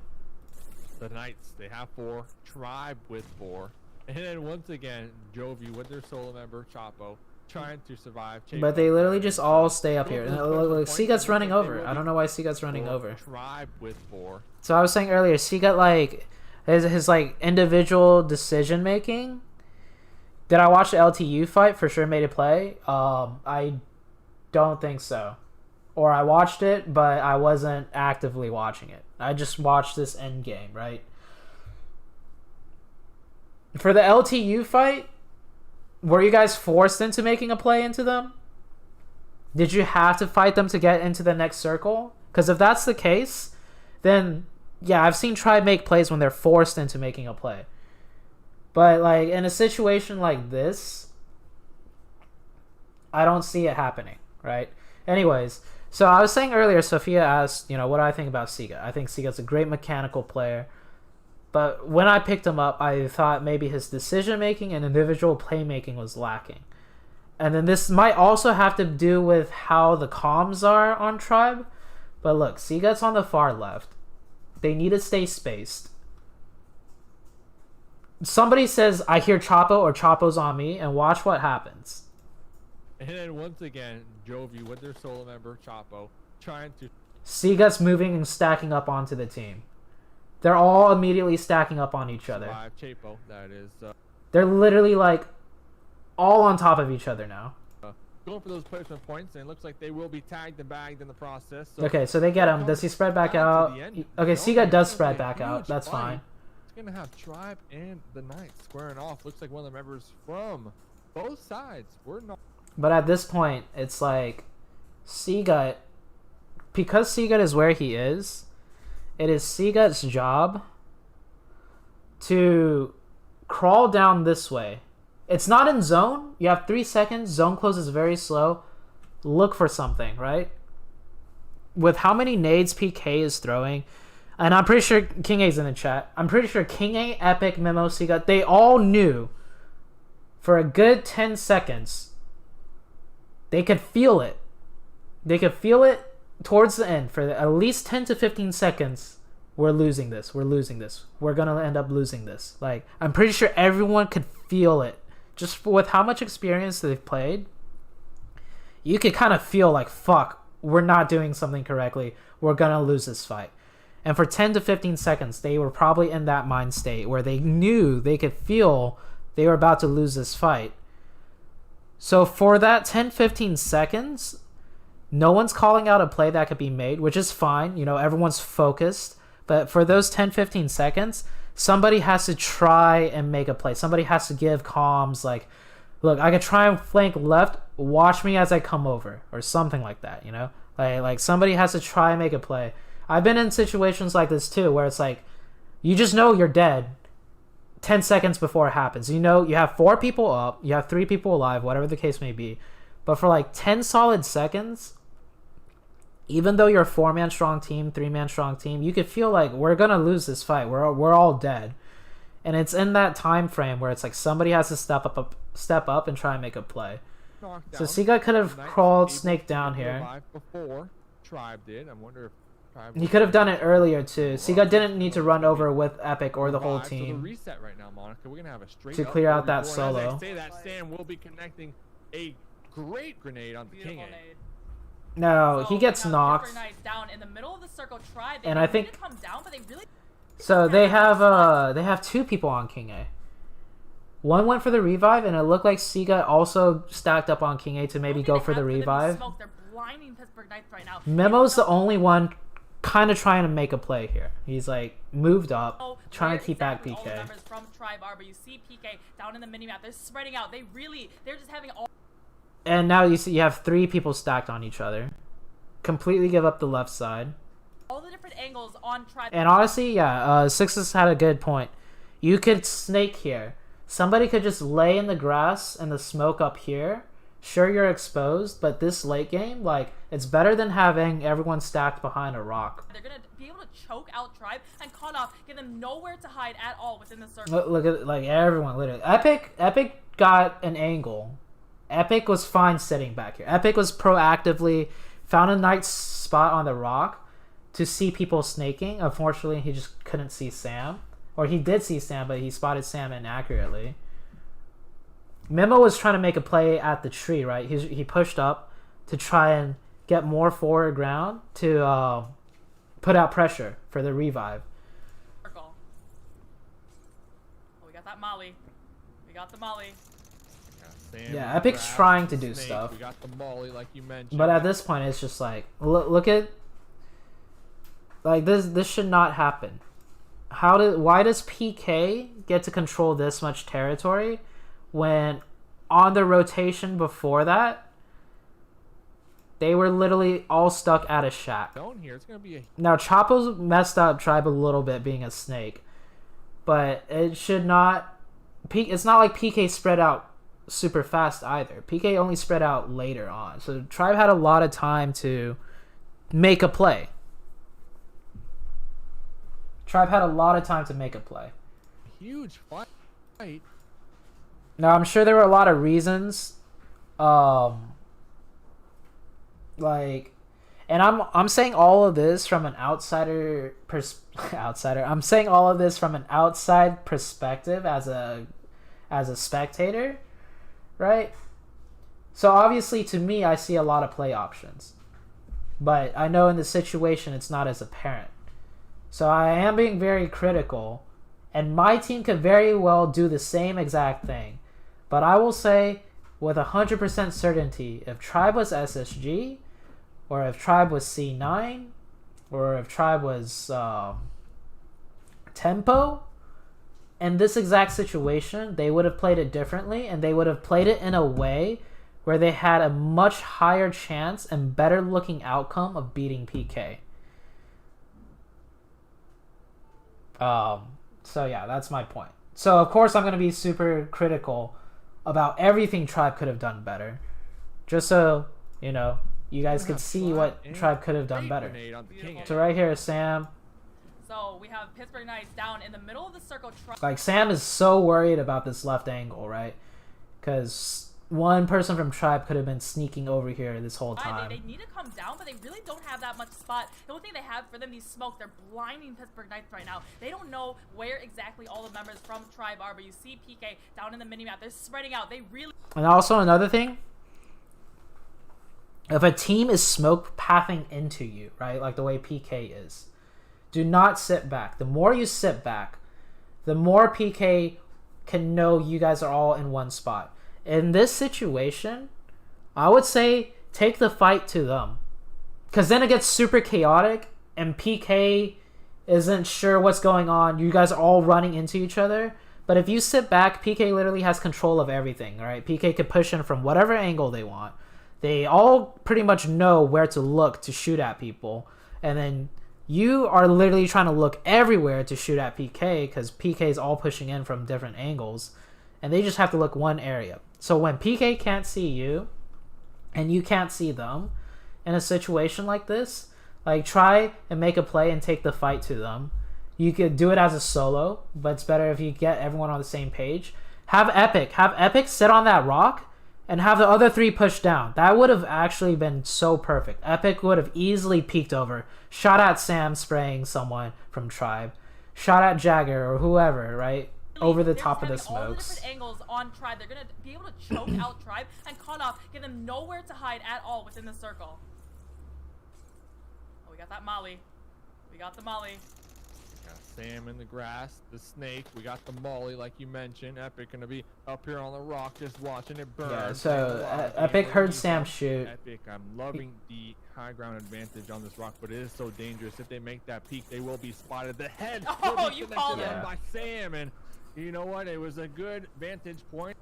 The Knights, they have 4. Tribe with 4. And then once again, Jovi with their solo member, Chapo, trying to survive.
But they literally just all stay up here. Seagut's running over. I don't know why Seagut's running over.
Tribe with 4.
So I was saying earlier, Seagut like his like individual decision making. Did I watch the LTU fight? For sure made a play. I don't think so. Or I watched it, but I wasn't actively watching it. I just watched this end game, right? For the LTU fight, were you guys forced into making a play into them? Did you have to fight them to get into the next circle? Because if that's the case, then yeah, I've seen Tribe make plays when they're forced into making a play. But like in a situation like this, I don't see it happening, right? Anyways, so I was saying earlier, Sophia asked, you know, what do I think about Siga? I think Siga's a great mechanical player. But when I picked him up, I thought maybe his decision-making and individual playmaking was lacking. And then this might also have to do with how the comms are on Tribe. But look, Sigut's on the far left. They need to stay spaced. Somebody says, I hear Chapo or Chapo's on me, and watch what happens.
And then once again, Jovi with their solo member, Chapo, trying to...
Sigut's moving and stacking up onto the team. They're all immediately stacking up on each other.
survive. Chapo, that is.
They're literally like all on top of each other now.
Going for those placement points, and it looks like they will be tagged and bagged in the process. So
Okay, so they get him. Does he spread back
down to
out?
the end.
Okay,
No,
Siga
it's
does
gonna
spread
be a
back out.
huge
That's
fight.
fine.
It's gonna have Tribe and the Knights squaring off. Looks like one of the members from both sides. We're not.
But at this point, it's like Seagut, because Seagut is where he is, it is Seagut's job to crawl down this way. It's not in zone. You have 3 seconds. Zone closes very slow. Look for something, right? With how many nades PK is throwing, and I'm pretty sure King A's in the chat. I'm pretty sure King A, Epic, Memo, Seagut, they all knew for a good 10 seconds. They could feel it. They could feel it towards the end. For at least 10 to 15 seconds, we're losing this. We're losing this. We're going to end up losing this. Like, I'm pretty sure everyone could feel it. Just with how much experience they've played, you could kind of feel like, fuck, we're not doing something correctly. We're going to lose this fight. And for 10 to 15 seconds, they were probably in that mind state where they knew, they could feel they were about to lose this fight. So for that 10-15 seconds, no one's calling out a play that could be made, which is fine. You know, everyone's focused. But for those 10-15 seconds, somebody has to try and make a play. Somebody has to give comms like, look, I could try and flank left. Watch me as I come over, or something like that, you know? Like somebody has to try and make a play. I've been in situations like this too, where it's like, you just know you're dead 10 seconds before it happens. You know, you have 4 people up, you have 3 people alive, whatever the case may be. But for like 10 solid seconds, even though you're a 4-man strong team, 3-man strong team, you could feel like we're going to lose this fight. We're all dead. And it's in that time frame where it's like somebody has to step up and try and make a play. So Seagut could have crawled snake down here.
Before Tribe did. I wonder if Tribe
He could have done it earlier too. Seagut didn't need to run over with Epic or the whole
So the
team
reset right now, Monica. We're gonna have a straight
to
up
clear out that
4v4. And
solo.
As I say that, Sam will be connecting a great grenade on the King
Beautiful
A.
nade.
No,
So
he gets
now
knocked.
Pepper Knight's down in the middle of the circle. Tribe.
And I think-
need to come down, but they really.
So they have 2 people on King A. One went for the revive, and it looked like Seagut also stacked up on King A to maybe go for the revive.
They're blinding Pittsburgh Knights right now.
Memo's the only one kind of trying to make a play here. He's like moved up,
Oh,
trying
where
to keep back
exactly all the
PK.
members from Tribe are, but you see PK down in the mini map. They're spreading out. They're just having all.
And now you see you have 3 people stacked on each other. Completely give up the left side.
All the different angles on Tribe.
And honestly, yeah, Sixes had a good point. You could snake here. Somebody could just lay in the grass and the smoke up here. Sure, you're exposed, but this late game, like, it's better than having everyone stacked behind a rock.
They're gonna be able to choke out Tribe and cut off, give them nowhere to hide at all within the circle.
Look at, like, everyone, literally. Epic got an angle. Epic was fine sitting back here. Epic was proactively found a nice spot on the rock to see people snaking. Unfortunately, he just couldn't see Sam. Or he did see Sam, but he spotted Sam inaccurately. Memo was trying to make a play at the tree, right? He pushed up to try and get more forward ground to put out pressure for the revive.
Circle. Oh, we got that Molly. We got the Molly.
Sam
Yeah,
with
Epic's
grab,
trying to do
snake.
stuff.
We got the molly, like you mentioned.
But at this point, it's just like, look at, like, this should not happen. Why does PK get to control this much territory when on the rotation before that, they were literally all stuck at a shack?
Zone here, it's gonna be a
Now, Chapo's messed up Tribe a little bit being a snake, but it should not, it's not like PK spread out super fast either. PK only spread out later on. So Tribe had a lot of time to make a play. Tribe had a lot of time to make a play.
huge fight.
Now, I'm sure there were a lot of reasons. Like, and I'm saying all of this from an outsider. I'm saying all of this from an outside perspective as a spectator, right? So obviously, to me, I see a lot of play options, but I know in the situation it's not as apparent. So I am being very critical, and my team could very well do the same exact thing. But I will say with 100% certainty, if Tribe was SSG, or if Tribe was C9, or if Tribe was Tempo, in this exact situation, they would have played it differently, and they would have played it in a way where they had a much higher chance and better looking outcome of beating PK. So yeah, that's my point. So of course I'm going to be super critical about everything Tribe could have done better. Just so, you know, you guys could see what Tribe could have done better. So right here, Sam.
So we have Pittsburgh Knights down in the middle of the circle.
Like, Sam is so worried about this left angle, right? Because one person from Tribe could have been sneaking over here this whole time.
They need to come down, but they really don't have that much spot. The only thing they have for them, these smokes, they're blinding Pittsburgh Knights right now. They don't know where exactly all the members from Tribe are, but you see PK down in the minimap. They're spreading out. They really...
And also another thing, if a team is smoke pathing into you, right, like the way PK is, do not sit back. The more you sit back, the more PK can know you guys are all in one spot. In this situation, I would say take the fight to them. Because then it gets super chaotic and PK isn't sure what's going on. You guys are all running into each other. But if you sit back, PK literally has control of everything, right? PK can push in from whatever angle they want. They all pretty much know where to look to shoot at people. And then you are literally trying to look everywhere to shoot at PK because PK is all pushing in from different angles. And they just have to look one area. So when PK can't see you and you can't see them in a situation like this, like, try and make a play and take the fight to them. You could do it as a solo, but it's better if you get everyone on the same page. Have Epic sit on that rock and have the other three push down. That would have actually been so perfect. Epic would have easily peeked over, shot at Sam spraying someone from Tribe, shot at Jagger or whoever, right? Over the top of the smokes.
All the different angles on Tribe. They're going to be able to choke out Tribe and cut off, give them nowhere to hide at all within the circle. Oh, we got that Molly. We got the Molly.
Got Sam in the grass, the snake. We got the Molly, like you mentioned. Epic gonna be up here on the rock, just watching it burn.
Yeah, so Epic heard Sam shoot.
Epic, I'm loving the high ground advantage on this rock, but it is so dangerous. If they make that peak, they will be spotted. The head.
Oh, you called
it
it.
by Sam, and you know what? It was a good vantage point.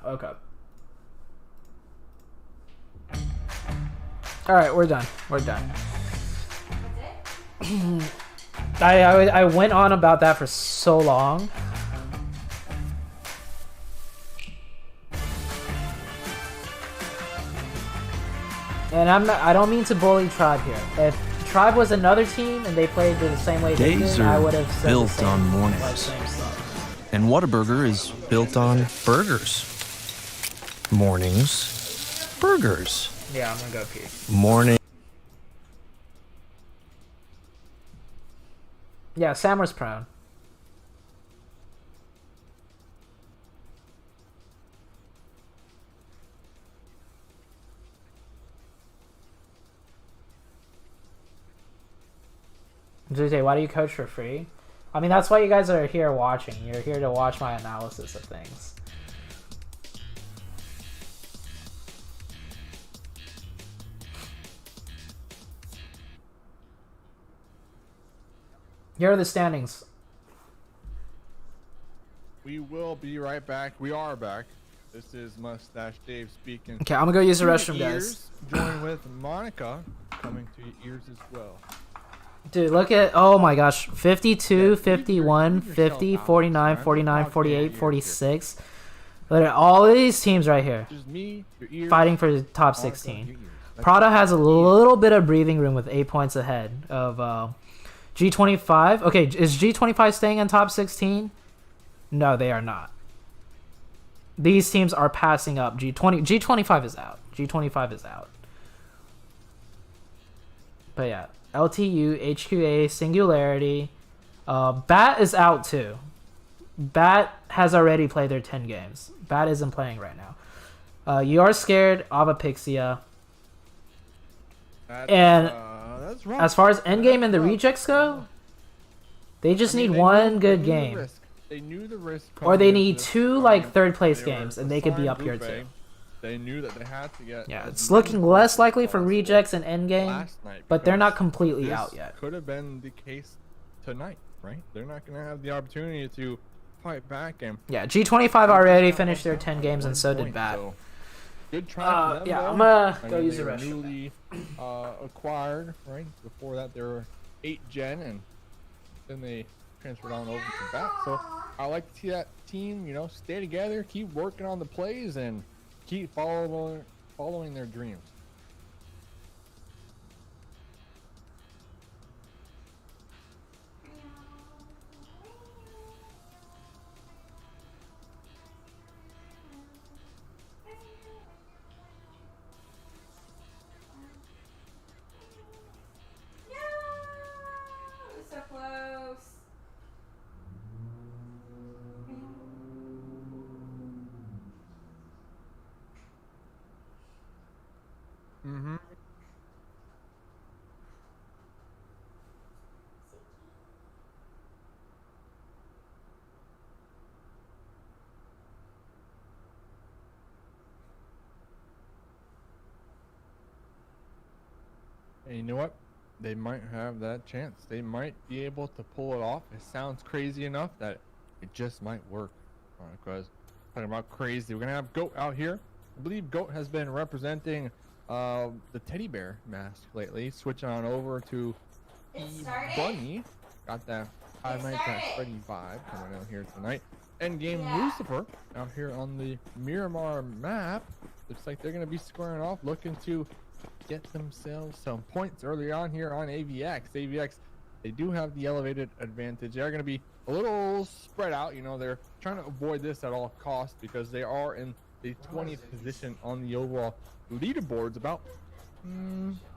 Okay. All right, we're done. We're done. I went on about that for so long. And I don't mean to bully Tribe here. If Tribe was another team and they played the same way they
Days
did, I
are
would have said
built
the same,
on mornings.
like, same stuff.
And Whataburger is built on burgers. Mornings, burgers.
Yeah, I'm gonna go pee.
Morning.
Yeah, Sam was prone. Jose, why do you coach for free? I mean, that's why you guys are here watching. You're here to watch my analysis of things. Here are the standings.
We will be right back. We are back. This is Mustache Dave speaking.
Okay, I'm gonna go use the
To
restroom,
your
guys.
ears, join with Monica coming to your ears as well.
Dude, look at, oh my gosh, 52,
Yeah,
51,
leave yourself
50,
out,
49,
man.
49,
Talk
48,
here.
46. Look at all of these teams right here
Just me, your ears,
fighting for the top
Monica,
16.
your ears. Let's
Prada has a little bit of breathing room with 8 points ahead of G25. Okay, is G25 staying in top 16? No, they are not. These teams are passing up. G25 is out. G25 is out. But yeah, LTU, HQA, Singularity. Bat is out too. Bat has already played their 10 games. Bat isn't playing right now. You Are Scared, Avapixia. And
that's rough.
as far as endgame and the rejects go, they just need one good game.
They knew the risk.
Or they
coming
need
into this.
two,
I
like,
mean,
third-place
they were
games, and they could be
assigned
up here,
Blue Bay.
too.
They knew that they had to get.
Yeah,
as
it's
many
looking
points
less
as
likely for
possible
rejects and endgame,
last night
but they're not
because
completely
this
out yet.
Could have been the case tonight. right? They're not going to have the opportunity to fight back. And
Yeah, G25 already finished their 10 games, and so did Bat.
So good try for them,
Yeah,
though.
I'm gonna
I
go
mean,
use
they
the
were
restroom.
newly acquired, right? Before that, they were 8 gen, and then they transferred on over to Bat. So I like to see that team, you know, stay together, keep working on the plays, and keep following their dreams.
No! It was so close.
Mm-hmm. And you know what? They might have that chance. They might be able to pull it off. It sounds crazy enough that it just might work. Because talking about crazy, we're gonna have Goat out here. I believe Goat has been representing the teddy bear mask lately, switching on over to
It
the
started?
bunny. Got that Five Nights at
started.
Freddy vibe coming out here tonight. Endgame
Yeah.
Lucifer out here on the Miramar map. Looks like they're gonna be squaring off, looking to get themselves some points early on here on AVX. AVX, they do have the elevated advantage. They're going to be a little spread out. You know, they're trying to avoid this at all costs because they are in the 20th position on the overall leaderboards, about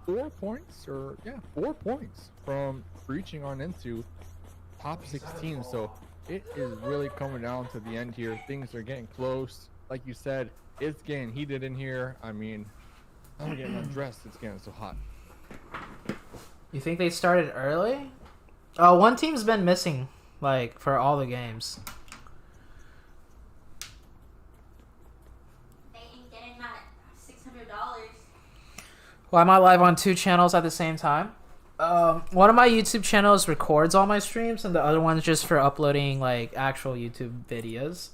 4 points, or yeah, 4 points from reaching on into top 16. So it is really coming down to the end here. Things are getting close. Like you said, it's getting heated in here. I mean, I'm getting undressed. It's getting so hot.
You think they started early? Oh, one team's been missing, like, for all the games.
They ain't getting that $600.
Well, I'm not live on 2 channels at the same time. One of my YouTube channels records all my streams, and the other one's just for uploading, like, actual YouTube videos.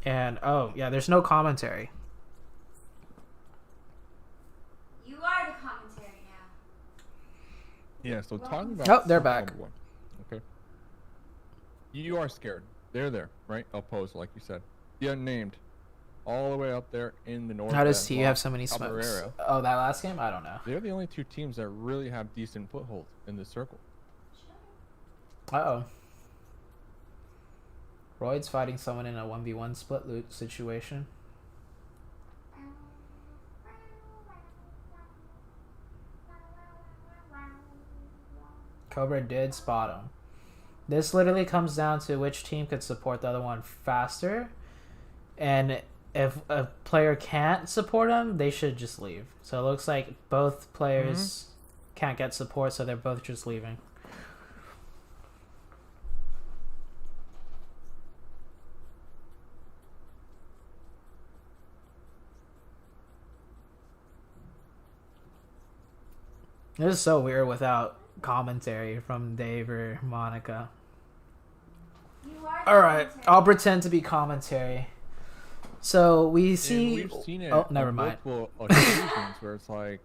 And, oh, yeah, there's no commentary.
You are the commentary now.
Yeah, so talking about...
Oh, they're back.
number 1. Okay. You are scared. They're there, right? Opposed, like you said. The unnamed. All the way up there in the north.
How does TU have so many smokes?
Cabrera.
Oh, that last game? I don't know.
They're the only 2 teams that really have decent foothold in this circle.
Uh-oh. Royd's fighting someone in a 1v1 split loot situation. Cobra did spot him. This literally comes down to which team could support the other one faster. And if a player can't support him, they should just leave. So it looks like both players can't get support, so they're both just leaving. This is so weird without commentary from Dave or Monica.
You are the
Alright,
commentary.
I'll pretend to be commentary. So we see...
And we've seen it
Oh, never
on
mind.
multiple occasions where it's like...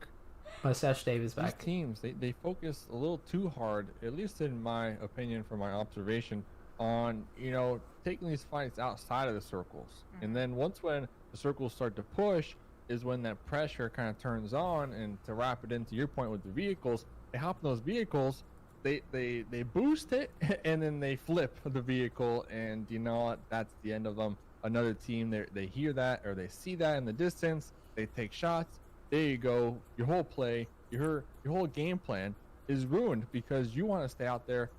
Mustache Dave is
These
back.
teams, they focus a little too hard, at least in my opinion, from my observation, on, you know, taking these fights outside of the circles. And then once when the circles start to push is when that pressure kind of turns on. And to wrap it into your point with the vehicles, they hop in those vehicles, they boost it, and then they flip the vehicle, and you know what, that's the end of them. Another team, they hear that or they see that in the distance, they take shots. There you go. Your whole play, your whole game plan is ruined because you want to stay out there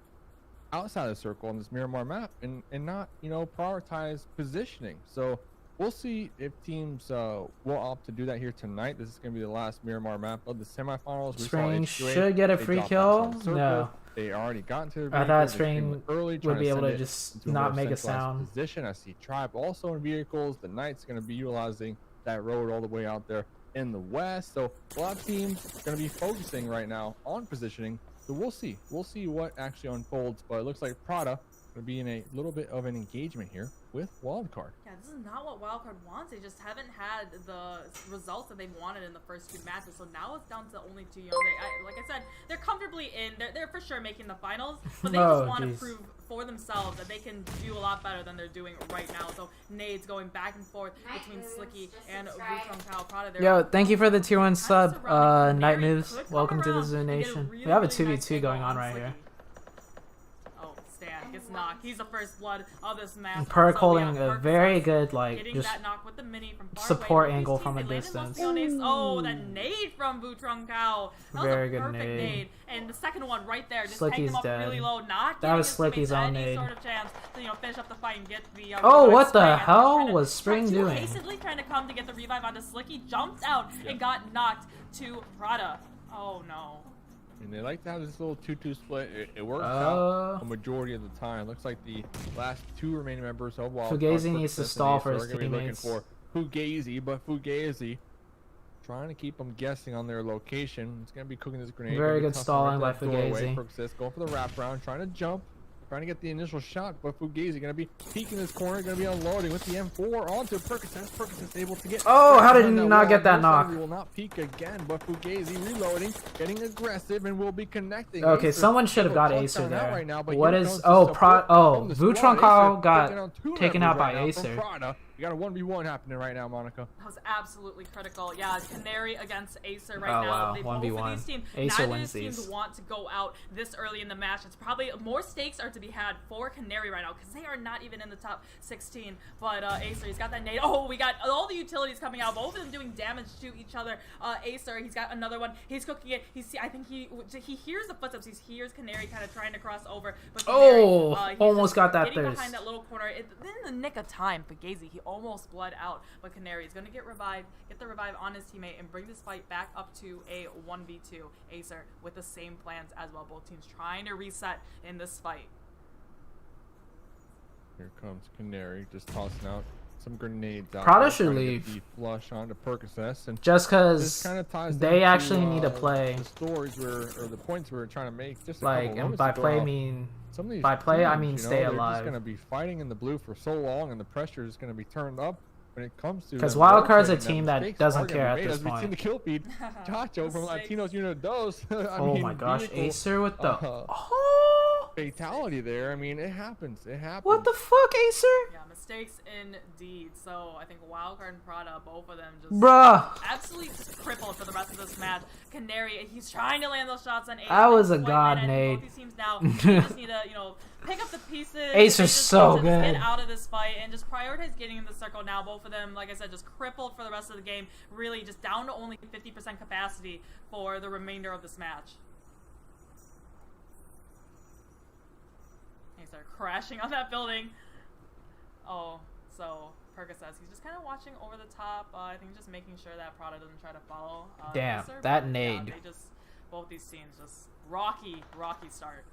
outside the circle on this Miramar map and not, you know, prioritize positioning. So we'll see if teams will opt to do that here tonight. This is going to be the last Miramar map of the semifinals. We saw
Spring
H2A,
should get a
they
free
dropped
kill.
outside the circle.
No.
They already got into the
I
vehicle.
thought
They
Spring
came early,
would
trying
be able
send
to
it
just
into
not
more
make a
centralized
sound.
position. I see Tribe also in vehicles. The Knight's going to be utilizing that road all the way out there. in the west. So a lot of teams are going to be focusing right now on positioning. So we'll see. We'll see what actually unfolds. But it looks like Prada going to be in a little bit of an engagement here with Wildcard.
Yeah, this is not what Wildcard wants. They just haven't had the results that they wanted in the first 2 matches. So now it's down to only 2. You know, like I said, they're comfortably in. They're for sure making the finals, but they just want to prove for themselves that they can do a lot better than they're doing right now. So nades going back and forth between Slicky and Wuchong Kao Prada.
Yo, thank you for the tier 1 sub, Night Moves. Welcome to the Zoo Nation. We have a 2v2 going on right here.
Oh, Stan gets knocked. He's the first blood of this match.
Perk holding a very good, like,
getting
just
that knock with the mini from far
support
away.
angle
These
from a
teams, they
distance.
landed those Oh, that nade from Wuchong Kao. That
Very
was a
good
perfect
nade.
And the second one right there, just
Slicky's
taking him up
dead.
really low, not
That was
giving his
Slicky's own
teammates any
nade.
sort of chance to, you know, finish up the fight and get the
Oh,
revive.
what the
Spring. And
hell
trying to-
was Spring
too
doing?
hastily trying to come to get the revive onto Slicky, jumped out and got knocked to Prada. Oh no.
And they like to have this little 2-2 split. It works out a majority of the time. Looks like the last 2 remaining members of Wildcard
Fugazi needs to stall for his
are going to be looking
teammates.
for Fugazi, but Fugazi trying to keep them guessing on their location. It's going to be cooking this grenade.
Very
Gonna be
good
tossing
stalling
right
by
to that doorway.
Fugazi.
Perksis going for the wraparound, trying to jump. Trying to get the initial shot, but Fugazi going to be peeking this corner, going to be unloading with the M4 onto Perksis. Perksis able to get.
Oh, how did he
on
not
wall.
get that
Most likely
knock?
Will not peek again, but Fugazi reloading, getting aggressive, and will be connecting.
Okay,
Acer
someone should have got
able to
Acer
touch down out
there.
right now, but
What
here
is?
comes
Oh,
the support from the squad.
Wuchong Kao
Acer
got
taking on 2
taken
members
out by
right now from
Acer.
Prada. You got a 1v1 happening right now, Monica.
That was absolutely critical. Yeah, Canary against Acer right
Oh,
now.
wow.
They
1v1.
both of these teams,
Acer
neither
wins
of these
these.
teams want to go out this early in the match. It's probably more stakes are to be had for Canary right now because they are not even in the top 16. But Acer, he's got that nade. Oh, we got all the utilities coming out. Both of them doing damage to each other. Acer, he's got another one. He's cooking it. I think he hears the footsteps. He hears Canary kind of trying to cross over. But Canary, he's
almost
just
got that
getting
thirst.
behind that little corner. In the nick of time for Gazy, he almost bled out. But Canary is going to get the revive on his teammate and bring this fight back up to a 1v2. Acer with the same plans as well. Both teams trying to reset in this fight.
Here comes Canary, just tossing out some grenades out.
Prada
there,
should
trying to get
leave.
the flush onto Percocet, and
Just
this
because
kind of ties
they
into,
actually need to play.
the stories or the points we were trying to make. Just a
Like,
couple
and
moments
by
ago,
play,
how
I mean
some of these
by play, I
teams,
mean
you know,
stay
they're just
alive.
going to be fighting in the blue for so long, and the pressure is going to be turned up when it comes to.
'Cause
them
Wildcard's a
rotating.
team that
Mistakes
doesn't
are gonna
care
be
at
made,
this
as we've seen
point.
the kill feed. Chacho from
Mistakes.
Latinos Unit Dos.
Oh my gosh,
vehicle,
Acer with the oh,
fatality there. I mean, it happens. It happens.
what the fuck, Acer?
Yeah, mistakes indeed. So I think Wildcard and Prada, both of them just
Bruh,
absolutely just crippled for the rest of this match. Canary, he's trying to land those shots on Acer.
That was a
Both
god
men,
nade.
Both these teams now they just need to, pick up the pieces.
Acer's
They just
so
need to
good.
Get out of this fight and just prioritize getting in the circle now. Both of them, like I said, just crippled for the rest of the game. Really, just down to only 50% capacity for the remainder of this match. They start crashing on that building. Oh, so Percocet, he's just kind of watching over the top. I think just making sure that Prada doesn't try to follow.
Damn,
Acer,
that
but,
nade.
Yeah, they just both these teams just rocky start.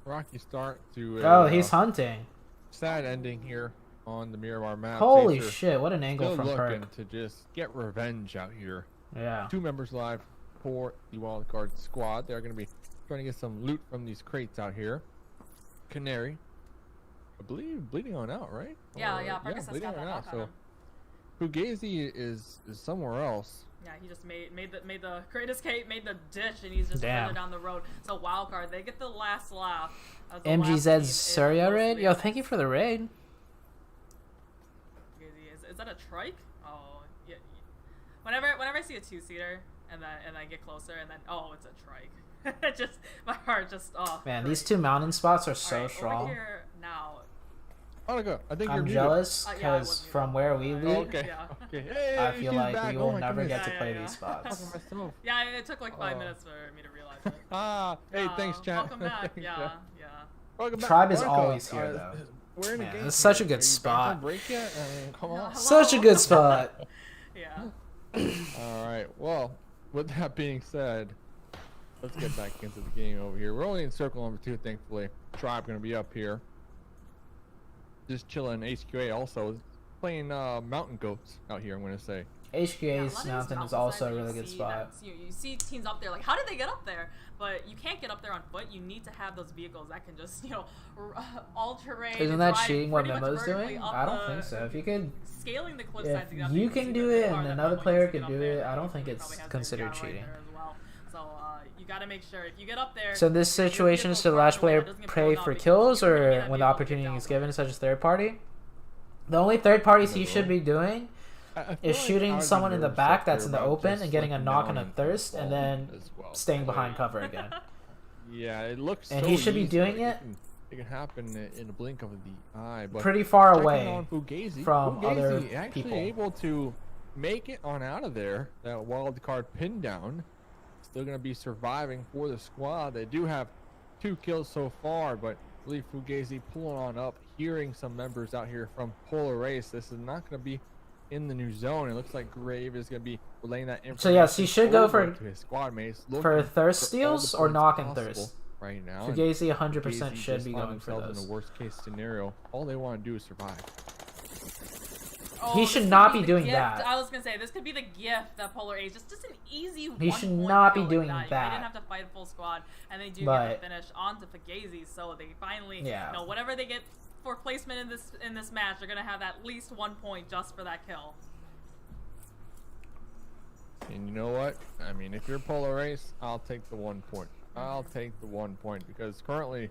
Rocky start to
Oh, he's hunting.
sad ending here on the Miramar map.
Holy
Acer
shit, what an angle
still
from
looking
Perk.
to just get revenge out here.
Yeah.
2 members live for the Wildcard squad. They're going to be trying to get some loot from these crates out here. Canary, I believe, bleeding on out, right?
Yeah,
Or-
yeah, Percocet's
bleeding
got that
on out.
knock on
So
him.
Fugazi is somewhere else.
Yeah, he just made the great escape, made the ditch, and he's just
Damn.
further down the road. So Wildcard, they get the last laugh. As the last
MGZ's
team is
Surya
mostly-
raid? Yo, thank you for the raid.
Is that a trike? Oh, yeah. Whenever I see a 2-seater and I get closer and then it's a trike. It just my heart just
Man,
hurts.
these 2 mountain spots are so
Alright,
strong.
Over here now.
Monica, I think you're
I'm
muted.
jealous
Yeah, I
because
was muted.
from where we
Oh,
live,
Okay.
Yeah.
Okay. Hey,
I feel
she's
like
back.
we
Oh
will
my
never
goodness.
get to
Yeah,
play
yeah,
these
yeah.
spots.
Myself.
Yeah, it took like 5
Oh.
minutes for me to realize it.
Hey, thanks, chat.
Welcome back.
Thanks,
Yeah,
chat.
yeah.
Welcome back.
Tribe is
Monica,
always here, though.
We're in a
Man,
game.
it's such a
here.
good
Are you back
spot.
on break yet? Come on.
Such a good spot.
Yeah.
All right. Well, with that being said, let's get back into the game over here. We're only in circle number 2, thankfully. Tribe gonna be up here, just chilling. HQA also playing Mountain Goats out here. I'm gonna say
Yeah,
HQA's
a lot of these
mountain is
mountainside
also a
that you
really good
see
spot.
that- You see teams up there, like, how did they get up there? But you can't get up there on foot. You need to have those vehicles that can just, all-terrain.
Isn't that
drive
cheating what
pretty much
Memo's
vertically
doing?
up
I don't
the-
think so. If you could,
Scaling the cliff
if
sides,
you can do it and another player could do it, I don't think it's
considered
considered cheating.
So you gotta make sure if you get up there.
So this
your
situation is
vehicle
to the last
far away
player
that doesn't get
pray
blown
for
up because
kills,
you're gonna
or
need that
when the
vehicle to get
opportunity
down
is
there.
given, such as third party? The only third parties he should be doing
I feel
is
like
shooting
I'd be
someone in the
nervous
back
up
that's
there
in the
about
open
just
and getting a
looking
knock
down
and a thirst, and then
as well.
staying
Like,
behind cover again.
Yeah, it looks.
And
so
he should be
easy,
doing
like,
it
It can happen in a blink of the eye. But
pretty far
checking
away
on Fugazi,
from other
Fugazi actually
people.
able to make it on out of there. That wild card pin down. Still going to be surviving for the squad. They do have 2 kills so far, but I believe Fugazi pulling on up, hearing some members out here from Polar Race. This is not going to be in the new zone. It looks like Grave is going to be relaying that information.
So yes, he should go
over
for
to his squad mates,
for
looking
thirst
for all the
steals or
points
knock and
possible
thirst.
right now. And
Fugazi 100%
Fugazi
should
just
be
find
going for
themselves
those.
in a worst case scenario. All they want to do is survive.
He
this
should
could
not
be
be
the
doing
gift.
that.
I was gonna say this could be the gift that Polar Ace just an easy.
He should
1-point
not be
kill
doing
like that.
that.
They didn't have to fight a full squad, and they do
But-
get the finish onto Fugazi. So they finally,
Yeah.
whatever they get for placement in this match, they're gonna have at least 1 point just for that kill.
And you know what? I mean, if you're Polar Race, I'll take the 1 point. I'll take the 1 point because currently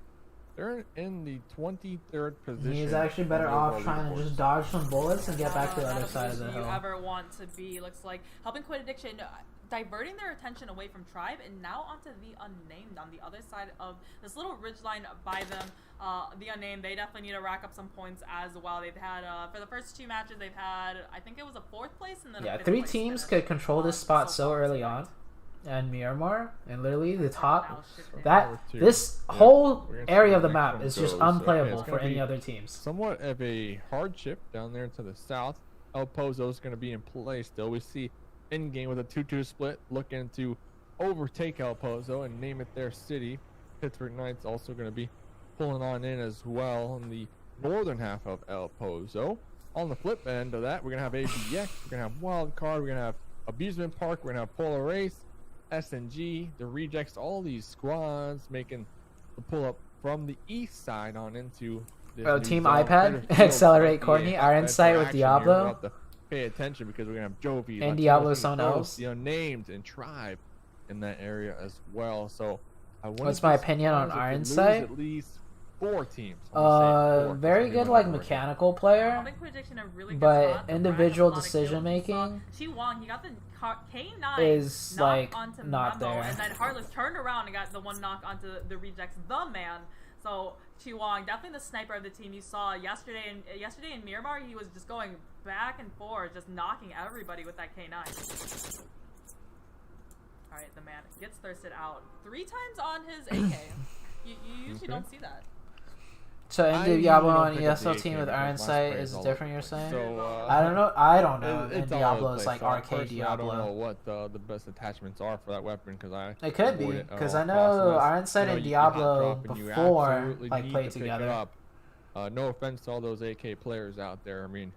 they're in the 23rd position.
He's actually better
on the
off
overall
trying to
leaderboard.
just dodge some bullets and get back to the
Not
other
a
side of the
position
hill.
you ever want to be. Looks like helping quit addiction, diverting their attention away from Tribe and now onto the Unnamed on the other side of this little ridgeline by them. The Unnamed, they definitely need to rack up some points as well. They've had for the first 2 matches, they've had, I think it was a 4th place and then
Yeah,
a 5th
3
place
teams
finish,
could control this spot so
far
early
tonight.
on, and Miramar, and literally the top.
Now shifting.
That
Two.
this
Yeah,
whole
we're gonna see
area
how
of the
next
map
one
is just
goes. So, yeah,
unplayable
it's
for
gonna
any
be
other teams.
Somewhat of a hardship down there to the south. El Pozo is going to be in play still. We see in game with a 2-2 split looking to overtake El Pozo and name it their city. Pittsburgh Knights also going to be pulling on in as well in the northern half of El Pozo. On the flip end of that, we're going to have ABX, we're going to have Wild Card, we're going to have Abusement Park, we're going to have Polar Race, SNG, the Rejects, all these squads making the pull up from the east side on into this new
Team
zone.
iPad,
Critter Field
Accelerate
might be
Courtney,
a
Iron
bed
Sight
for
with
action here.
Diablo.
We'll have to pay attention because we're going to have Jovi,
And
Latino,
Diablo
Team
someone
Ghost,
else.
the Unnamed, and Tribe in that area as well. So I wouldn't
What's
be
my opinion on
surprised if we
Iron
lose
Sight?
At least 4 teams. I wanna say 4, 'cause
Very
I
good
know
like
we're
mechanical player,
Helping quit addiction, a really good
but
spot to
individual
rack up a lot of
decision
kills. You saw
making
Chi Wong, he got the K9
is,
knock
like,
onto
not
Memo,
there.
and then Heartless turned around and got the 1 knock onto the Rejects, the man. So Chi Wong, definitely the sniper of the team. You saw yesterday in Miramar, he was just going back and forth, just knocking everybody with that K9. All right, the man gets thirsted out 3 times on his AK. You usually don't see that.
So
I
in
usually
Diablo
don't
on
pick up
ESL
the
team
AK
with
because
Iron
my
Sight
spray
is
all
different.
over
You're
the place.
saying?
So,
I don't know. I don't know.
It's
In
all over the
Diablo, it's
place.
like
So
arcade
personally, I don't know
Diablo.
what the best attachments are for that weapon because I
It could be
avoid it at
because
all
I know
costs, unless,
Iron Sight
you know,
and
you hot
Diablo
drop and you
before
absolutely
like
need
played
to pick it
together.
up. No offense to all those AK players out there. I mean,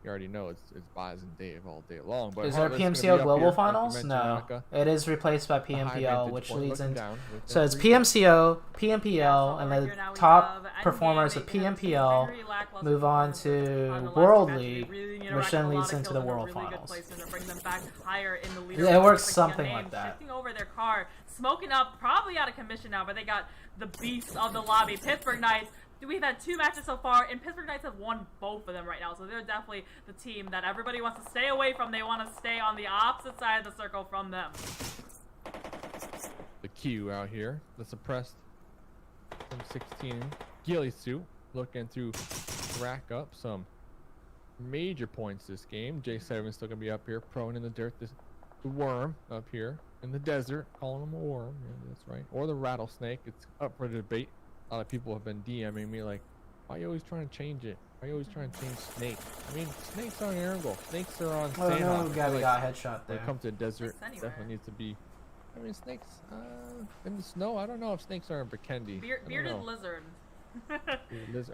you already know it's Bison Dave all day long. But
Is there a
Heartless gonna be
PMCO
up
Global
here, like you
Finals?
mentioned,
No,
Naka.
it is replaced by
The high
PMPL,
vantage
which
point
leads
looking
into.
down with
So
the
it's
three-
PMCO,
Yeah,
PMPL,
so
and
right
the
here now we
top
have Endgame,
performers of
they have
PMPL
very lackluster
move on
performances
to
on the last
World
match. They
League,
really need to
which
rack
then
up a lot
leads
of
into
kills
the
in a
World
really good
Finals.
place and to bring them back higher in the
Yeah,
leaderboard.
it works
Looks
something
Unnamed
like that.
Shifting over their car, smoking up, probably out of commission now, but they got the beast of the lobby, Pittsburgh Knights. We've had 2 matches so far, and Pittsburgh Knights have won both of them right now, so they're definitely the team that everybody wants to stay away from. They want to stay on the opposite side of the circle from them.
The Q out here, the suppressed from 16 ghillie suit, looking to rack up some major points this game. J7 still gonna be up here, prone in the dirt. The worm up here in the desert, calling him a worm. Yeah, that's right. Or the rattlesnake. It's up for debate. A lot of people have been DMing me like, why are you always trying to change it? Why are you always trying to change snake? I mean, snakes aren't integral. Snakes are on
Oh
Sandhawk.
no,
I feel
Gabby
like
got headshot
when
there.
it comes to desert,
Snakes anywhere.
definitely needs to be. I mean, snakes in the snow. I don't know if snakes are in Vikendi. I don't
Bearded
know.
lizard.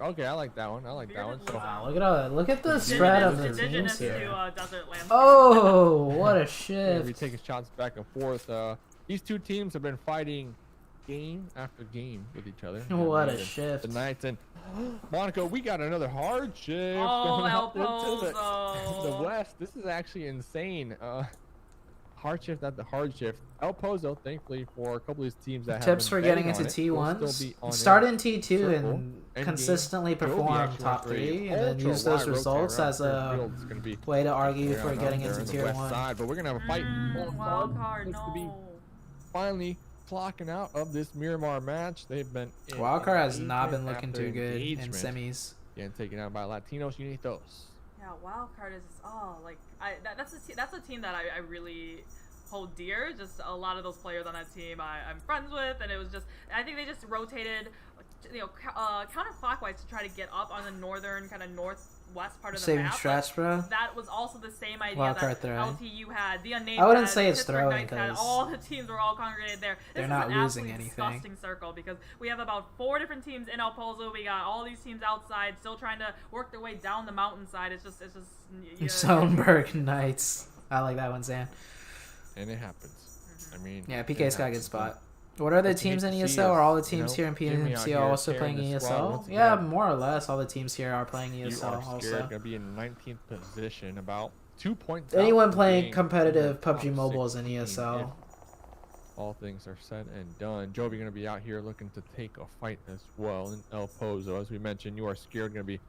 Okay, I like that one. I like that one. So
Wow, look at the spread of the
Indigenous
teams
to
here.
desert landscape.
Oh, what a
we're
shift!
taking shots back and forth. These two teams have been fighting game after game with each other.
What a
The
shift!
Knights and Monaco, we got another hard shift
Oh,
going
El
up into the
Pozo.
west. This is actually insane. Hard shift at the hard shift. El Pozo, thankfully for a couple of these teams that have
Tips
been
for getting
betting
into
on it, will
T1s:
still be on
start
their
in T2
circle.
and
Endgame.
consistently
Joby
perform
actually
top
went for a
3, and then
ultra
use those
wide
results
rotate
as
around.
a
Their build's gonna be
way to argue
right
for
out
getting
there
into
in the
Tier
west
1.
side, but we're gonna have a fight.
Wild card,
Looks to be
no.
finally clocking out of this Miramar match. They've been in
Wildcard has not been
engagement
looking
after
too good in
engagement.
semis.
Getting taken out by Latinos Unidos.
Yeah, Wildcard is like that's a team that I really hold dear. Just a lot of those players on that team I'm friends with, and it was just I think they just rotated, counterclockwise to try to get up on the northern kind of northwest part of the
Saving
map.
strats, bro.
That was also the same idea
Wildcard
that
throwing.
LTU had. The unnamed
I wouldn't
had,
say it's
Pittsburgh
throwing,
Knights had,
'cause
all the teams were all congregated there.
they're
This
not
is an
losing
absolutely
anything.
disgusting circle because we have about 4 different teams in El Pozo. We got all these teams outside still trying to work their way down the mountainside. It's just
Sonberg Knights. I like that one, Zan.
And it happens. I mean,
Yeah,
it
PK's got a good
happens.
spot. What are the
What you
teams
hate
in
to see
ESL?
is,
Are all the
you
teams
know,
here in
Jimmy out
PMCO
here
also
carrying
playing
the squad
ESL?
once
Yeah,
again.
more or less. All the teams here are playing
You
ESL
are scared.
also.
Gonna be in 19th position, about 2 points.
Anyone
out
playing
being
competitive
in the top
PUBG Mobile is in
16
ESL.
if all things are said and done. Jovi gonna be out here looking to take a fight as well in El Pozo. As we mentioned, you are scared gonna be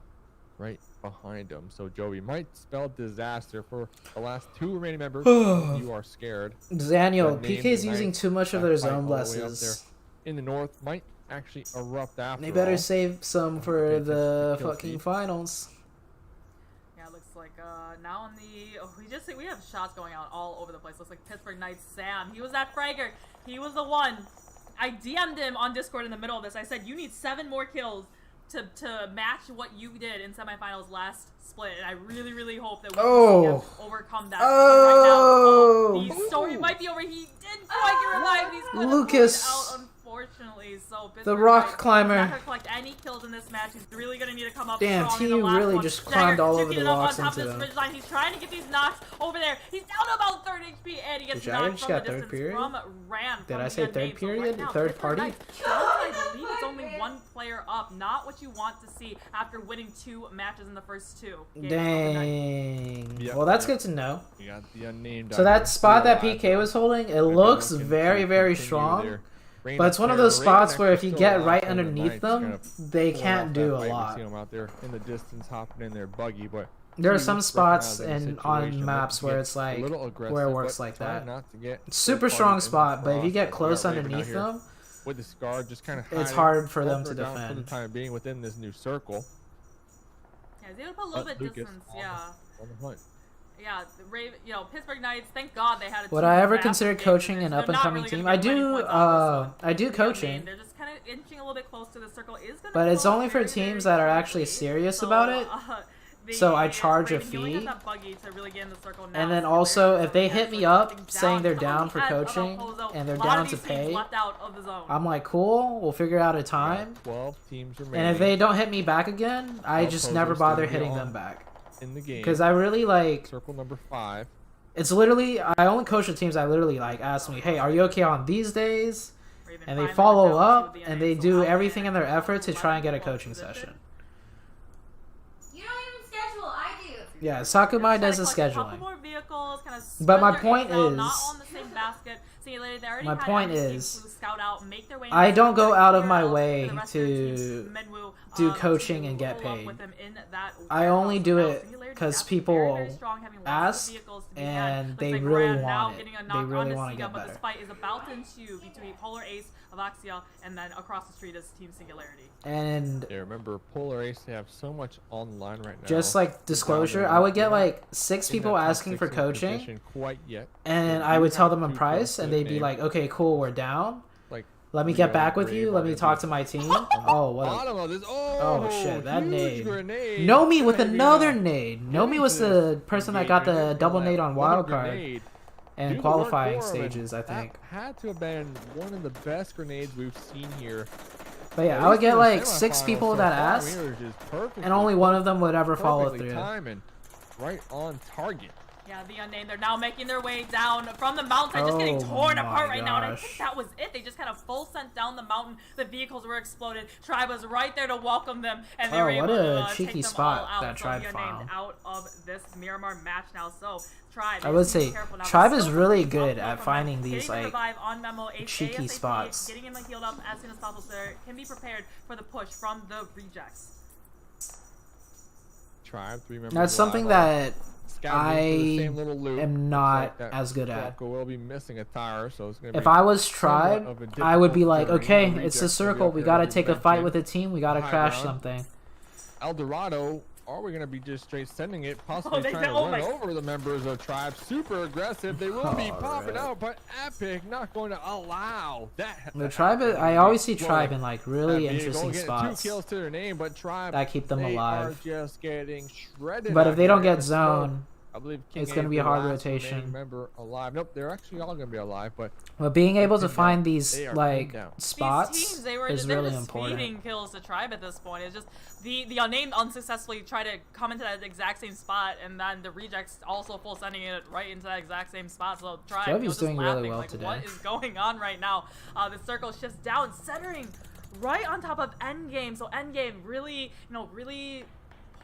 right behind him. So Jovi might spell disaster for the last 2 remaining members. You are scared.
Daniel,
The names
PK's
and
using
Knights
too much of
that
their
fight
zone
all the way up
blesses.
there in the north might actually erupt after
They better
all.
save some
Pay
for
attention to
the
kill
fucking
feed.
finals.
Yeah, it looks like now on the we have shots going out all over the place. Looks like Pittsburgh Knights Sam. He was that fragger. He was the one. I DM'd him on Discord in the middle of this. I said you need 7 more kills to match what you did in semifinals last split, and I really hope that we can see him overcome that. Right now, the story might be over. He did quite get revived. He's gonna
Lucas.
out, unfortunately. So
The
Pittsburgh
rock
Knights
climber.
not gonna collect any kills in this match. He's really gonna need to come up
Damn,
strong in
he
the last
really
one.
just
Jagger
climbed all over
duking
the
it up
rocks
on top
into
of this
them.
ridge line. He's trying to get these knocks over there. He's down to about 3rd HP, and he gets
Did Jagger
knocked
just
from the
got third
distance
period?
from Ram.
Did
from
I
the
say third
unnamed. So
period?
right now,
Third
Pittsburgh
party?
Knights, I believe it's only 1 player up. Not what you want to see after winning 2 matches in the first 2 games of the night.
Dang.
Yep,
well, that's
yep.
good to know.
You got the unnamed.
So that spot that PK was holding, it looks very strong. But it's one of those spots where if you get right underneath them, they can't do a lot.
See them out there in the distance, hopping in their buggy, but
There are
two
some spots
recognizing the
on
situation,
maps
looking to
where
get
it's
a
like
little aggressive,
where it works
but
like
trying
that.
not to get
Super
third
strong
party in the
spot, but if you
frost.
get
We
close
got Raven out
underneath
here
them,
with the scar, just kind of
it's hard for them to
for the
defend.
time being within this new circle.
Yeah, he's able to put a little bit
Lucas
distance. Yeah.
on the hunt.
Yeah, the Pittsburgh Knights. Thank God they had a.
Would
team
I ever
that
consider
after
coaching
games,
an
they're
up and
not
coming
really
team?
gonna
I
get many
do.
points off this one.
I do
You know what I mean?
coaching,
They're just kind of inching a little bit close to the circle. Is gonna
but it's
close
only for
very,
teams
very
that are
quickly.
actually serious
So,
about it. So I charge a
Raven, he only has
fee.
that buggy to really get in the circle now,
And then
so
also,
they're
if they
gonna
hit me
get
up
something
saying they're
down.
down for
As of
coaching
Pozo,
and they're
a lot
down
of
to
these teams
pay,
left out of the zone.
I'm like, cool. We'll figure out a time.
12 teams remaining.
And if they don't hit me back again, I just
Pozo's
never
still
bother
gonna be
hitting
on
them back.
in the game,
Because I really like.
circle number 5.
It's literally, I only coach the teams I literally like ask me, hey, are you okay on these days?
Raven
And they
finally
follow
down to
up
the
and
NA,
they
so
do
out
everything
there,
in their effort to try and get a
11
coaching
position.
session.
You don't even schedule. I do.
Yeah, Sakumai does the
Just trying to collect a couple
scheduling.
more vehicles, kind of
But my
spread their
point
eggs out, not
is-
on the same basket. See, they already
My
had
point
every team
is,
who scout out, make their way
I
into
don't
the
go out of
clear
my
out
way
for the rest of their teams.
to
Menwu,
do
to
coaching and get
pull up
paid.
with them in that
I only
warehouse.
do
Now,
it
Singularity
'cause
is
people
very strong, having lots of
ask
vehicles to be
and
had. Looks
they
like
really
Ram now
want it.
getting a
They
knock
really
on
wanna
Nasiga,
get
but this
better.
fight is about to ensue between Polar Ace of Axia and then across the street is Team Singularity.
And
Yeah, remember, Polar Ace, they have so much online right now.
just like disclosure, I would get like 6 people asking for coaching,
quite yet.
and I would tell them a price, and they'd be like, okay, cool, we're down.
Like,
Let me
we
get
got
back
a
with you.
grave
Let me
on
talk
the
to my team. Oh, what a
bottom of this.
Oh, shit, that
huge
nade.
grenade.
Nomi with
Maybe
another
not.
nade.
Get
Nomi was
into
the
this
person that got the
engagement.
double
That
nade on
little
wildcard
grenade.
and
Do the work
qualifying
for him, and
stages, I think.
That had to have been one of the best grenades we've seen here
But yeah,
At
I would
least
get
in the
like 6
semifinals
people
so
that
far,
asked,
we were just perfectly-
and only one of them would ever follow
perfectly
through.
timing, right on target.
Yeah, the unnamed, they're now making their way down from the mountainside, just getting
Oh
torn
my
apart right now, and I
gosh.
think that was it. They just kind of full sent down the mountain. The vehicles were exploded. Tribe was right there to welcome them, and they
Oh,
were able
what a
to
cheeky
take them
spot
all out.
that
So
Tribe
the unnamed
found.
out of this Miramar match now. So Tribe,
I
they
would
just need to
say
be careful now.
Tribe
They're
is
still
really
pretty
good
tough,
at
though,
finding
from them.
these,
Getting the
like,
revive on Memo,
cheeky
ASAP,
spots.
Getting him healed up as soon as possible so they can be prepared for the push from the rejects.
Tribe, 3 members.
That's something
alive,
that
scouting for the same little loop.
am
Looks
not
like that
as good at.
Bronco will be missing a tire, so it's gonna
If
be
I was
somewhat
Tribe,
of a
I would be
difficult
like,
journey.
okay,
The
it's a
rejects will be
circle.
up
We
here,
gotta
as you
take a fight
mentioned.
with a team. We gotta
High
crash
ground.
something.
El Dorado, are we gonna be just straight sending it, possibly
they
trying to
said- oh
run
my-
over the members of Tribe? Super aggressive. They will be popping
Alright.
out, but Epic not going to allow that.
The Tribe, I always see Tribe in like really interesting spots
2 kills to their name, but Tribe
that keep them
they
alive.
are just getting shredded.
But
out
if they don't
here.
get zone,
I believe King
it's gonna
A
be
is
a
the
hard
last
rotation.
remaining member alive. Nope, they're actually all gonna be alive, but
but being able to
pinned
find
down.
these
They are
like
pinned down.
These
spots
teams, they were
is
they're
really
just
important.
speeding kills to Tribe at this point. It's just the unnamed unsuccessfully try to come into that exact same spot, and then the rejects also full sending it right into that exact same spot. So Tribe,
Jovi's
just
doing really
laughing,
well
like,
today.
what is going on right now? The circle shifts down, centering right on top of Endgame. So Endgame really, really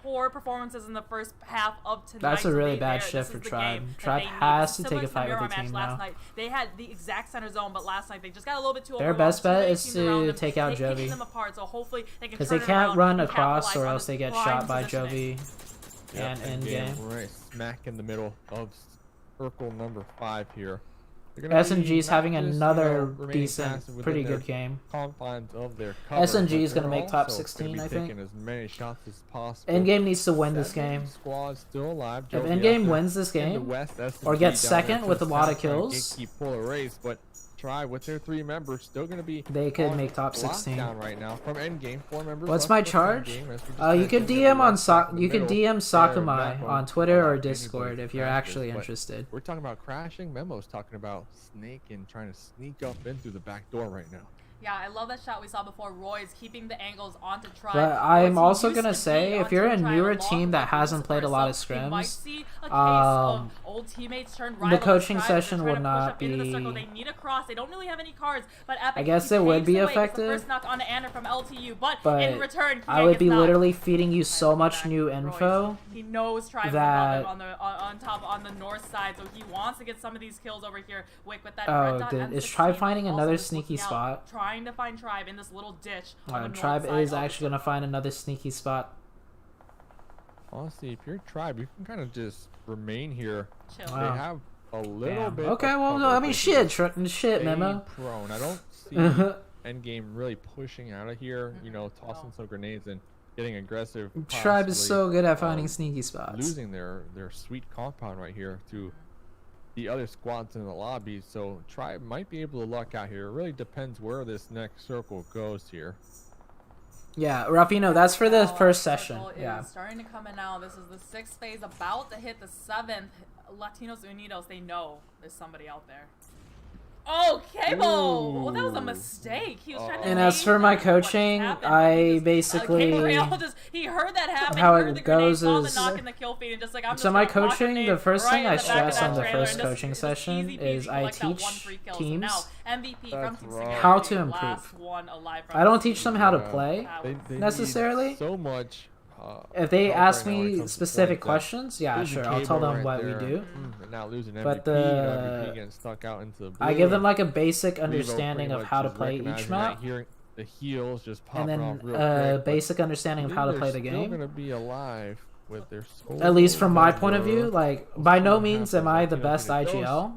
poor performances in the first half of tonight.
That's a really
So
bad
this
shift for
is the
Tribe.
game that
Tribe
they need.
has to
Similar
take a fight with
Miramar
the
match
team
last
now.
night. They had the exact center zone, but last night they just got a little bit too
Their
overwhelmed.
best
Too
bet
many
is
teams
to
around them,
take out
taking
Jovi.
them apart, so hopefully they can
Because
turn
they
it
can't
around
run
and
across
capitalize
or
on
else
this
they get
prime
shot by
positioning.
Jovi
Yep,
and Endgame.
right smack in the middle of circle number 5 here. They're gonna be
SNG's
not
having
just,
another
remaining
decent,
passive within
pretty
their
good game.
confines of their cover,
SNG is
but
gonna
they're
make top
also
16,
gonna be
I think.
taking as many shots as possible.
Endgame needs to win this
7
game.
squads still alive.
If
Jovi
Endgame
out there
wins this
in the
game,
West, SNG
or gets
down there
second
to
with
the
a lot of
south trying to
kills,
keep pull a race, but Tribe with their 3 members still going to be
they could
on
make top 16.
lockdown right now from Endgame. 4 members
What's
left
my
for
charge?
Endgame, as we just
You
mentioned,
could
they're
DM on
back in the
you could
middle.
DM
They're not
Sakumai
going
on
to
Twitter
allow
or
anybody's
Discord if you're
crashes,
actually
but
interested.
We're talking about crashing. Memo's talking about snake and trying to sneak up in through the back door right now.
Yeah, I love that shot we saw before. Roy's keeping the angles onto Tribe.
But
Roy's,
I'm
he
also
used
gonna
to
say,
be
if
onto
you're a
Tribe
newer
long
team that
before
hasn't played a lot of
so we might
scrims,
see a case
um,
of old teammates turn
the
rivals.
coaching
Tribe,
session
they're
will
trying to push
not
up into the circle.
be-
They need a cross. They don't really have any cards, but Epic,
I guess
he
it would
paves
be
the way, gets the
effective,
first knock on Anna from LTU, but
but
in return,
I would
gets
be
knocked.
literally feeding you so
And
much
back,
new
Royce,
info.
He knows Tribe's
that-
above him on top on the north side, so he wants to get some of these kills over here. Wick with that
Oh,
red dot
is
M16,
Tribe finding
also
another
just looking
sneaky
out,
spot?
Trying to find Tribe in this little ditch. On the north
Tribe
side
is
of the
actually gonna find another sneaky spot.
Honestly, if you're Tribe, you can kind of just remain here.
Chill.
Wow.
They have a little
Damn.
bit.
Okay,
of
well,
cover,
I mean,
but
shit,
they
shit,
stay
Memo.
prone. I don't see Endgame really pushing out of here. You know, tossing some grenades and getting aggressive.
Tribe is
possibly,
so good at finding
um,
sneaky spots.
losing their sweet compound right here to the other squads in the lobby. So Tribe might be able to luck out here. It really depends where this next circle goes here.
Yeah, Rafino, that's for the
Now,
first session.
circle
Yeah.
is starting to come in now. This is the 6th phase, about to hit the 7th. Latinos Unidos, they know there's somebody out there. Oh, Cable! Oh, that was a mistake. He was trying to
And as for my
what just
coaching,
happened, but
I
he just-
basically
Cable Real just, he heard that happen,
how
heard
it
the grenade,
goes
saw the
is-
knock in the kill feed, and just like, I'm
so
just
my
gonna block
coaching,
grenade
the first
right
thing
in
I
the back of
stress
that
on the
trailer,
first
and just-
coaching
just
session
easy
is
peasy
I
collect that one
teach
free kill. So
teams
now, MVP from
That's
Team
rough.
Singularity,
how to
last
improve.
one alive from
I don't
this
teach
team.
them how to
Yeah.
play.
They
necessarily.
need so much.
If they
help
ask
right now when it
me
comes to
specific
points.
questions, yeah,
Losing
sure, I'll tell
Cable
them
right
what
there.
we do.
And now losing MVP,
But
MVP getting stuck out into the blue.
I give them like a basic
Revo
understanding
pretty
of
much
how to
just
play
recognizing
each
that,
map,
hearing the heals just
and
popping
then
off real
a
quick, but
basic understanding of how to
they're
play the
still
game.
gonna be alive with their
At least
solo
from my point of
member.
view, like by no
What
means am
happens,
I the
Latinos
best
Unidos?
IGL,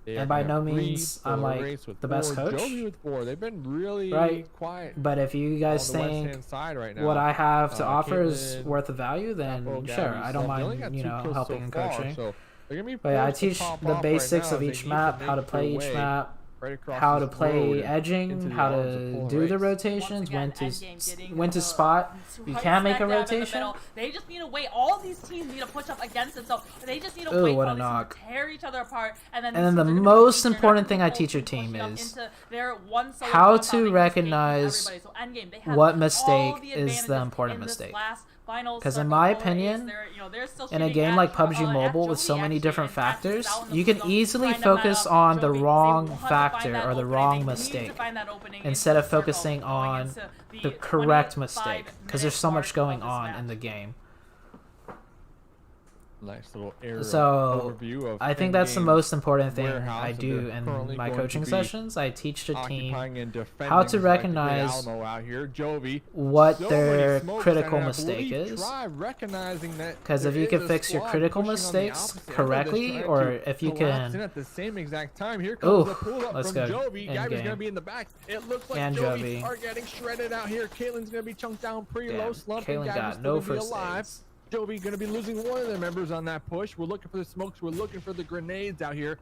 They
and
are
by
gonna
no
breathe
means
for
I'm
a
like
race with
the best
4.
coach.
Jovi with 4. They've been really
Right.
quiet
But if you guys
on the
think
west-hand side right now.
what I have to offer is
Caitlyn,
worth the value, then
Capo,
sure,
Gabby,
I don't
Sub, they only got
mind,
2 kills
helping
so
and
far,
coaching.
so they're gonna be
But yeah, I
forced to
teach
pop
the
off right
basics
now
of
as
each
they need
map,
to
how to
make
play
their
each
way
map,
right across
how to
this road
play
and into
edging,
the
how
arms of
to
Polar
do the
Ace.
rotations, when
Once
to
again, Endgame getting
when to
the-
spot. You
right
can't make a
smack dab in the
rotation.
middle. They just need to wait. All these teams need to push up against it, so they just need to
Ooh,
wait
what
for
a
all these teams
knock.
to tear each other apart. And then
And then the
these teams are gonna be
most
weak. They're not
important
gonna
thing
be
I
full
teach your
pushing
team
up
is
into their one solo
how
jump
to
out,
recognize
everybody. So Endgame, they have
what
all
mistake
the
is the
advantages
important
in this
mistake.
last final
Because in
circle.
my
Polar Ace,
opinion,
they're still
in a
shooting
game
at
like
Tro-
PUBG
at
Mobile with
Joey,
so many
actually,
different
and Cassius is
factors,
out in the
you can
blue zone,
easily
trying to met
focus
up
on the
Jovi. They
wrong
want to
factor
find that
or the
opening.
wrong
They need to
mistake
find that opening in
instead
the
of
circle
focusing
going
on
into
the correct
25
mistake. Because
minute
there's so
mark
much going
of this
on
match.
in the game.
Nice little air
So
overview of
I think that's the
Endgame's
most important thing
warehouse
I
that
do
they're
in
currently
my
going to
coaching
be
sessions. I teach the team
occupying and defending
how to
just like the
recognize
Great Alamo out here. Jovi,
what
so
their
many smokes,
critical
and I
mistake
believe
is.
Try recognizing that
Because if
there
you
is
can
a
fix your
squad
critical
pushing on the
mistakes
opposite end of this,
correctly,
trying
or
to
if you
collapse in
can...
at the same exact time. Here comes the
Ooh,
pull up
let's
from
go.
Jovi. Gabby's
Endgame.
gonna be in the back. It looks like
And
Jovi
Jovi.
are getting shredded out here. Caitlin's gonna be chunked down pretty low.
Damn,
Slump and
Kalen
Gabby's
got
still
no
gonna be
first
alive.
aids.
Jovi gonna be losing one of their members on that push. We're looking for the smokes. We're looking for the grenades out here.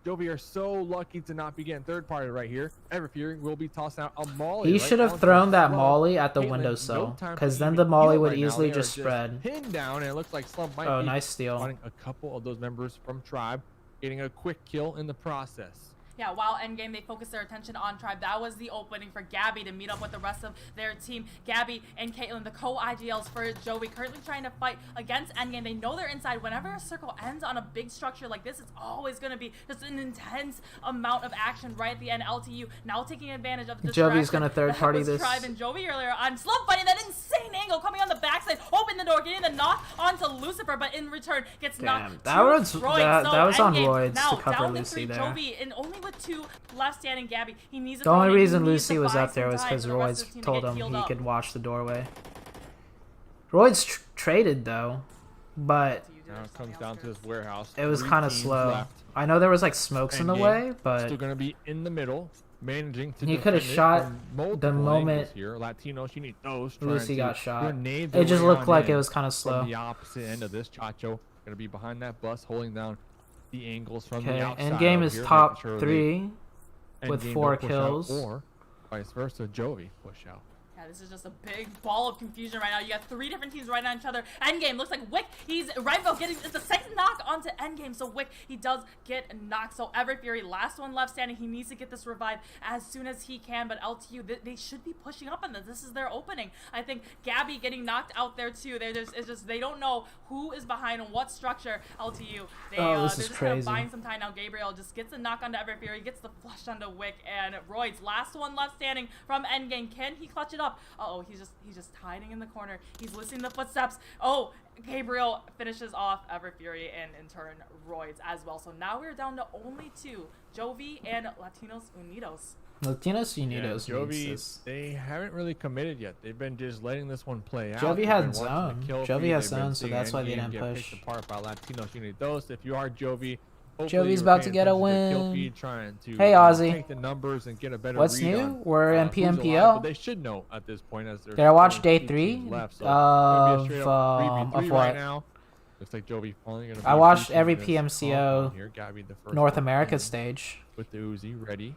Jovi are so lucky to not be getting third party right here. Everfury will be tossing out a molly.
He
right
should have
onto
thrown that
Slump.
molly at the
Caitlyn, no
windowsill,
time
because
to
then
even
the molly
heal
would
right now.
easily
They are
just spread.
Pinned down, and it looks like Slump might
Oh,
be
nice steal.
spotting a couple of those members from Tribe, getting a quick kill in the process.
Yeah, while Endgame, they focused their attention on Tribe. That was the opening for Gabby to meet up with the rest of their team. Gabby and Caitlyn, the co-IGLs for Joey, currently trying to fight against Endgame. They know they're inside. Whenever a circle ends on a big structure like this, it's always going to be just an intense amount of action right at the end. LTU now taking advantage of the
Jovi's
distraction
gonna third party
that was
this.
Tribe and Joey earlier on. Slump fighting that insane angle, coming on the backside, open the door, getting the knock onto Lucifer, but in return gets knocked
Damn,
to
that was
Royds. So
that was on
Endgame
Royds
now
to cover
down to
Lucy
3,
there.
Jovi, and only with 2 left standing. Gabby, he needs to
The only
throw it in. He
reason
needs
Lucy
to
was
buy
up there
some
was
time
because
for the rest
Royds
of the team to
told
get
him
healed
he
up.
could watch the doorway. Royds traded though, but
Now it comes down to this warehouse.
it was
3
kind of
teams
slow.
left.
I know there was like smokes in the
Endgame
way, but
still gonna be in the middle, managing to.
He coulda
defend it
shot
from
the
multiple
moment
angles here. Latino, she needs those.
Lucy
trying
got
to
shot.
grenade
It
their
just
way
looked
on
like
in
it was kind of slow.
From the opposite end of this, Chacho gonna be behind that bus, holding down the angles from
Okay,
the outside.
Endgame
out
is
here,
top
making sure
3 with
Endgame
4
don't push out,
kills.
or vice versa, Jovi push out.
Yeah, this is just a big ball of confusion right now. You got 3 different teams right on each other. Endgame looks like Wick. He's right about getting the second knock onto Endgame. So Wick, he does get knocked. So Everfury, last one left standing. He needs to get this revived as soon as he can. But LTU, they should be pushing up on this. This is their opening. I think Gabby getting knocked out there too. It's just they don't know who is behind and what structure. LTU,
This
they're
is
just
crazy.
gonna bind some time now. Gabriel just gets a knock onto Everfury, gets the flush onto Wick, and Royds, last one left standing from Endgame. Can he clutch it up? Uh-oh, he's just hiding in the corner. He's listening to the footsteps. Oh, Gabriel finishes off Everfury and in turn Royds as well. So now we're down to only 2, Jovi and Latinos Unidos.
Latinos
Yeah,
Unidos needs this.
Jovi, they haven't really committed yet. They've been just letting this one play out.
Jovi
They've
had
been watching
zone.
the kill
Jovi
feed.
has
They've been
zone, so
seeing
that's why they
Endgame
didn't
get
push.
picked apart by Latinos Unidos. If you are Jovi,
Jovi's about to get a win.
Feed, trying to,
Hey, Ozzy.
take the numbers and get a better
What's
read
new?
on,
We're in
who's alive,
PMPO.
but they should know at this point as there's
Did I watch
only
day
2
3
teams left, so it's gonna be a straight up
of
3v3
what?
right now. Looks like Jovi finally gonna.
I
be
watched
beating
every
this
PMCO
compound here. Gabby the first
North
one
America
in
stage.
with the Uzi ready.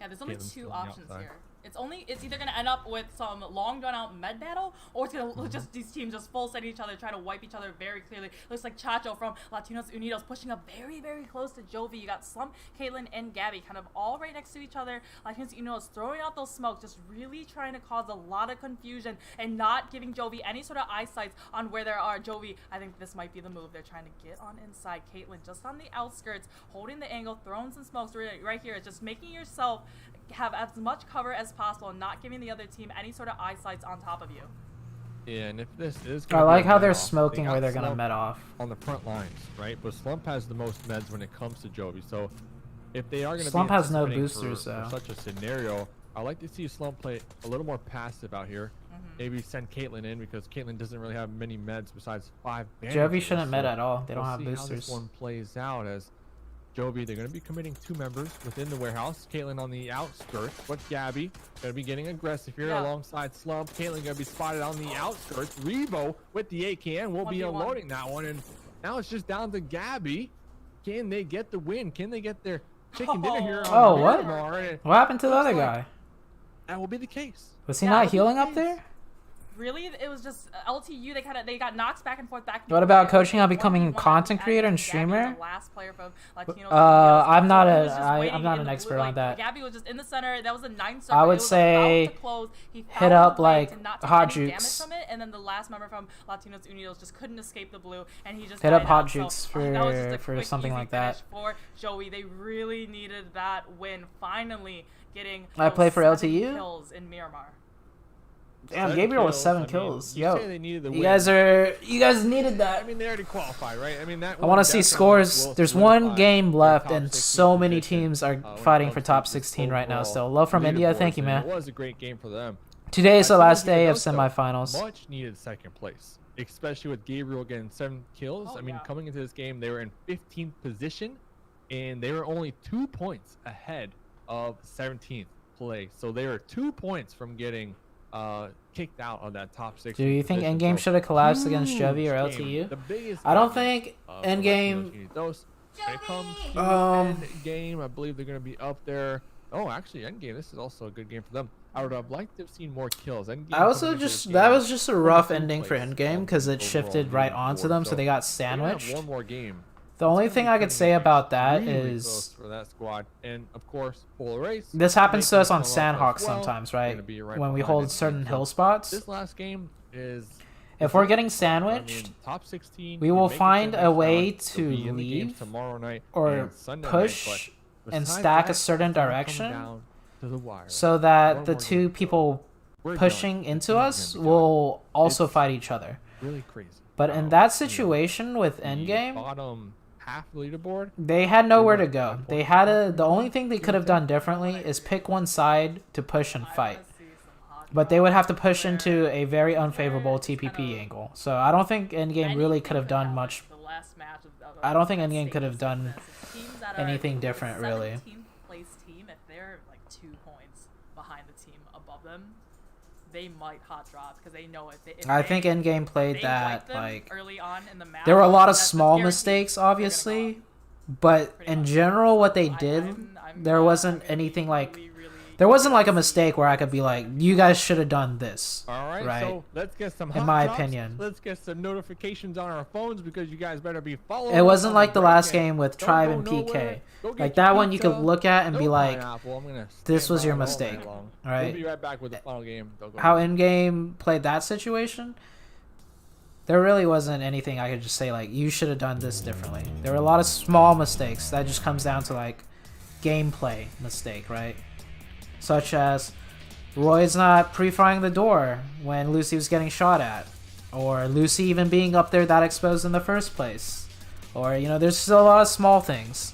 Yeah, there's only
Caitlin's
2
on the
options
outside.
here. It's either gonna end up with some long drawn out med battle, or it's gonna just these teams just full set each other, try to wipe each other very clearly. Looks like Chacho from Latinos Unidos pushing up very, very close to Jovi. You got Slump, Caitlyn, and Gabby kind of all right next to each other. Latinos Unidos throwing out those smokes, just really trying to cause a lot of confusion and not giving Jovi any sort of eyesight on where there are. Jovi, I think this might be the move. They're trying to get on inside. Caitlyn just on the outskirts, holding the angle, throwing some smokes right here. It's just making yourself have as much cover as possible and not giving the other team any sort of eyesights on top of you.
Yeah, and if this is
I
gonna be
like
a
how they're
med-off,
smoking
they
where
got
they're gonna
Slump
med off.
on the front lines, right? But Slump has the most meds when it comes to Jovi. So if they are going to
Slump
be
has no
anticipating
boosters,
for
though.
such a scenario, I like to see Slump play a little more passive out here. Maybe send Caitlyn in because Caitlyn doesn't really have many meds besides 5 bandages.
Jovi shouldn't med
So
at all. They don't
we'll
have
see how this
boosters.
one plays out as Jovi, they're going to be committing 2 members within the warehouse. Caitlyn on the outskirts, but Gabby going to be getting aggressive here alongside Slump. Caitlyn going to be spotted on the outskirts. Revo with the AKN will be
1v1.
unloading that one, and now it's just down to Gabby. Can they get the win? Can they get their chicken dinner here.
Oh,
On
what?
Miramar, and
What happened to the
looks
other
like
guy?
That will be the case.
Was he
Yeah,
not
it was
healing up
nice.
there?
Really, it was just LTU. They got knocks back and forth, back. And
What
forth.
about
It was
coaching on
like
becoming
1v1
content
at
creator and
Gabby,
streamer?
the last player from Latinos
I'm not
so he
a-
was just
I-
waiting
I'm not
in
an
the
expert
blue,
on that.
Gabby was just in the center. That was a 9
I would say hit up, like, Hot Jukes.
From it, and then the last member from Latinos Unidos just couldn't escape the blue, and he just
Hit up
died
Hot
out.
Jukes
So, that was just a
for
quick,
something
easy
like that.
finish for Joey. They really needed that win. Finally getting
I play
those
for
7
LTU?
kills in Miramar.
Damn,
7
Gabriel was
kills.
7
I mean,
kills.
you
Yo,
say they needed the
you
win.
guys needed
I
that.
mean, they already qualified, right? I mean, that.
I want to see scores. There's one game left, and so many
position,
teams are
when it
fighting
comes
for
to
top
just
16 right now.
overall
Still, love from India. Thank you,
leaderboards, and
man.
It was a great game for them.
Today is the
I
last
think
day of
those, though,
semifinals.
Much needed second place, especially with Gabriel getting 7 kills.
Oh,
I mean,
yeah.
coming into this game, they were in 15th position, and they were only 2 points ahead of 17th place. So they were 2 points from getting kicked out of that top 6.
Do you think Endgame should have collapsed against Jovi or LTU? I don't think Endgame.
When it comes to Endgame, I believe they're going to be up there. Oh, actually, Endgame, this is also a good game for them. I would have liked to have seen more kills. Endgame
I also
coming into
just
this
that
game,
was just a rough
22nd
ending for
place
Endgame because it
overall
shifted right
leaderboard.
onto them, so they got
They're gonna have
sandwiched.
one more game.
The only thing I could say about that
Really
is
close for that squad, and of course, Polar Race.
this happens to
making
us on
a come up
Sandhawk
as well.
sometimes,
They're
right?
gonna be right
When we
behind
hold
Endgame.
certain
So
hill spots.
This last game is.
If we're getting
I
sandwiched,
mean, top 16,
we
you
will
make it to
find
the
a
next
way
round,
to
you'll be in the games
leave
tomorrow night
or
and Sunday
push
night, but
and
besides
stack a
that,
certain
it's gonna come
direction
down to the wire.
so that
One
the
more
two
game.
people
We're
pushing
done.
into
The team's
us
gonna be
will also
It's-
fight each other.
done. Really crazy.
But in
Wow.
that
You know,
situation with
the
Endgame,
bottom half leaderboard,
they had nowhere to
went
go.
one
They
point.
had a. The only thing they could have done differently is pick one side to push and fight. But they would have to push into a very unfavorable TPP angle. So I don't think Endgame really could have done much. I don't think Endgame could have done anything different, really.
17th place team, if they're like 2 points behind the team above them, they might hot drop because they know if
I think Endgame played
they
that
wipe them
like.
early on in the map.
There were a lot of
that's
small
guaranteed
mistakes,
they're gonna go
obviously,
up.
but
Pretty
in
much.
general, what they
So
did,
I'm
there wasn't anything like. There wasn't like a mistake where I could be like, you guys should have done this.
all right,
Right.
so let's get some
In
hot
my
drops.
opinion.
Let's get some notifications on our phones because you guys better be following.
It wasn't
us on
like the last
break-in.
game with
Don't
Tribe
go
and
nowhere.
PK.
Go get
Like
your
that one you could
pizza.
look at and
No
be like,
pineapple. I'm gonna
this
stand
was your
by all
mistake,
night long.
right?
We'll be right back with the final game. Don't go
how
anywhere.
Endgame played that situation, there really wasn't anything I could just say like, you should have done this differently. There were a lot of small mistakes that just comes down to like gameplay mistake, right? Such as Roy's not pre-firing the door when Lucy was getting shot at, or Lucy even being up there that exposed in the first place, or you know, there's still a lot of small things.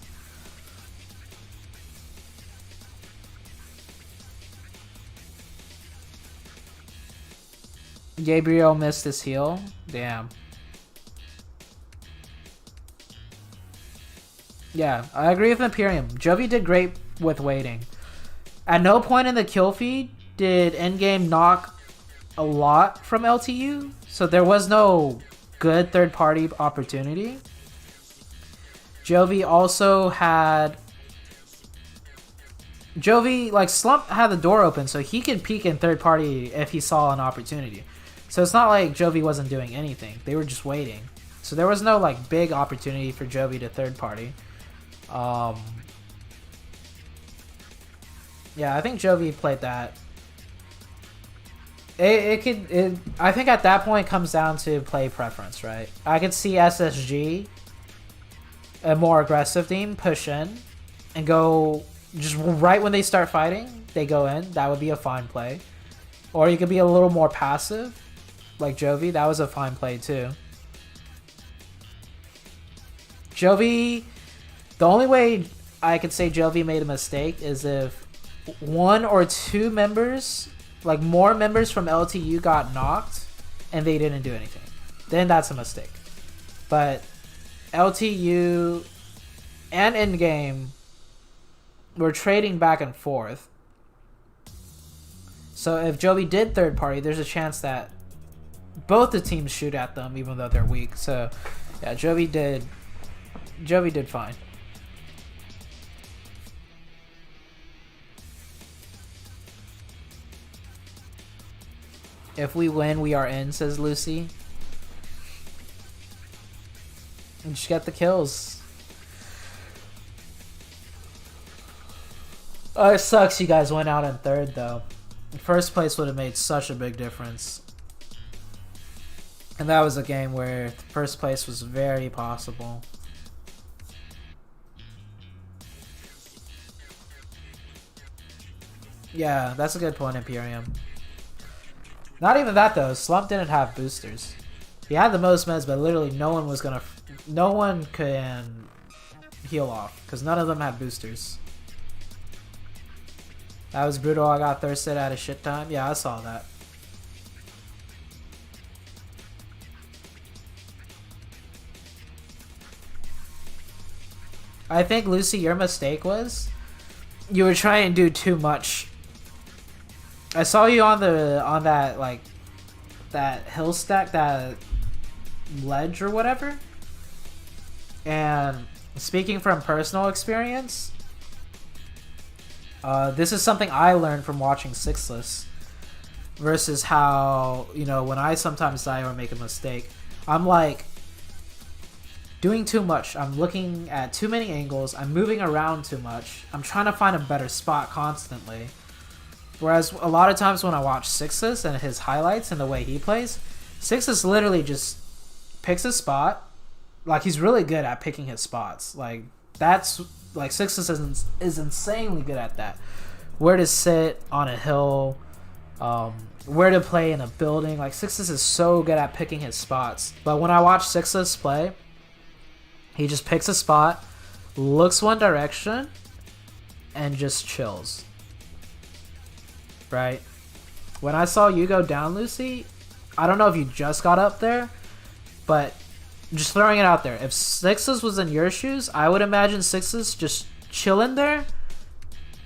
Gabriel missed his heal. Damn. Yeah, I agree with Imperium. Jovi did great with waiting. At no point in the kill feed did Endgame knock a lot from LTU, so there was no good third-party opportunity. Jovi also had... Jovi, like, Slump had the door open, so he could peek in third-party if he saw an opportunity. So it's not like Jovi wasn't doing anything. They were just waiting. So there was no, like, big opportunity for Jovi to third-party. Yeah, I think Jovi played that. I think at that point it comes down to play preference, right? I could see SSG, a more aggressive team, push in and go just right when they start fighting, they go in. That would be a fine play. Or you could be a little more passive, like Jovi. That was a fine play too. Jovi, the only way I could say Jovi made a mistake is if one or two members, like more members from LTU got knocked and they didn't do anything. Then that's a mistake. But LTU and Endgame were trading back and forth. So if Jovi did third party, there's a chance that both the teams shoot at them even though they're weak. So yeah, Jovi did fine. If we win, we are in, says Lucy. And just get the kills. Oh, it sucks you guys went out in third, though. First place would have made such a big difference. And that was a game where first place was very possible. Yeah, that's a good point, Imperium. Not even that though. Slump didn't have boosters. He had the most meds, but literally no one can heal off because none of them had boosters. That was brutal. I got thirsted at a shit time. Yeah, I saw that. I think, Lucy, your mistake was you were trying to do too much. I saw you on that like that hill stack, that ledge or whatever. And speaking from personal experience, this is something I learned from watching Sixless versus how, you know, when I sometimes die or make a mistake, I'm like doing too much. I'm looking at too many angles. I'm moving around too much. I'm trying to find a better spot constantly. Whereas a lot of times when I watch Sixes and his highlights and the way he plays, Sixes literally just picks a spot. Like, he's really good at picking his spots. Like, that's like Sixes is insanely good at that. Where to sit on a hill, where to play in a building. Like, Sixes is so good at picking his spots. But when I watch Sixes play, he just picks a spot, looks one direction, and just chills. Right? When I saw you go down, Lucy, I don't know if you just got up there, but just throwing it out there. If Sixes was in your shoes, I would imagine Sixes just chilling there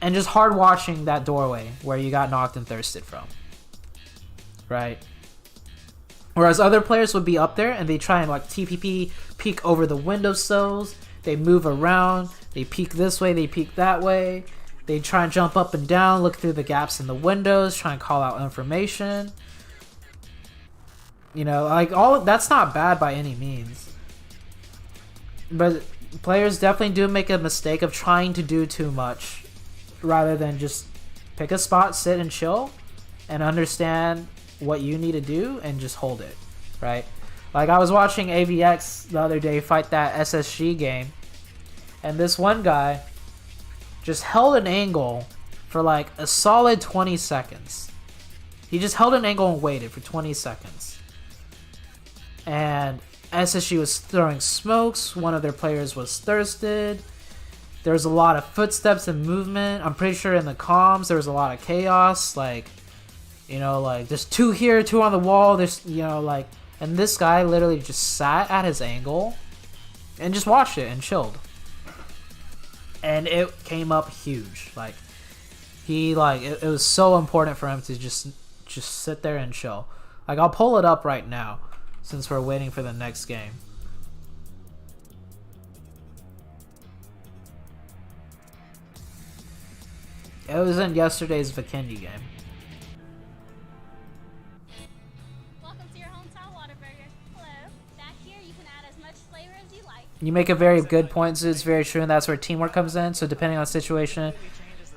and just hard watching that doorway where you got knocked and thirsted from. Right? Whereas other players would be up there and they try and like TPP, peek over the windowsills, they move around, they peek this way, they peek that way, they try and jump up and down, look through the gaps in the windows, try and call out information. You know, like, all that's not bad by any means. But players definitely do make a mistake of trying to do too much rather than just pick a spot, sit and chill, and understand what you need to do and just hold it, right? Like, I was watching AVX the other day fight that SSG game, and this one guy just held an angle for like a solid 20 seconds. He just held an angle and waited for 20 seconds. And SSG was throwing smokes. One of their players was thirsted. There was a lot of footsteps and movement. I'm pretty sure in the comms there was a lot of chaos. Like, you know, like, there's two here, two on the wall. There's, you know, like, and this guy literally just sat at his angle and just watched it and chilled. And it came up huge. Like, he, like, it was so important for him to just sit there and chill. Like, I'll pull it up right now since we're waiting for the next game. It was in yesterday's Vikendi game.
Welcome to your hometown Whataburger. Hello. Back here you can add as much flavor as you like.
You make a very good point, so it's very true, and that's where teamwork comes in. So depending on situation,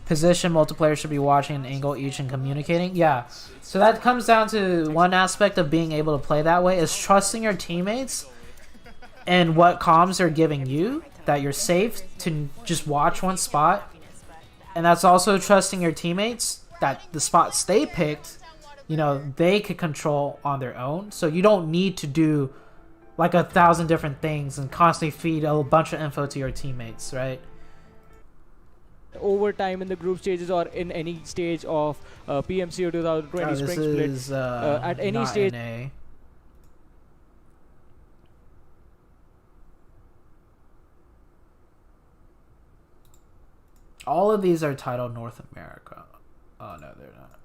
position, multiplayer should be watching an angle each and communicating. Yeah. So that comes down to one aspect of being able to play that way is trusting your teammates and what comms are giving you, that you're safe to just watch one spot. And that's also trusting your teammates that the spots they picked, you know, they could control on their own. So you don't need to do like 1,000 different things and constantly feed a bunch of info to your teammates, right?
Over time in the group stages or in any stage of PMCO 2020 spring split, at any stage.
NA. All of these are titled North America. Oh no, they're not.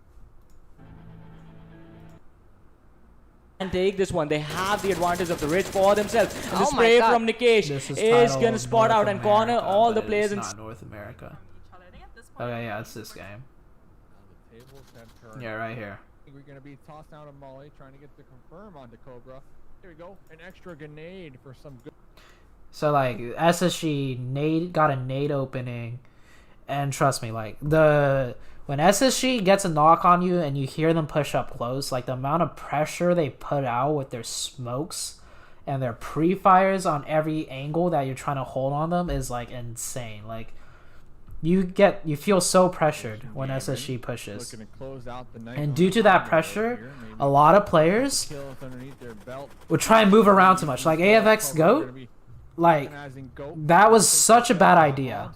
And take this one. They have the advantage of the ridge for themselves. And the spray from Nikesh is going to spot out and corner all the players.
It's not North America. Okay, yeah, it's this game. Yeah, right here.
We're gonna be tossed out of Molly, trying to get the confirm onto Cobra. Here we go, an extra grenade for some good.
So like SSG got a nade opening, and trust me, like when SSG gets a knock on you and you hear them push up close, like the amount of pressure they put out with their smokes and their pre-fires on every angle that you're trying to hold on them is like insane. Like you feel so pressured when SSG pushes. And due to that pressure, a lot of players would try and move around too much. Like AFX GOAT, like that was such a bad idea.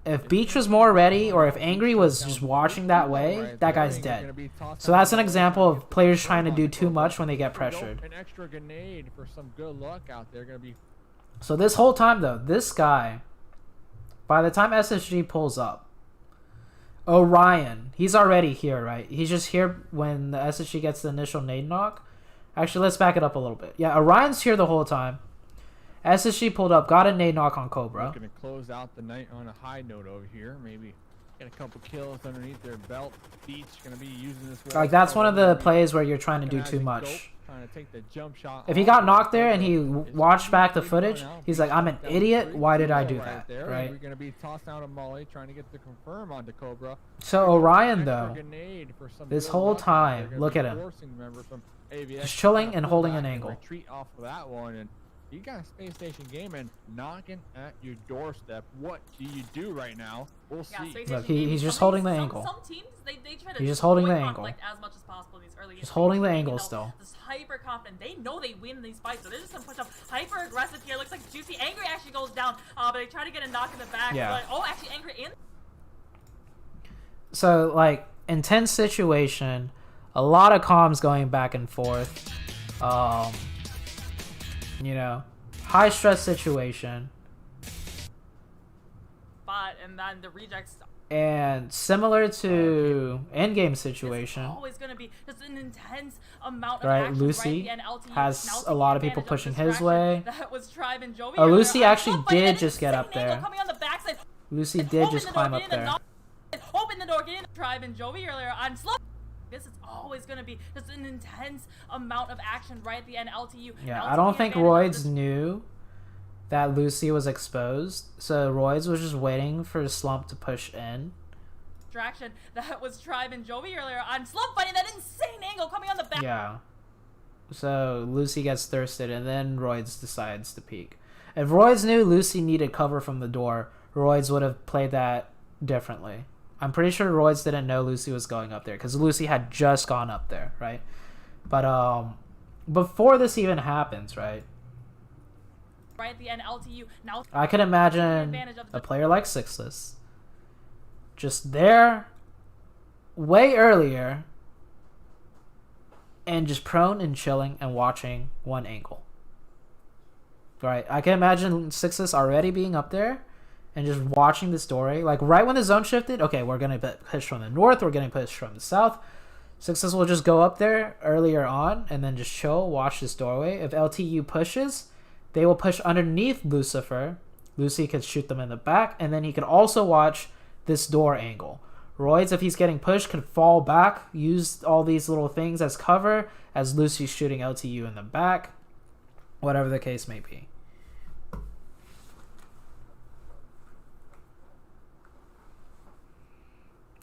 If Beach was more ready, or if Angry was just watching that way, that guy's dead. So that's an example of players trying to do too much when they get pressured.
An extra grenade for some good luck out there. Gonna be.
So this whole time though, this guy, by the time SSG pulls up, Orion, he's already here, right? He's just here when the SSG gets the initial nade knock. Actually, let's back it up a little bit. Yeah, Orion's here the whole time. SSG pulled up, got a nade knock on Cobra.
Looking to close out the night on a high note over here. Maybe get a couple kills underneath their belt. Beach gonna be using this.
Like that's one of the plays where you're trying to do too much.
Trying to take the jump shot.
If he got knocked there and he watched back the footage, he's like, "I'm an idiot. Why did I do that?" Right?
We're gonna be tossed out of Molly, trying to get the confirm onto Cobra.
So Orion though, this whole time, look at him, just chilling and holding an angle.
Retreat off of that one, and you got Space Station Gaming knocking at your doorstep. What do you do right now? We'll see.
Look, he's just holding the angle.
Some teams, they try to
He's just holding the angle.
as much as possible in these early games.
Just holding the
They,
angle
you know,
still.
Just hyper confident. They know they win these fights, so they're just gonna push up hyper aggressive here. Looks like Juicy Angry actually goes down, but they try to get a knock in the back.
Yeah.
But, oh, actually Angry in.
So like intense situation, a lot of comms going back and forth. You know, high stress situation.
But and then the rejects.
And similar to endgame situation,
It's always gonna be just an intense amount of
right?
action,
Lucy
right? LTU
has a lot of people pushing his
distraction.
way.
That was Tribe and Joey.
Oh, Lucy
earlier.
actually did just get up there.
Coming on the backside.
Lucy did just climb up there.
Open the door, get in. Tribe and Joey earlier on slow. This is always going to be just an intense amount of action right at the end. LTU.
Yeah,
LTU
I don't think
advantage
Roids knew that Lucy was exposed, so Roids was just waiting for Slump to push in.
Distraction. That was Tribe and Joey earlier on Slump fighting that insane angle coming on the back.
Yeah. So Lucy gets thirsted, and then Roids decides to peek. If Roids knew Lucy needed cover from the door, Roids would have played that differently. I'm pretty sure Roids didn't know Lucy was going up there because Lucy had just gone up there, right? But before this even happens, right?
Right at the end, LTU. Now
I can imagine a player like Sixless just there way earlier and just prone and chilling and watching one angle. Right? I can imagine Sixless already being up there and just watching this doorway. Like, right when the zone shifted, okay, we're going to push from the north, we're going to push from the south. Sixless will just go up there earlier on and then just chill, watch this doorway. If LTU pushes, they will push underneath Lucifer. Lucy could shoot them in the back, and then he could also watch this door angle. Roids, if he's getting pushed, could fall back, use all these little things as cover as Lucy's shooting LTU in the back, whatever the case may be.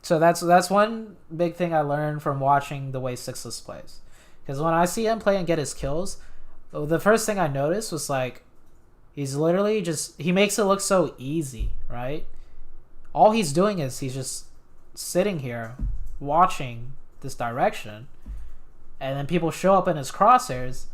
So that's one big thing I learned from watching the way Sixless plays. Because when I see him play and get his kills, the first thing I noticed was like, he's literally just, he makes it look so easy, right? All he's doing is he's just sitting here watching this direction, and then people show up in his crosshairs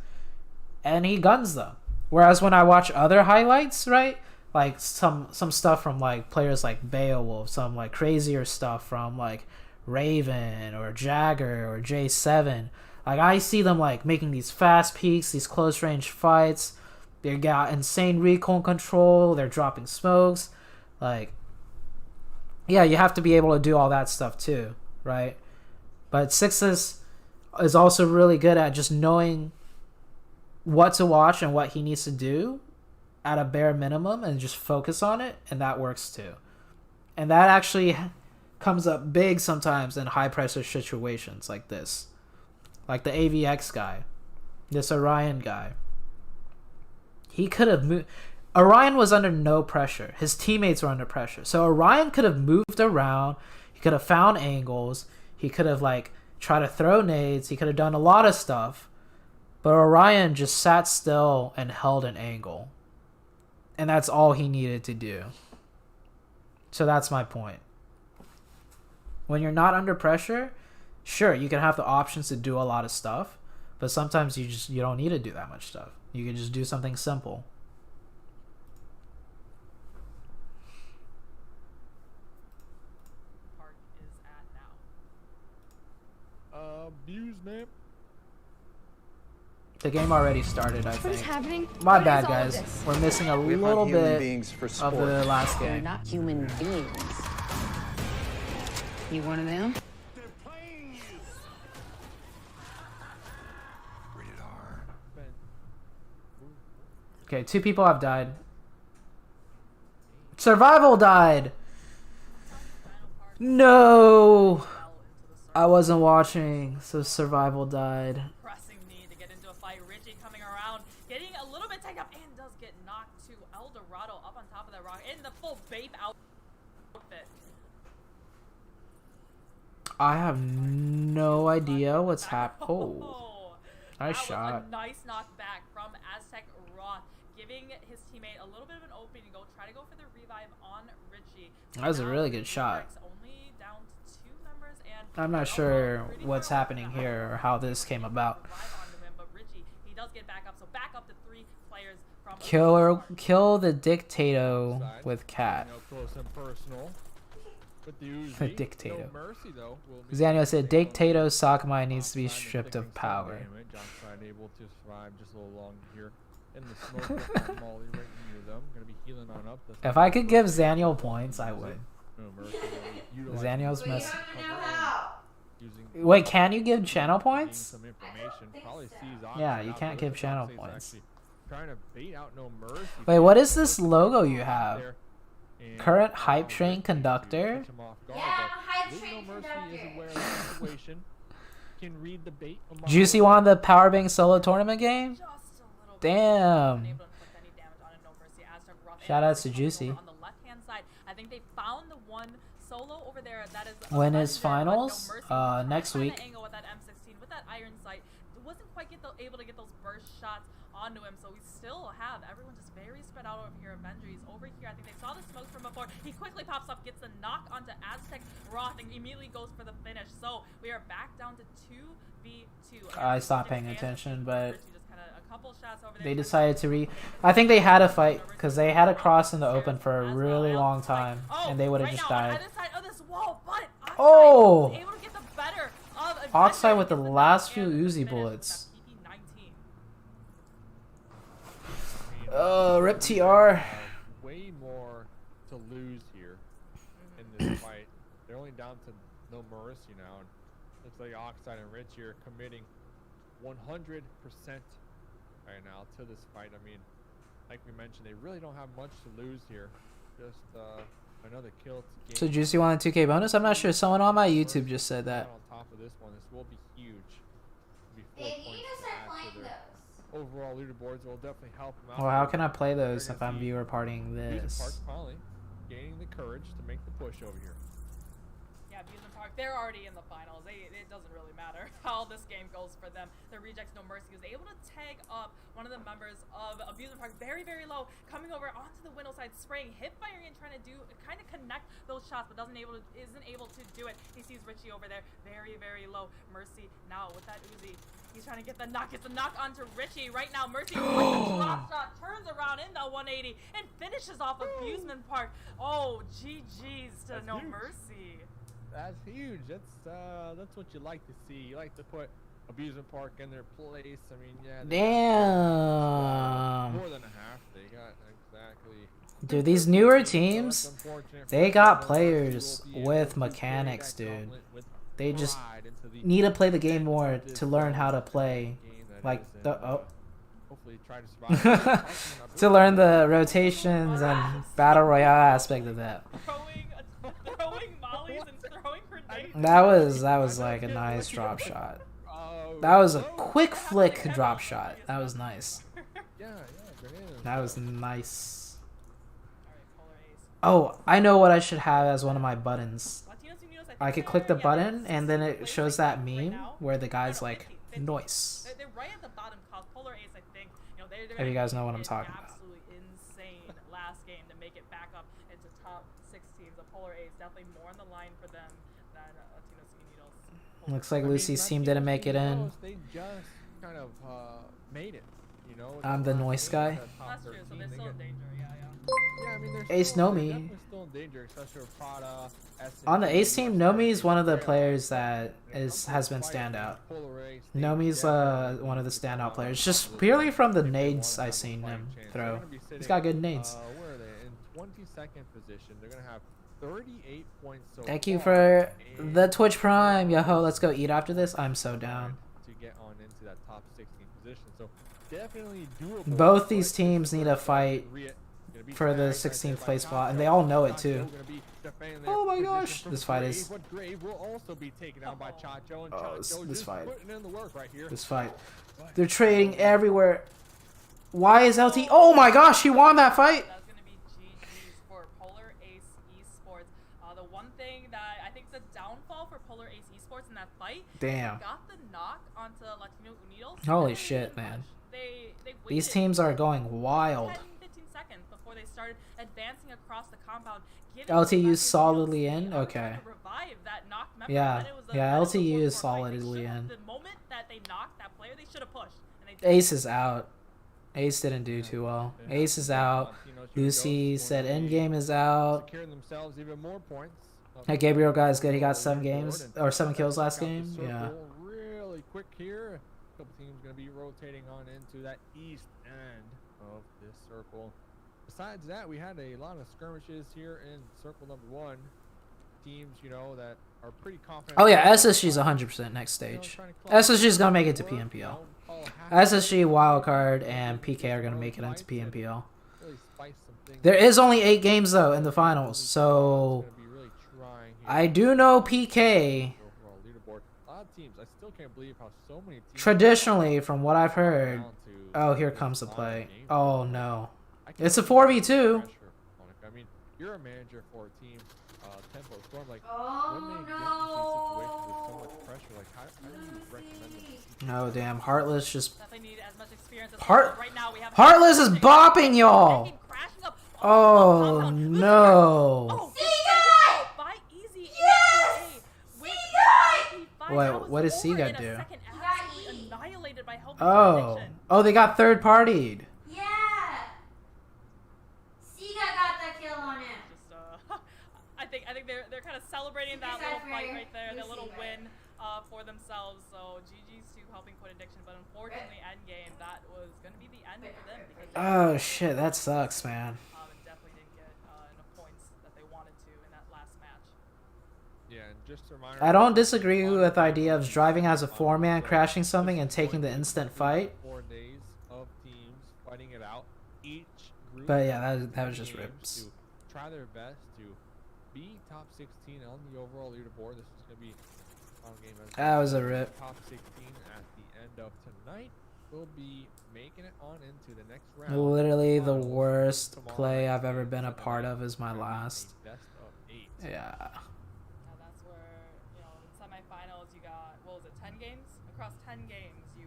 and he guns them. Whereas when I watch other highlights, right, like some stuff from like players like Beowulf, some like crazier stuff from like Raven or Jagger or J7, like I see them like making these fast peaks, these close range fights. They got insane recoil control, they're dropping smokes. Like, yeah, you have to be able to do all that stuff too, right? But Sixless is also really good at just knowing what to watch and what he needs to do at a bare minimum and just focus on it, and that works too. And that actually comes up big sometimes in high pressure situations like this. Like the AVX guy. This Orion guy. He could have moved. Orion was under no pressure. His teammates were under pressure. So Orion could have moved around. He could have found angles. He could have like tried to throw nades. He could have done a lot of stuff. But Orion just sat still and held an angle. And that's all he needed to do. So that's my point. When you're not under pressure, sure, you can have the options to do a lot of stuff, but sometimes you don't need to do that much stuff. You can just do something simple.
Park is at now.
Abusement.
The game already started, I think.
What is happening?
My
What
bad,
is all of
guys.
this?
We're missing a
We
little
hunt human
bit
beings for
of
sport.
the last
They're
game.
not human beings. You one of them?
Okay, 2 people have died. Survival died! No! I wasn't watching, so Survival died.
Pressing need to get into a fight. Richie coming around, getting a little bit taken up, and does get knocked to El Dorado up on top of that rock in the full Bape outfit.
I have no idea what's happening. Oh, nice
That
shot.
was a nice knockback from Aztec Roth, giving his teammate a little bit of an opening to try to go for the revive on Richie.
That was a really good shot.
Only down to 2 members, and
I'm not sure what's happening here or how this came about.
but Richie, he does get back up, so back up to 3 players from
Kill the Dictato with Cat.
Close and personal. With the Uzi.
The Dictato.
No mercy, though, will be
Zaniel said Dictato Sockmine needs to be stripped of power.
Johnside able to survive just a little long here in the smoke with that Molly right near them. Gonna be healing on up.
If I could give Zaniel points, I would.
No mercy.
Zaniel's mess.
Using
Wait, can you give channel points?
some information. Probably sees
Yeah,
Oxide
you
out
can't
there.
give channel
Oxide's
points.
actually trying to bait out No Mercy.
Wait, what is this logo you have?
There. And
Current hype train conductor?
catch him off guard,
Yeah, I'm a
but
hype
Luke
train
No Mercy
conductor.
is aware of the situation. Can read the bait. a mile
Juicy
away.
won the Powerbank solo tournament game?
just a little bit.
Damn.
Unable to inflict any damage on it, No Mercy. Aztec Roth
Shout
and
outs to
Richie
Juicy.
over on the left-hand side. I think they found the one solo over there that is
When
a
is
Avenger, but
finals?
No Mercy tried
Next
to find
week.
the angle with that M16 with that iron sight. Wasn't quite able to get those burst shots onto him, so we still have everyone just very spread out over here. Avengers over here, I think they saw the smoke from before. He quickly pops up, gets the knock onto Aztec Roth, and immediately goes for the finish. So we are back down to 2v2.
I stopped paying attention, but
Just kinda a couple shots over there.
they decided to I think they had a fight because they had a cross in the open for a really long time, and they would have
right
just
now,
died.
On either side of this wall, but Oxide
Oh!
was able to get the better of Avenger,
Oxide with the
gets
last
knock
few
and the
Uzi
finish with
bullets.
that PP-19.
Rip TR.
Way more to lose here in this fight. They're only down to No Mercy now, and looks like Oxide and Richie are committing 100% right now to this fight. I mean, like we mentioned, they really don't have much to lose here. Just another kill to gain.
So Juicy won a 2K bonus? I'm not sure. Someone on my YouTube just said that.
On top of this one, this will be huge. It'll be 4
Babe, you
points
need to
to
start
add to
playing
their
those.
overall leaderboards. Will definitely help them out.
Well, how can I play those if I'm viewer partying
Amusement
this?
Park finally gaining the courage to make the push over here.
Yeah, Amusement Park, they're already in the finals. It doesn't really matter how this game goes for them. The Rejects No Mercy was able to tag up one of the members of Amusement Park very, very low, coming over onto the window side, spraying, hip firing, and trying to kind of connect those shots, but isn't able to do it. He sees Richie over there, very, very low. Mercy now with that Uzi. He's trying to get the knock. Gets the knock onto Richie right now. Mercy with the drop shot, turns around in the 180 and finishes off Amusement Park. Oh, GG's to
That's
No
huge.
Mercy.
That's huge. That's what you like to see. You like to put Amusement Park in their place. I mean, yeah.
Damn.
More than a half. They got exactly.
Dude, these newer teams, they got players with mechanics, dude. They just need to play the game more to learn how to play, like the
Hopefully try to survive.
to learn the rotations and battle royale aspect of that.
Throwing mollies and
That was like a nice drop shot. That was a quick flick drop shot. That was nice. That was nice. Oh, I know what I should have as one of my buttons. I could click the button and then it shows that meme where the guy's like, noise.
They're right at the bottom cause Polar Ace, I think. You know,
If you guys know what I'm talking about.
Absolutely insane last game to make it back up into top 16. So Polar Ace definitely more on the line for them than Latinos Unidos.
Looks like Lucy's team didn't make it in.
They just kind of made it, you know.
I'm the noise guy.
That's true, so they're still in danger, yeah.
Yeah, I mean,
Ace Nomi.
still in danger, especially with Prada,
On the Ace team, Nomi is one of the players that has been standout. Nomi's one of the standout players, just purely from the nades I've seen him throw. He's got good nades.
Where are they? In 22nd position. They're gonna have 38 points. So
Thank you for the Twitch Prime, yo. Let's go eat after this. I'm so down.
To get on into that top 16 position, so definitely doable.
Both these teams need a fight for the 16th place spot, and they all know it too. Oh my gosh, this fight is. Oh, this fight. This fight. They're trading everywhere. Why is LT? Oh my gosh, he won that fight.
That's gonna be GG's for Polar Ace Esports. The one thing that I think is a downfall for Polar Ace Esports in that fight.
Damn.
Got the knock onto Latino Unidos.
Holy shit, man.
They
These teams are going wild.
10-15 seconds before they started advancing across the compound.
LTU solidly in? Okay.
Revive that knocked member.
Yeah, yeah, LTU is solidly in.
The moment that they knocked that player, they should have pushed. And they
Ace is out. Ace didn't do too well. Ace is out. Lucy said endgame is out. Hey, Gabriel guy's good. He got 7 games or 7 kills last game. Yeah.
Really quick here. A couple teams gonna be rotating on into that east end of this circle. Besides that, we had a lot of skirmishes here in circle number 1. Teams, you know, that are pretty confident.
Oh yeah, SSG's 100% next stage. SSG's gonna make it to PMPL. SSG, Wildcard, and PK are gonna make it into PMPL. There is only 8 games though in the finals, so I do know PK. Traditionally, from what I've heard, oh, here comes the play. Oh no, it's a 4v2.
I mean, you're a manager for a team, Tempo Storm. Like,
oh,
when they get into situations with so much pressure, like, how do you recommend them?
No, damn, Heartless just.
Right
Heartless is bopping y'all. Oh no. Wait, what does Seagut do? Oh, oh, they got third partied.
Yeah. Seagut got that kill on him.
I think they're kind of celebrating that little fight right there, that little win for themselves. So GG's to helping quit addiction, but unfortunately, endgame that was gonna be the end for them because.
Oh shit, that sucks, man.
Definitely didn't get enough points that they wanted to in that last match.
Yeah, and just a reminder,
I don't disagree with the idea of driving as a 4-man, crashing something, and taking the instant fight.
4 days of teams fighting it out. Each group
But yeah, that was just rips.
to try their best to be top 16 on the overall leaderboard. This is going to be a final game.
That was a rip.
Top 16 at the end of tonight. We'll be making it on into the next round.
Literally the worst play I've ever been a part of is my last.
Best of 8.
Yeah.
That's where, you know, in semifinals you got, what was it, 10 games? Across 10 games you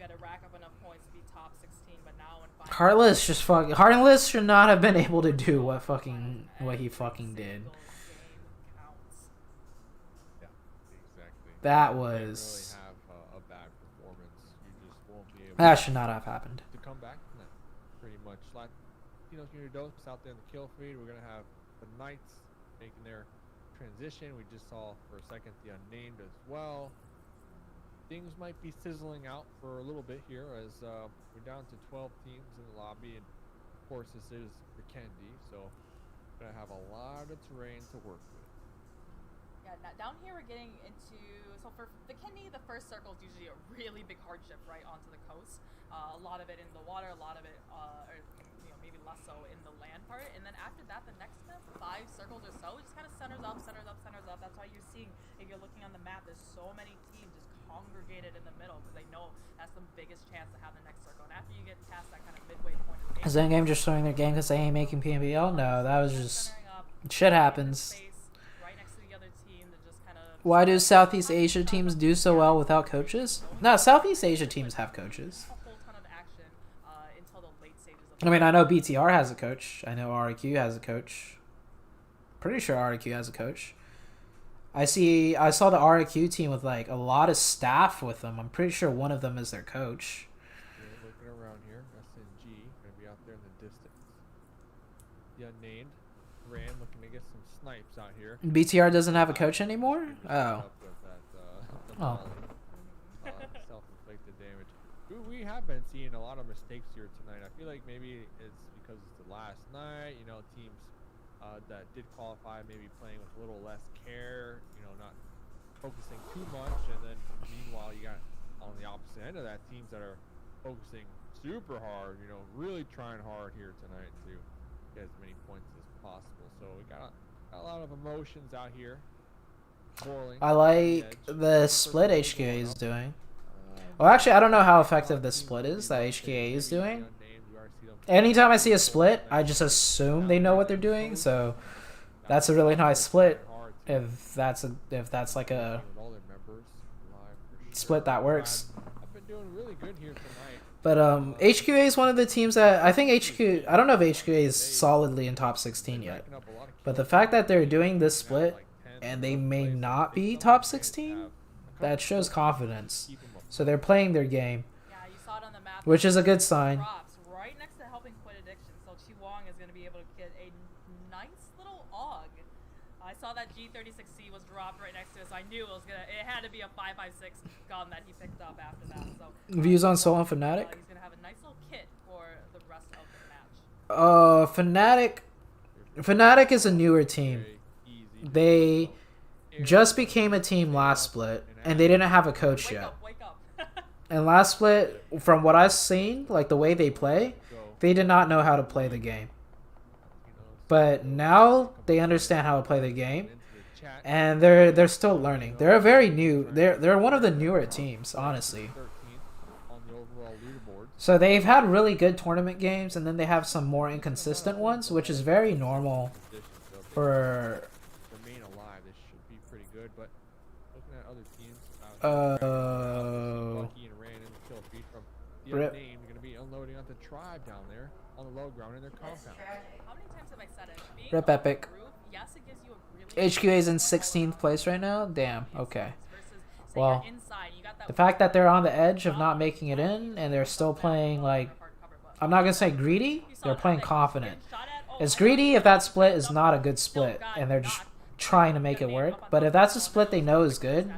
got to rack up enough points to be top 16, but now in finals.
Heartless should not have been able to do what he fucking did.
Yeah, exactly.
That was.
Really
That should not have happened.
To come back from that, pretty much. Latinos Unidos out there in the kill feed. We're gonna have the Knights making their transition. We just saw for a second the unnamed as well. Things might be sizzling out for a little bit here as we're down to 12 teams in the lobby, and of course this is the Candy, so we're gonna have a lot of terrain to work with.
Yeah, down here we're getting into, so for the Kidney, the first circle is usually a really big hardship right onto the coast. A lot of it in the water, a lot of it, maybe less so in the land part. And then after that, the next 5 circles or so, it just kind of centers up, centers up, centers up. That's why you're seeing, if you're looking on the map, there's so many teams just congregated in the middle because they know that's the biggest chance to have the next circle. And after you get past that kind of midway point of the game,
Is that game just showing their game because they ain't making PMBL? No, that was just shit happens.
right next to the other team to just kind of.
Why do Southeast Asia teams do so well without coaches? No, Southeast Asia teams have coaches.
A whole ton of action until the late stages of
I mean, I know BTR has a coach. I know REQ has a coach. Pretty sure REQ has a coach. I saw the REQ team with like a lot of staff with them. I'm pretty sure one of them is their coach.
Yeah, looking around here, SNG gonna be out there in the distance. The unnamed Ran looking to get some snipes out here.
BTR doesn't have a coach anymore? Oh. Oh.
Self-inflicted damage. We have been seeing a lot of mistakes here tonight. I feel like maybe it's because it's the last night. You know, teams that did qualify maybe playing with a little less care. You know, not focusing too much. And then meanwhile, you got on the opposite end of that teams that are focusing super hard. You know, really trying hard here tonight to get as many points as possible. So we got a lot of emotions out here.
I like the split HQA is doing. Well, actually, I don't know how effective the split is that HQA is doing. Anytime I see a split, I just assume they know what they're doing. So that's a really nice split. If that's like a split that works. But HQA is one of the teams that I think HQ. I don't know if HQA is solidly in top 16 yet. But the fact that they're doing this split and they may not be top 16, that shows confidence. So they're playing their game, which is a good sign.
Right next to helping quit addiction, so Chiwang is going to be able to get a nice little AUG. I saw that G36C was dropped right next to it, so I knew it had to be a 5.56 gun that he picked up after that. So
views on Soul and Fnatic.
He's going to have a nice little kit for the rest of the match. Fnatic is a newer team. They just became a team last split, and they didn't have a coach yet. Wake up.
And last split, from what I've seen, like the way they play, they did not know how to play the game. But now they understand how to play the game, and they're still learning. They're they're one of the newer teams, honestly. So they've had really good tournament games, and then they have some more inconsistent ones, which is very normal for. Rip.
Gonna be unloading onto Tribe down there on the low ground in their compound.
How many times have I said it? Being
Rip Epic.
Group, yes, it gives you a really
HQA is in 16th place right now. Damn. Okay. Well, the fact that they're on the edge of not making it in and they're still playing like, I'm not gonna say greedy. They're playing confident. It's greedy if that split is not a good split and they're just trying to make it work. But if that's a split they know is good,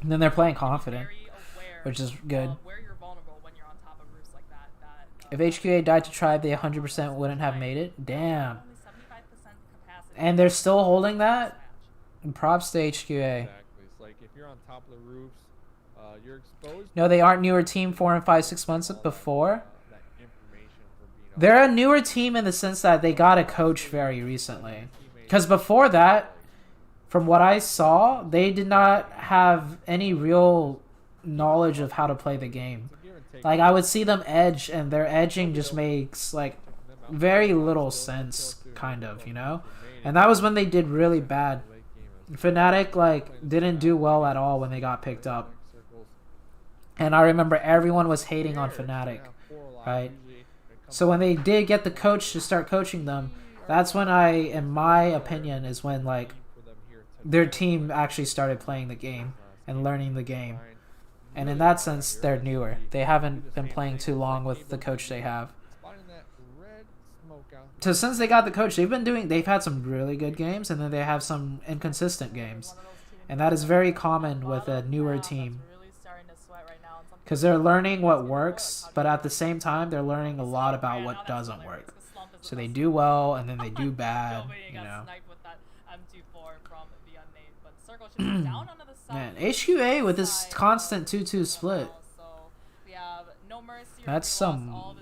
then they're playing confident, which is good. If HQA died to Tribe, they 100% wouldn't have made it. Damn. And they're still holding that? Props to HQA.
Exactly. It's like if you're on top of the roofs, you're exposed.
No, they aren't newer team 4 and 5, 6 months before. They're a newer team in the sense that they got a coach very recently. Because before that, from what I saw, they did not have any real knowledge of how to play the game. Like, I would see them edge, and their edging just makes, like, very little sense, kind of, you know? And that was when they did really bad. Fnatic, like, didn't do well at all when they got picked up. And I remember everyone was hating on Fnatic, right? So when they did get the coach to start coaching them, that's when in my opinion, is when, like, their team actually started playing the game and learning the game. And in that sense, they're newer. They haven't been playing too long with the coach they have. So since they got the coach, they've had some really good games, and then they have some inconsistent games. And that is very common with a newer team. Because they're learning what works, but at the same time, they're learning a lot about what doesn't work. So they do well, and then they do bad, you know. Man, HQA with this constant 2-2 split. That's some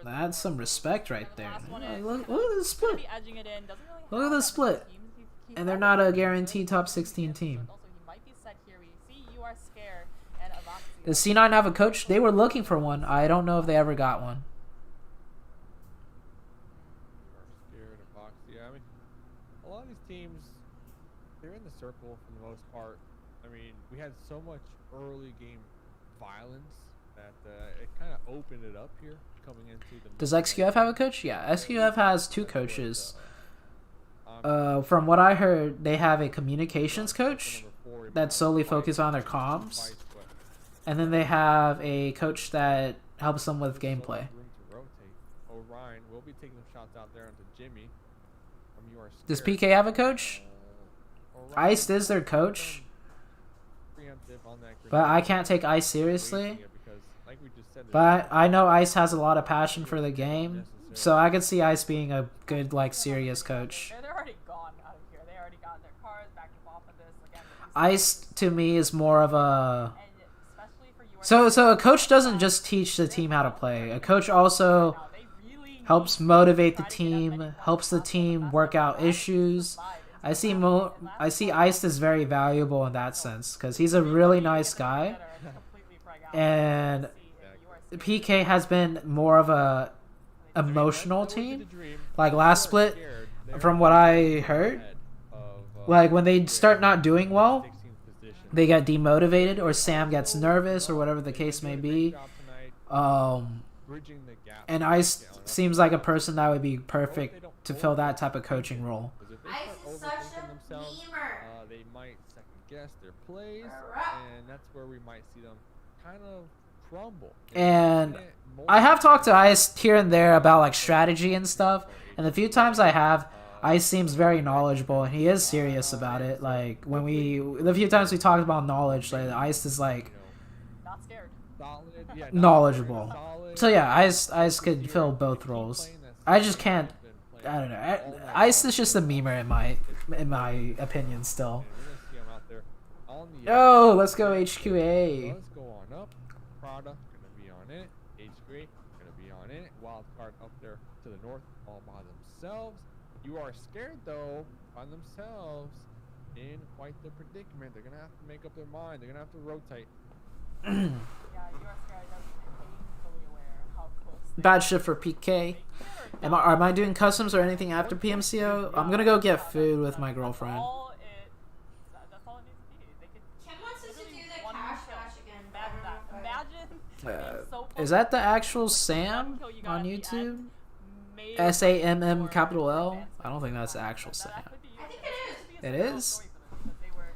That's some respect right there. Look at the
Gonna
split.
be edging it in. Doesn't really
Look at
have
the
that
split.
many teams.
And they're not a guaranteed top 16 team.
Also, he might be set here. We see you are scared and Avoxia.
Does C9 have a coach? They were looking for one. I don't know if they ever got one.
Scared of box. Yeah, I mean, a lot of these teams, they're in the circle for the most part. I mean, we had so much early game violence that it kind of opened it up here coming into the.
Does XQF have a coach? Yeah, XQF has 2 coaches. From what I heard, they have a communications coach that's solely focused on their comms. And then they have a coach that helps them with gameplay.
Orion will be taking some shots out there onto Jimmy.
Does PK have a coach? Ice is their coach. But I can't take Ice seriously. But I know Ice has a lot of passion for the game. So I could see Ice being a good, like, serious coach.
They're already gone out of here. They already got their cars back off of this. Again,
Ice, to me, is more of a... So a coach doesn't just teach the team how to play. A coach also helps motivate the team, helps the team work out issues. I see Ice as very valuable in that sense because he's a really nice guy. And PK has been more of a emotional team. Like last split, from what I heard, like when they start not doing well, they get demotivated or Sam gets nervous or whatever the case may be. And Ice seems like a person that would be perfect to fill that type of coaching role.
Ice is such a memer.
They might second guess their plays, and that's where we might see them kind of crumble.
And I have talked to Ice here and there about like strategy and stuff, and the few times I have, Ice seems very knowledgeable and he is serious about it. Like the few times we talked about knowledge, like Ice is like
not scared.
knowledgeable. So yeah, Ice could fill both roles. I just can't. I don't know. Ice is just a memer in my opinion still. Oh, let's go HQA.
Let's go on up. Prada gonna be on it. HQA gonna be on it. Wildcard up there to the north all by themselves. You are scared though, by themselves, in quite the predicament. They're gonna have to make up their mind. They're gonna have to rotate.
Yeah, you are scared. That's painfully aware how close.
Bad shit for PK. Am I doing customs or anything after PMCO? I'm gonna go get food with my girlfriend.
That's all it needs to be. They could.
Kim wants us to do the cash match again.
Imagine.
Is that the actual Sam on YouTube? SAMM capital L? I don't think that's the actual Sam.
I think it is.
It is?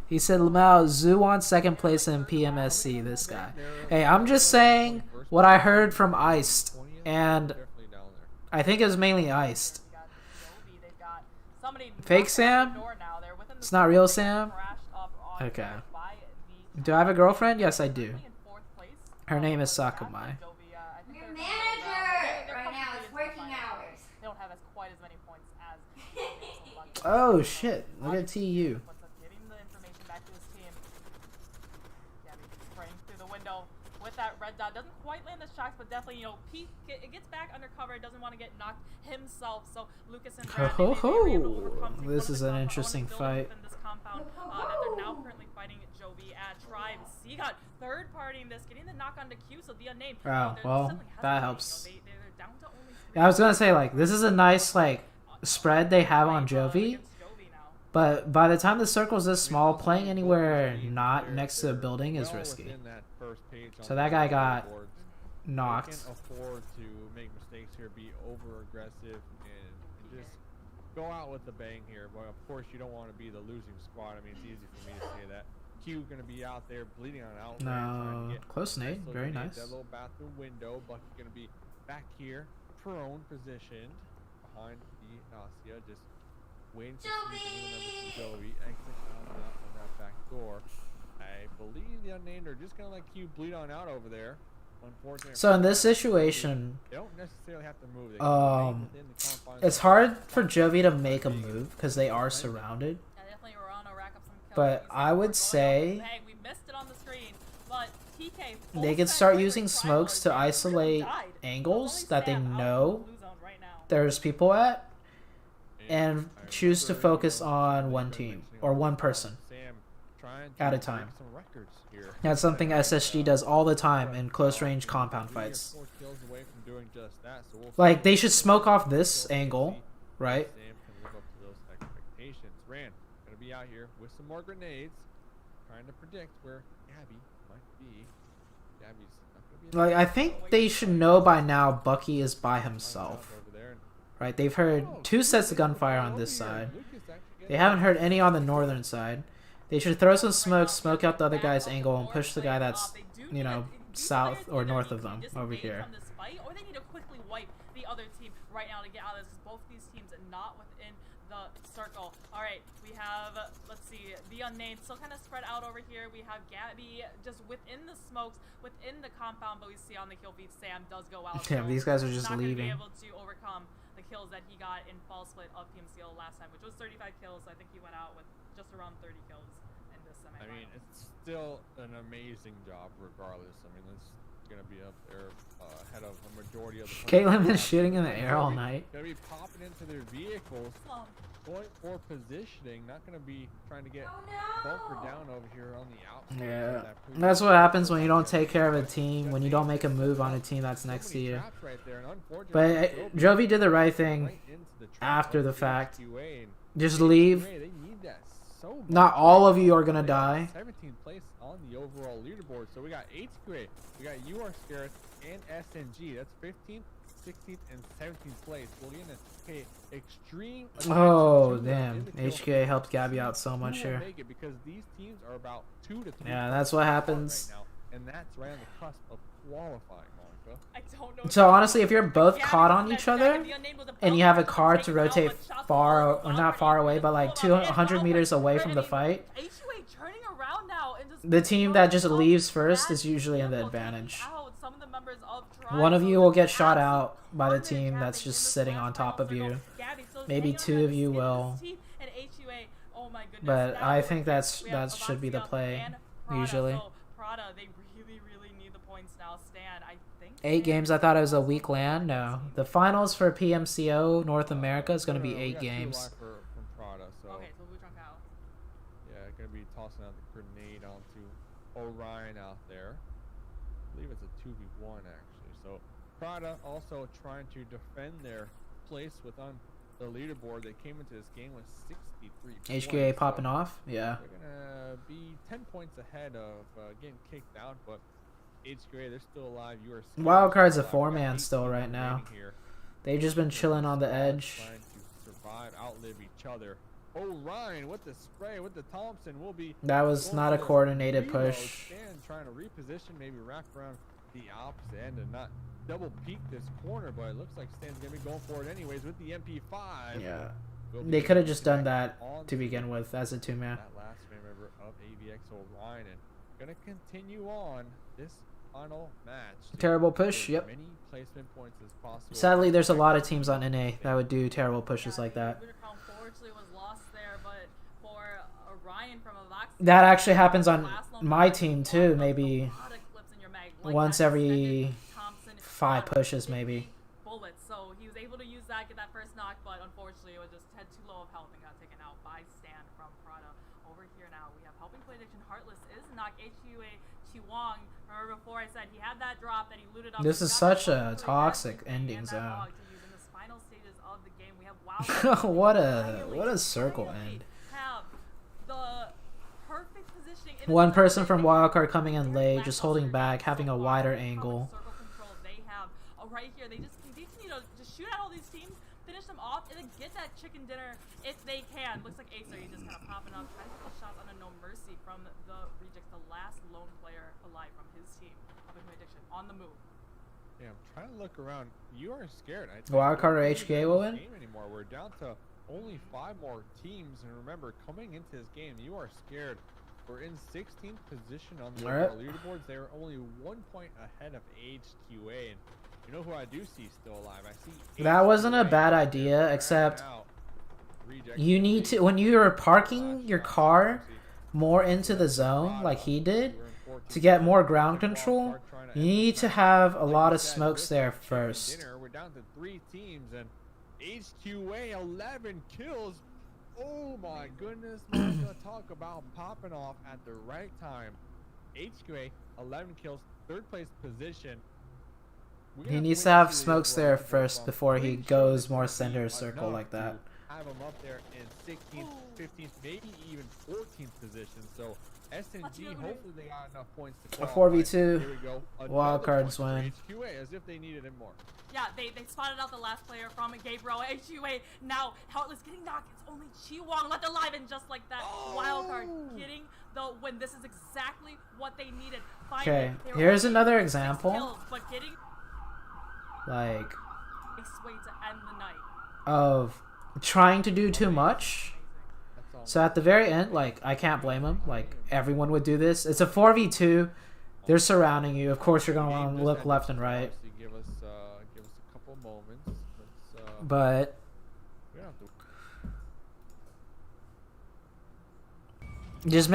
He said Lamau Zoo on second place in PMSC, this guy. Hey, I'm just saying what I heard from Iced, and I think it was mainly Iced. Fake Sam? It's not real Sam? Okay. Do I have a girlfriend? Yes, I do. Her name is Sakamai.
Your manager right now is working hours.
They don't have quite as many points as.
Oh shit! Look at TU.
Getting the information back to his team. Yeah, he's spraying through the window with that red dot. Doesn't quite land the shots, but definitely, Pete it gets back under cover. It doesn't want to get knocked himself. So Lucas and Brad,
This is an interesting fight.
This compound that they're now currently fighting Jovi at Tribe. C got third partying this, getting the knock on the Q, so the unnamed.
Oh, well, that helps. Yeah, I was gonna say, like, this is a nice, like, spread they have on Jovi. But by the time the circle's this small, playing anywhere not next to a building is risky. So that guy got knocked.
They can afford to make mistakes here, be over aggressive, and just go out with the bang here. But of course, you don't want to be the losing squad. I mean, it's easy for me to say that. Q gonna be out there bleeding on out.
No, close nade, very nice.
That little bathroom window. Bucky gonna be back here, prone positioned behind the Nausea, just waiting to see Joey exit out on that back door. I believe the unnamed are just gonna let Q bleed on out over there. Unfortunately.
So in this situation,
they don't necessarily have to move.
It's hard for Jovi to make a move because they are surrounded. But I would say they could start using smokes to isolate angles that they know there's people at and choose to focus on one team or one person at a time. That's something SSG does all the time in close range compound fights. Like, they should smoke off this angle, right?
Rand gonna be out here with some more grenades, trying to predict where Gabby might be. Gabby's not gonna be.
Like, I think they should know by now Bucky is by himself. Right? They've heard 2 sets of gunfire on this side. They haven't heard any on the northern side. They should throw some smoke, smoke out the other guy's angle, and push the guy that's, you know, south or north of them over here.
Or they need to quickly wipe the other team right now to get out of this. Both these teams are not within the circle. All right, we have, let's see, the unnamed still kind of spread out over here. We have Gabby just within the smokes, within the compound, but we see on the kill feed Sam does go out.
Damn, these guys are just leaving.
Not going to be able to overcome the kills that he got in fall split of PMCO last time, which was 35 kills. I think he went out with just around 30 kills in this semi-final.
I mean, it's still an amazing job regardless. I mean, it's gonna be up there ahead of a majority of the
Caitlyn been shooting in the air all night.
Gonna be popping into their vehicles, going for positioning, not gonna be trying to get bunkered down over here on the outside.
Yeah, that's what happens when you don't take care of a team, when you don't make a move on a team that's next to you. But Jovi did the right thing after the fact. Just leave. Not all of you are gonna die.
17th place on the overall leaderboard. So we got HQA, we got You Are Scared, and SNG. That's 15th, 16th, and 17th place. We're gonna pay extreme.
Oh damn! HQA helped Gabby out so much here.
Make it because these teams are about 2 to 3.
Yeah, that's what happens.
Right now, and that's right on the cusp of qualifying.
I don't know.
So honestly, if you're both caught on each other, and you have a car to rotate far, or not far away, but like 200 meters away from the fight, the team that just leaves first is usually in the advantage. One of you will get shot out by the team that's just sitting on top of you. Maybe 2 of you will. But I think that should be the play, usually. 8 games. I thought it was a week LAN. No, the finals for PMCO North America is going to be 8 games.
Okay, so Wuchang Kao.
Yeah, gonna be tossing out the grenade onto Orion out there. I believe it's a 2v1 actually. So Prada also trying to defend their place within the leaderboard. They came into this game with 63
HQA
points,
popping off. Yeah.
They're gonna be 10 points ahead of getting kicked out, but HQA, they're still alive. You are
Wildcard's a 4-man still right now. They've just been chilling on the edge.
Trying to survive, outlive each other. Orion with the spray, with the Thompson will be.
That was not a coordinated push.
Stan trying to reposition, maybe wrap around the opposite end and not double peek this corner, but it looks like Stan's gonna be going for it anyways with the MP5.
Yeah. They could have just done that to begin with as a 2-man.
That last member of AVX Orion and gonna continue on this final match.
Terrible push, yep.
Many placement points as possible.
Sadly, there's a lot of teams on NA that would do terrible pushes like that. That actually happens on my team too, maybe once every 5 pushes, maybe.
Bullets, so he was able to use that, get that first knock, but unfortunately it was just had too low of health and got taken out by Stan from Prada. Over here now, we have Helping Play Addiction. Heartless is knock HUA Chiwang. Remember before I said he had that drop that he looted up.
This is such a toxic ending zone. What a circle end. One person from Wildcard coming in late, just holding back, having a wider angle.
They have right here. They just continue to just shoot at all these teams, finish them off, and then get that chicken dinner if they can. Looks like Acer, he's just kind of popping up, trying to get the shots under no mercy from the rejects, the last lone player alive from his team. Helping Play Addiction on the move.
Yeah, I'm trying to look around. You Are Scared.
Wildcard or HK will win?
Anymore. We're down to only 5 more teams, and remember, coming into this game, You Are Scared. We're in 16th position on the overall leaderboards. They are only 1 point ahead of HQA. And you know who I do see still alive? I see.
That wasn't a bad idea, except you need to, when you are parking your car more into the zone like he did, to get more ground control, you need to have a lot of smokes there first.
We're down to 3 teams, and HQA 11 kills. Oh my goodness, we're gonna talk about popping off at the right time. HQA 11 kills, 3rd place position.
He needs to have smokes there first before he goes more center circle like that.
Have him up there in 16th, 15th, maybe even 14th position. So SNG, hopefully they got enough points to
A
qualify.
4v2
Here we go.
wild cards
Another
win.
point for HQA, as if they needed him more.
Yeah, they spotted out the last player from Gabriel. HUA now Heartless getting knocked. It's only Chi-Wong left alive, and just like that, wildcard getting the win. This is exactly what they needed.
Okay, here's another example.
Kills, but getting
Like
nice way to end the night.
of trying to do too much. So at the very end, like, I can't blame him. Like, everyone would do this. It's a 4v2. They're surrounding you. Of course, you're gonna want to look left and right.
Give us a couple moments.
But I'm just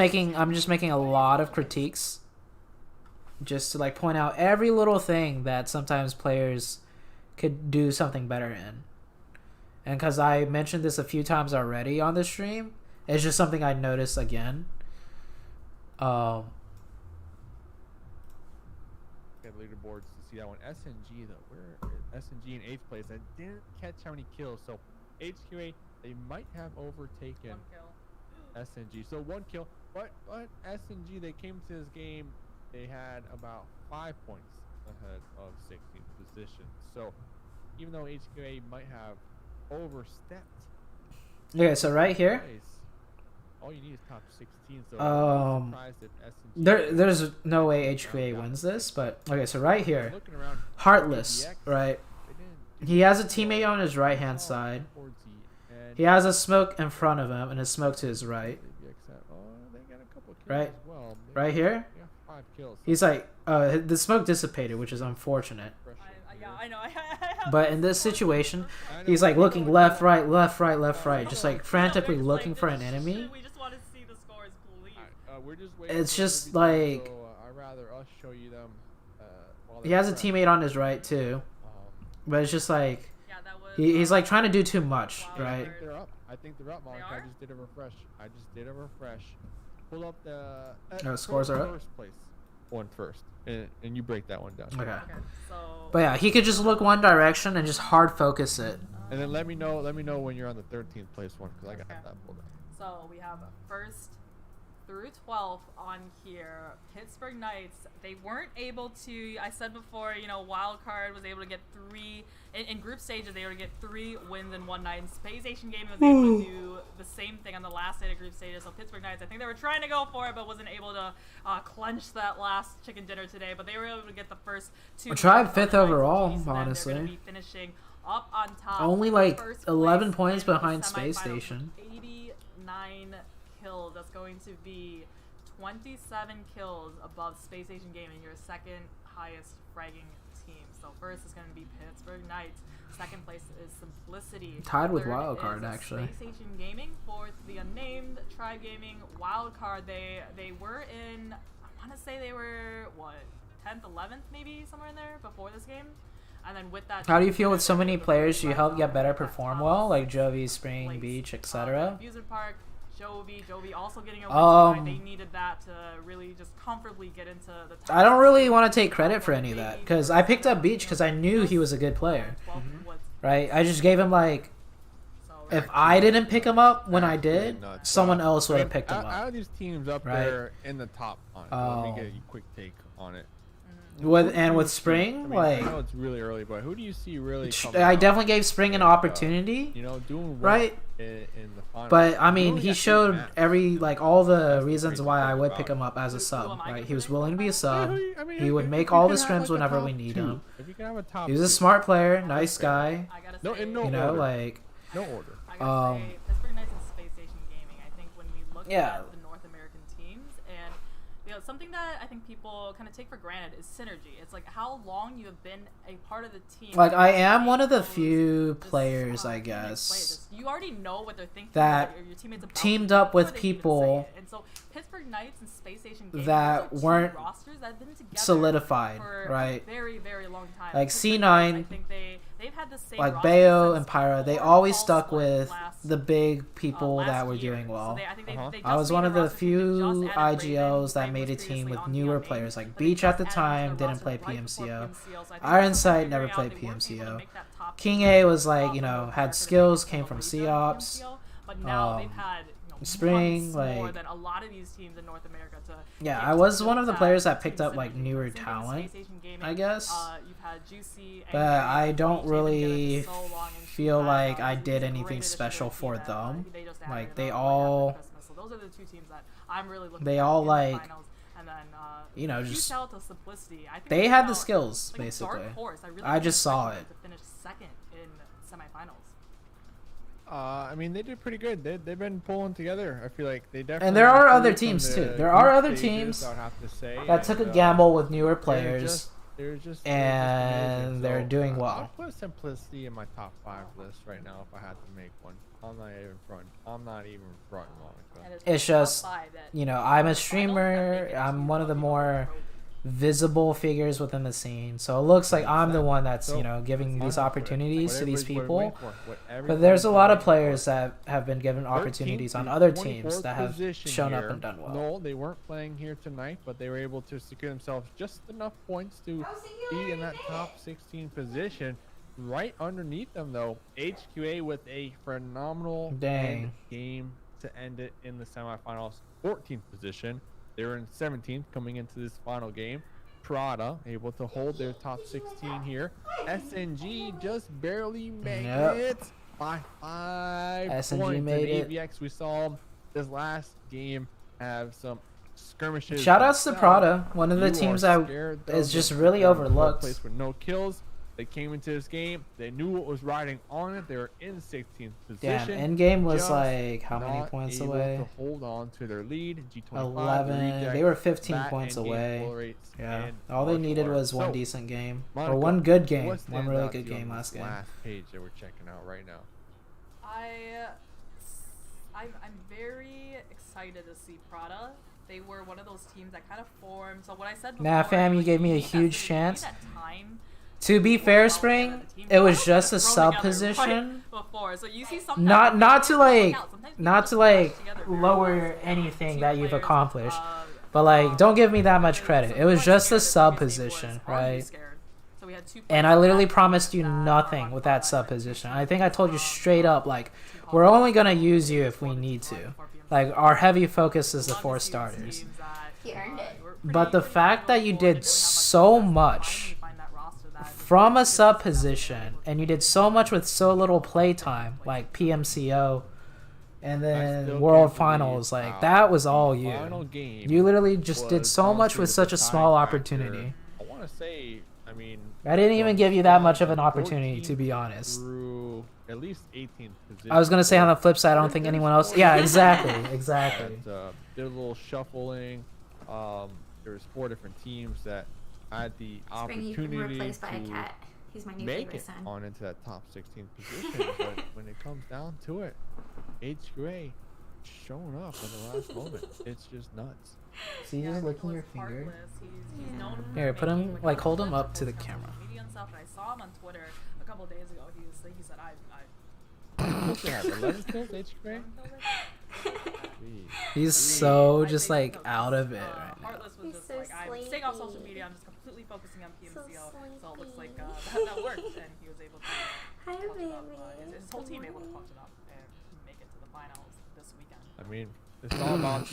making a lot of critiques, just to like point out every little thing that sometimes players could do something better in. And because I mentioned this a few times already on the stream, it's just something I noticed again.
Get leaderboards to see that one. SNG though, where SNG in 8th place. I didn't catch how many kills. So HQA, they might have overtaken
1 kill.
SNG. So 1 kill, but SNG, they came to this game, they had about 5 points ahead of 16th position. So even though HQA might have overstepped.
Okay, so right here,
all you need is top 16. So I'm surprised if SNG
there's no way HQA wins this, but okay, so right here,
looking around,
Heartless, right? He has a teammate on his right hand side. He has a smoke in front of him and a smoke to his right. Right? Right here? He's like, the smoke dissipated, which is unfortunate.
Yeah, I know.
But in this situation, he's like looking left, right, left, right, left, right, just like frantically looking for an enemy.
We just want to see the scores, please.
It's just like
I'd rather us show you them.
He has a teammate on his right too, but it's just like he's like trying to do too much, right?
I think they're up, Mark. I just did a refresh. Pull up the
scores are up.
First place. One first, and you break that one down.
Okay.
So,
but yeah, he could just look one direction and just hard focus it.
And then let me know when you're on the 13th place one, because I got that pulled up.
So we have 1st through 12th on here. Pittsburgh Knights, they weren't able to, I said before, you know, Wildcard was able to get 3, in group stages, they were able to get 3 wins in one night. And Space Asian Gaming was able to do the same thing on the last day of group stages. So Pittsburgh Knights, I think they were trying to go for it, but wasn't able to clench that last chicken dinner today. But they were able to get the first 2.
I tried 5th overall, honestly.
They're going to be finishing up on top.
Only like 11
place
points
in the
behind Space Station.
89 kills. That's going to be 27 kills above Space Asian Gaming, your 2nd highest fragging team. So first is going to be Pittsburgh Knights. 2nd place is Simplicity.
Tied with
3rd
Wildcard,
is
actually.
Space Asian Gaming. 4th, the unnamed Tribe Gaming. Wildcard. They were in. I want to say they were what 10th, 11th, maybe somewhere in there before this game. And then with that,
how do you feel with so many players you help get better perform well, like Jovi, Spring, Beach, etc.?
Amusement Park, Jovi also getting a win. They needed that to really just comfortably get into the top.
I don't really want to take credit for any of that, because I picked up Beach because I knew he was a good player. Right? I just gave him like, if I didn't pick him up when I did, someone else would have picked him up.
Out of these teams up there in the top, let me get a quick take on it.
With Spring,
I know it's really early, but who do you see really?
I definitely gave Spring an opportunity.
Doing
right
in the final.
But I mean, he showed all the reasons why I would pick him up as a sub. Right? He was willing to be a sub. He would make all the scrims whenever we need him. He was a smart player, nice guy.
No
order.
Like no order.
I gotta say, Pittsburgh Knights and Space Station Gaming. I think when we look at the North American teams and the know, something that I think people kind of take for granted is synergy. It's like how long you have been a part of the team.
Like, I am one of the few players, I guess,
you already know what they're thinking,
that
your teammates about
teamed up with
before they even say
people
it. And so Pittsburgh Knights and Space Station Gaming,
that
those are two
weren't
rosters that have been together
solidified,
for
right?
a very, very long time.
Like
Pittsburgh
C9,
Knights, I think they've had the same
like
roster
Bayo
since
and Pyra, they
before
always
Fall
stuck
Split
with
last-
the big people
last
that were
year.
doing well.
So I think they just
I was one
made
of
a
the
roster change. They
few
just added Raven,
IGOs that
who
made a
was
team
previously
with
on
newer
PMA,
players. Like
but they
Beach at
just
the
added
time
to their
didn't
roster
play
right before
PMCO.
PMCO, so I think
Iron
that's
Sight
figuring
never
out
played
they weren't able to
PMCO.
make that top
King
team,
A was like, you
from
know,
the
had
start
skills,
of the
came from
season
C-Ops.
PMCO, but now they've had
Spring,
months more
like,
than a lot of these teams in North America to
yeah,
get
I
to
was
build
one of the
that
players that
team
picked up like
synergy.
newer
Same thing with
talent,
Space Station Gaming.
I guess.
You've had Juicy,
But
Angry,
I don't
Beach, they've been together
really
for so long, and
feel
had,
like I
Zuby's
did
a
anything
great addition to
special
their
for
team,
them.
they just
Like,
added
they
right
all-
after Christmas. So those are the two teams that I'm really looking
They
at
all,
in the
like,
finals. And then,
you know,
huge
just-
shout out to Simplicity. I think
they
they
had
came
the
out
skills,
like a
basically.
dark horse. I really
I just saw
expected
it.
them to finish second in semifinals.
I mean, they did pretty good. They've been pulling together. I feel like they definitely.
And there are other
improved from
teams
the
too. There are
group
other
stages,
teams
I would have to say,
that took a
and,
gamble with newer
they're
players.
just
and
amazing.
they're
So,
doing well.
I'll put Simplicity in my top 5 list right now if I had to make one. I'm not even front, Monica.
It's just, you know, I'm a streamer. I'm one of the more visible figures within the scene. So it looks like I'm the one that's, you know, giving these opportunities to these people. But there's a lot of players that have been given opportunities on other teams that have shown up and done well.
No, they weren't playing here tonight, but they were able to secure themselves just enough points to be in that top 16 position. Right underneath them, though, HQA with a phenomenal end game to end it in the semifinals, 14th position. They were in 17th coming into this final game. Prada able to hold their top 16 here. SNG just barely made it by 5
SNG
points.
made
and
it.
AVX, we saw this last game have some skirmishes.
Shout outs to
themselves.
Prada, one of the
You
teams
are
that
scared
is
of
just
them.
really
They're in fourth
overlooked.
place with no kills. They came into this game. They knew what was riding on it. They were in 16th position.
Damn, endgame was
just
like how many
not
points
able
away?
To hold on to their lead. G25,
11. They were 15 points away. Yeah, all they needed was one decent game or one good game, one really good game last game.
Last page that we're checking out right now.
I'm very excited to see Prada. They were one of those teams that kind of formed. So what I said before,
Nah, fam, you
like,
gave me a
need that
huge
synergy,
chance.
you need that time
To be fair, Spring, it was just a sub position.
before. So you see something
Not to like lower anything that you've accomplished. But like, don't give me that much credit. It was just a sub position, right? And I literally promised you nothing with that sub position. I think I told you straight up, like, we're only gonna use you if we need to. Like, our heavy focus is the 4 starters.
He earned it.
But the fact that you did so much from a sub position, and you did so much with so little play time, like PMCO, and then World Finals, like, that was all you. You literally just did so much with such a small opportunity.
I want to say, I mean,
I didn't even give you that much of an opportunity, to be honest.
Through at least 18th position.
I was gonna say on the flip side, I don't think anyone else. Yeah, exactly.
Did a little shuffling. There's 4 different teams that had the opportunity
replaced by a cat. He's my new
make
favorite
it
son.
on into that top 16 position. But when it comes down to it, HQA showing up in the last moment. It's just nuts.
See, you're licking your finger.
He's known for
Here, put him,
making,
like, hold him
bunch
up
of
to the
posts on
camera.
social media and stuff, and I saw him on Twitter a couple days ago. He said,
What's that? 11 kills, HQA?
He's so just like out of it right now.
Heartless was just
so
like, I'm staying off social
sleepy.
media. I'm just completely focusing on PMCO. So it looks like
sleepy.
that worked, and he was able to
Hi,
clutch it up.
baby.
His whole team able to clutch it up and make it to the finals this weekend.
I mean, it's all about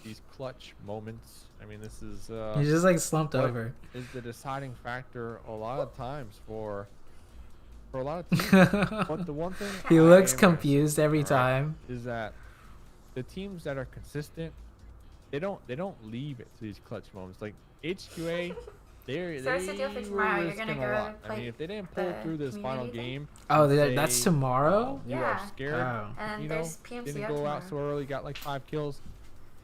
these clutch moments. I mean, this is
He's just like slumped
what
over.
is the deciding factor a lot of times for a lot of teams. But the one thing
He
I
looks
am
confused every
gonna say,
time.
is that the teams that are consistent, they don't leave it to these clutch moments. Like HQA,
So what's the deal for
were
tomorrow? You're
risking
gonna
a
go
lot. I
play
mean, if they didn't pull
the
through this final
community thing?
game,
Oh,
say,
that's tomorrow?
you are
Yeah.
scared.
Oh.
And
You
there's
know,
PMCO
didn't go out so
tomorrow.
early, got like 5 kills.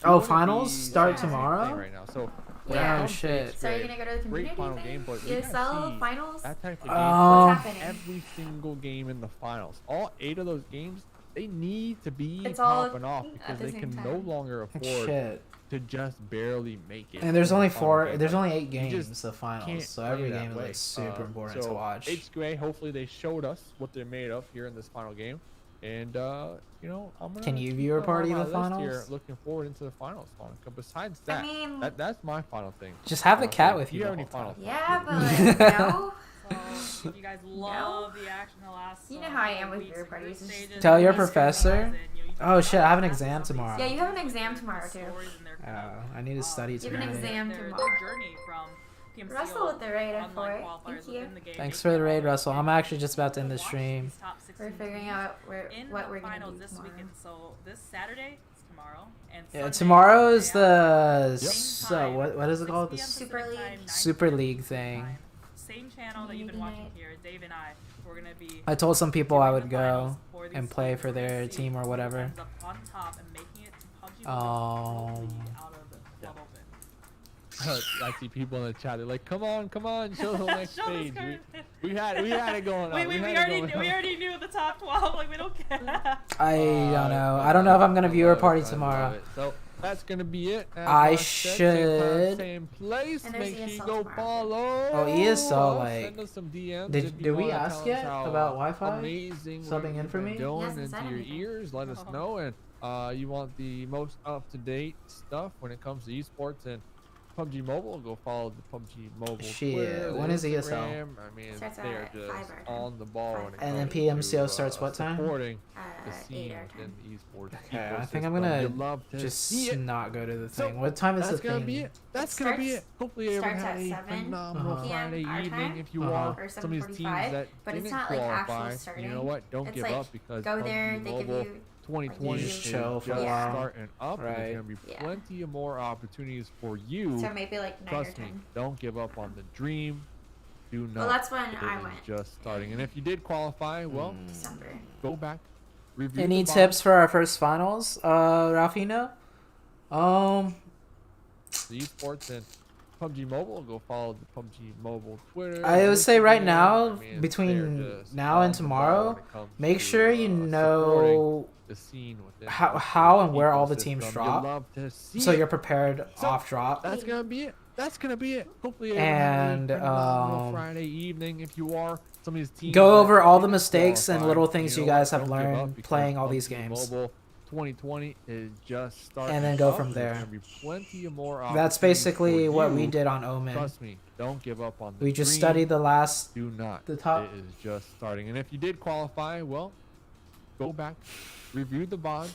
Oh,
wouldn't
finals
be
start
saying the same
tomorrow?
thing right now. So
Yeah.
Oh shit.
So are you gonna go to the
great
community
final
thing?
game, but we gotta
ESL
see
finals?
that type of game.
What's
happening?
Every single game in the finals, all 8 of those games, they need to be
It's all
popping off
at
because
the
they
same
can no
time.
longer afford
Shit.
to just barely make it.
And there's
to the
only
final
4.
game.
There's
Like,
only 8
you just
games, the finals.
can't
So
play
every
that
game is
way.
like super important
so
to watch.
It's great. Hopefully they showed us what they're made of here in this final game. And you know, I'm gonna
Can you
keep
viewer
them on
party
my
the
list Here,
finals?
looking forward into the finals. Besides that,
I mean,
that's my final thing.
Just have the cat
thing.
with
Do
you
you
the
have any
whole
final
time.
Yeah,
thoughts?
but no.
So if you guys love the action the last
You know how I am with
weeks
your
and group
parties, it's just
stages,
Tell your
and
professor.
and, you know, you
Oh
just
shit, I have an
ask
exam
somebody
tomorrow.
Yeah, you have an exam tomorrow too.
stories and their kind of,
I need to study
You have an
tonight.
exam
their
tomorrow.
journey from PMCO
Russell with the raid
online
for it.
qualifiers
Thank you.
within the game.
Thanks
They
for the
can
raid,
all
Russell. I'm
get
actually just about to end the
watch
stream.
these top 16
We're figuring
teams
out
in
what
the
we're gonna
finals
do
this
tomorrow.
weekend. So this Saturday is tomorrow, and
Yeah,
Sunday
tomorrow is
is
the
Same
so
time,
what is it
6
called?
p.m.
The
Pacific
Super League.
time, 9
Super
p.m.
League
Pacific
thing.
time. Same channel that you've been
Community
watching
night.
here, Dave and I. We're gonna be.
I told some people I
doing
would
the finals
go
for these
and play
teams.
for
We're gonna
their
see
team or
who
whatever.
ends up on top and making it to PUBG Mobile League out of the club open.
I see people in the chat. They're like, "Come on, show the next
Show the
stage."
skirt.
We had it going on.
we
had it
already
going on.
we already knew the top 12. Like we don't care.
I don't know. I don't know if I'm gonna viewer party tomorrow.
So that's gonna be it. As
I
Mark said, same time,
should-
same place.
And there's
Make sure you
ESL
go
tomorrow.
follow.
Oh, ESL, like,
send us some DMs
did
if you
we
wanna
ask
tell us
yet
how
about Wi-Fi?
Amazing
Subbing
what
in
you've
for
been
me?
doing
He hasn't
into
said
your
anything.
ears. Let us know, and you want the most up-to-date stuff when it comes to esports and PUBG Mobile. Go follow the PUBG Mobile
Shit,
Twitter,
when is ESL?
Instagram. I mean,
Starts
they're
at
just
5 our time.
on the ball when it
And then
comes
PMCO
to,
starts what time?
supporting the
8
scene
our
within
time.
the esports.
Okay, I think I'm
ecosystem.
gonna
You'd love to
just
see it.
not go to the
So,
thing. What time is the
That's gonna
thing?
be it. That's
It
gonna be
starts-
it. Hopefully everyone
starts
had
at
a
7
phenomenal
p.m.
Friday
our
evening.
time,
If you
or
are some of these teams
7:45,
that
but it's
didn't
not, like, actually
qualify,
starting.
you know what? Don't
It's
give
like,
up because
go
PUBG
there, they give
Mobile
you
2020
You just
is
chill for a
just
while.
starting up. And
Right.
there's gonna be
Yeah.
plenty of more opportunities for you.
So maybe like 9
Trust
or
me,
10.
don't give up on the dream. Do not.
Well, that's when
It
I
is
went.
just starting. And if you did qualify, well,
December.
go back. Review
Any
the
tips
box,
for our first finals, Ralphino?
the esports and PUBG Mobile. Go follow the PUBG Mobile Twitter.
I would say right
Instagram.
now,
I mean,
between
they're just
now and
on the ball
tomorrow,
when it comes
make
to,
sure you
supporting
know
the scene within
how
the
and where all the teams
ecosystem. You'd
drop,
love to see
so
it.
you're prepared
So,
off drop.
That's gonna be it. That's gonna be it. Hopefully,
And,
everyone has a phenomenal Friday evening. If you are some of these teams,
Go
that
over all the
didn't
mistakes and
qualify,
little things you
know
guys
what?
have
Don't give up
learned
because
playing all these
PUBG
games.
Mobile 2020 is just starting.
And then go
up.
from
There's
there.
gonna be plenty of more
That's
opportunities
basically
for
what we
you.
did on Omen.
Trust me, don't give up on the
We just
dream.
studied the last.
Do not.
the top-
It is just starting. And if you did qualify, well, go back, review the bonds.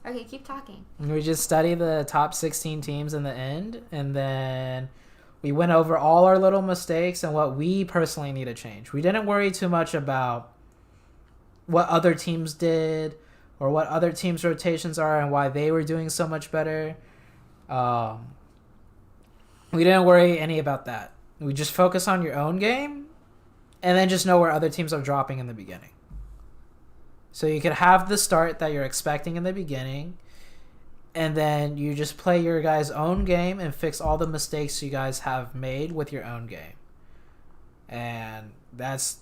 Okay, keep talking.
We just study the top 16 teams in the end, and then we went over all our little mistakes and what we personally need to change. We didn't worry too much about what other teams did or what other teams' rotations are and why they were doing so much better. We didn't worry any about that. We just focus on your own game and then just know where other teams are dropping in the beginning. So you could have the start that you're expecting in the beginning, and then you just play your guys' own game and fix all the mistakes you guys have made with your own game. And that's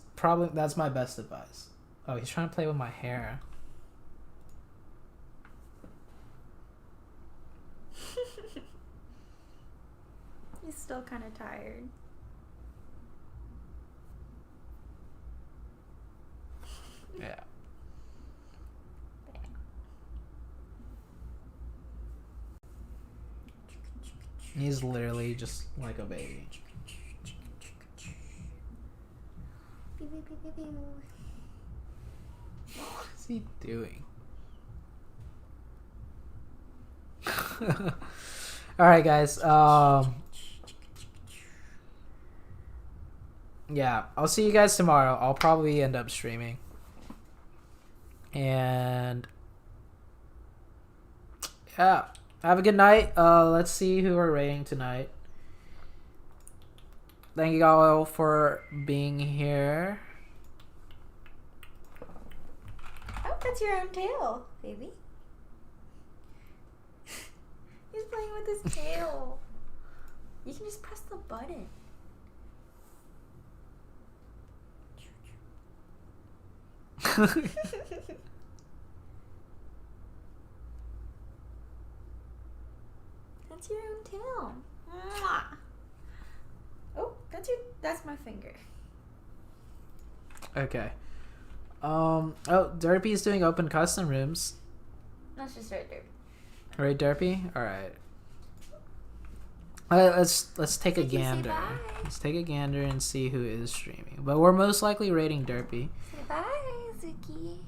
my best advice. Oh, he's trying to play with my hair.
He's still kind of tired.
Yeah. He's literally just like a baby. What is he doing? Alright guys, yeah, I'll see you guys tomorrow. I'll probably end up streaming. And yeah, have a good night. Let's see who we're rating tonight. Thank you all for being here.
That's your own tail, baby. He's playing with his tail. You can just press the button. That's your own tail. Mwah. Oh, that's my finger.
Okay. Oh, Derpy's doing open custom rooms.
That's just right there.
Right, Derpy? Alright. Let's take a gander. Let's take a gander and see who is streaming. But we're most likely rating Derpy.
Say bye, Zuki.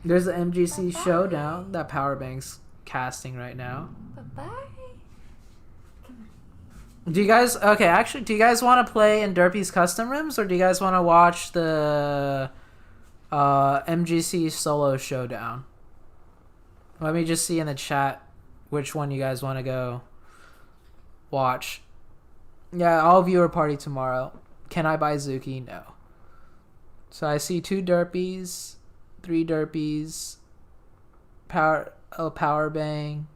There's the MGC showdown that Powerbank's casting right now.
Bye-bye.
Do you guys do you guys want to play in Derpy's custom rooms, or do you guys want to watch the MGC solo showdown? Let me just see in the chat which one you guys want to go watch. Yeah, I'll viewer party tomorrow. Can I buy Zuki? No. So I see 2 Derpies, 3 Derpies, power bang.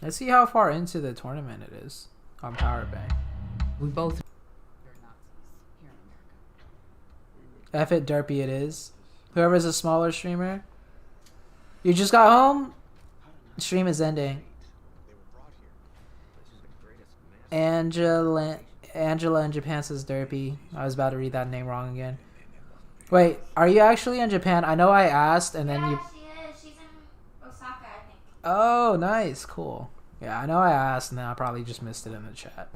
Let's see how far into the tournament it is on power bang.
We both.
F it, Derpy it is. Whoever's a smaller streamer. You just got home? Stream is ending. Angela in Japan says Derpy. I was about to read that name wrong again. Wait, are you actually in Japan? I know I asked and then you...
she is. She's in Osaka, I think.
Oh, nice. Cool. Yeah, I know I asked and then I probably just missed it in the chat.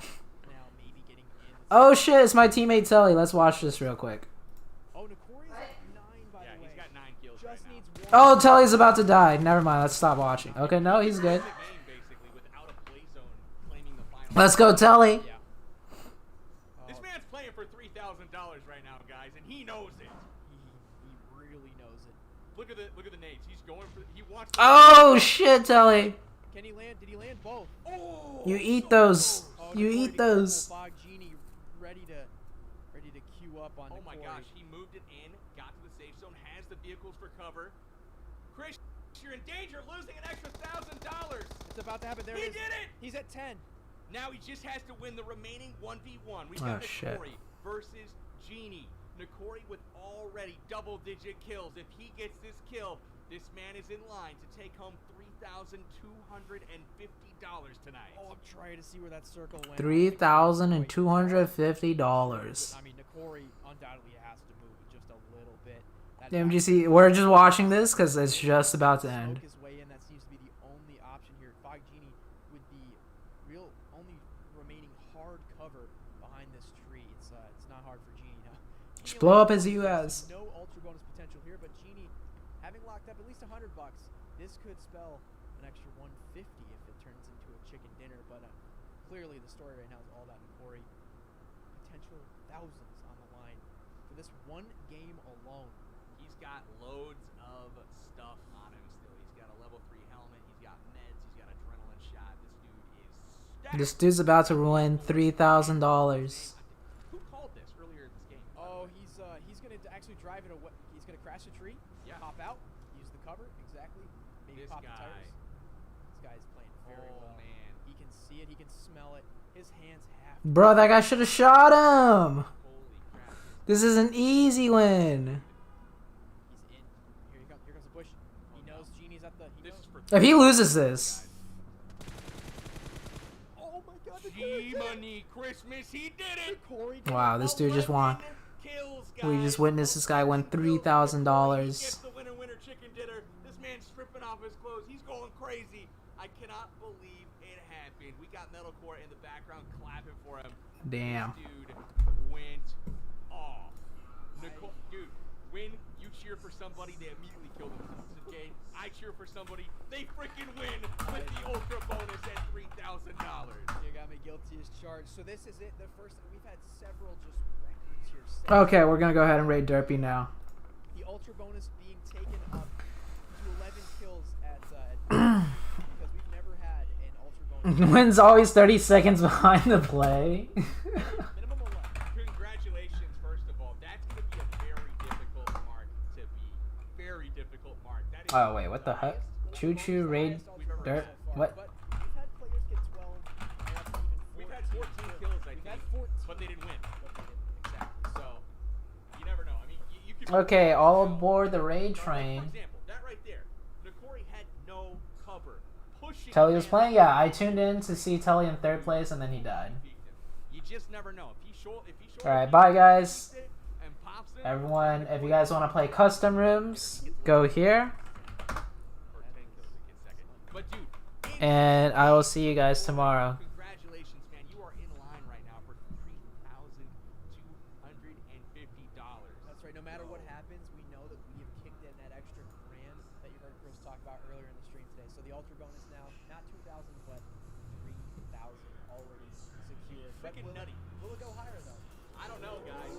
Oh shit, it's my teammate Telly. Let's watch this real quick. Oh, Telly's about to die. Never mind, let's stop watching. Okay, no, he's good. Let's go, Telly.
This man's playing for $3,000 right now, guys, and he knows it.
He really knows it.
Look at the nades. He's going for. He wants.
Oh shit, Telly.
Can he land? Did he land both?
Oh,
you eat those.
Oh,
you eat those.
Bog Genie ready to queue up on.
Oh my gosh, he moved it in, got to the safe zone, has the vehicles for cover. Chris, you're in danger, losing an extra $1,000.
It's about to happen. There
he
it is.
did it.
He's at 10.
Now he just has to win the remaining 1v1. We've got Nikori versus Genie. Nikori with already double-digit kills. If he gets this kill, this man is in line to take home $3,250 tonight.
Oh, I'm trying to see where that circle went.
$3,250.
I mean, Nikori undoubtedly has to move just a little bit.
MGC, we're just watching this because it's just about to end.
His way in, that seems to be the only option here. Bog Genie with the real only remaining hard cover behind this tree. It's not hard for Genie now.
Just blow up his US.
No ultra bonus potential here, but Genie having locked up at least $100. This could spell an extra 150 if it turns into a chicken dinner. But clearly, the story right now is all about Nikori. Potential thousands on the line for this one game alone.
He's got loads of stuff on him still. He's got a level 3 helmet. He's got meds. He's got adrenaline shot.
This dude's about to win $3,000.
Who called this earlier in this game?
Oh, he's gonna actually drive it away. He's gonna crash a tree.
Yeah.
Pop out. Use the cover. Exactly. Maybe
This
pop the
guy.
tires. This guy's playing very well.
Man.
He can see it. He can smell it. His hands have.
Bro, that guy should have shot him.
Holy crap.
This is an easy win.
He's in. Here comes the bush. He knows Genie's at the. He knows.
If he loses this.
Oh my God!
G-Money Christmas, he did it!
Wow, this dude just won. We just witnessed this guy win $3,000.
Gets the winner chicken dinner. This man's stripping off his clothes. He's going crazy. I cannot believe it happened. We got Metalcore in the background clapping for him.
Damn.
This dude went off. Dude, when you cheer for somebody, they immediately kill them. Okay? I cheer for somebody, they freaking win with the ultra bonus at $3,000.
You got me guilty as charged. So this is it. The first. We've had several just records here.
Okay, we're gonna go ahead and raid Derpy now.
The ultra bonus being taken up to 11 kills at because we've never had an ultra bonus.
Wins always 30 seconds behind the play.
Minimum 11. Congratulations, first of all. That's going to be difficult mark. That is
Oh, wait, what the heck? Choo Choo Raid Dirt? What?
But we've had players get 12, perhaps even 14.
We've had 14 kills, I think, but they didn't win. Exactly. So, you never know. I mean, you could...
Okay, all aboard the raid train.
For example, that right there. Nakori had no cover. Pushing
Telly was playing? Yeah, I tuned in to see Telly in 3rd place, and then he died.
You just never know.
Alright, bye guys. Everyone, if you guys want to play custom rooms, go here. And I will see you guys tomorrow.
Congratulations, man. You are in line right now for $3,250.
That's right. No matter what happens, we know that we have kicked in that extra grand that you heard Chris talk about earlier in the stream today. So the Ultra bonus now, not 2,000, but 3,000 already secured.
Freaking nutty.
Will it go higher, though?
I don't know, guys.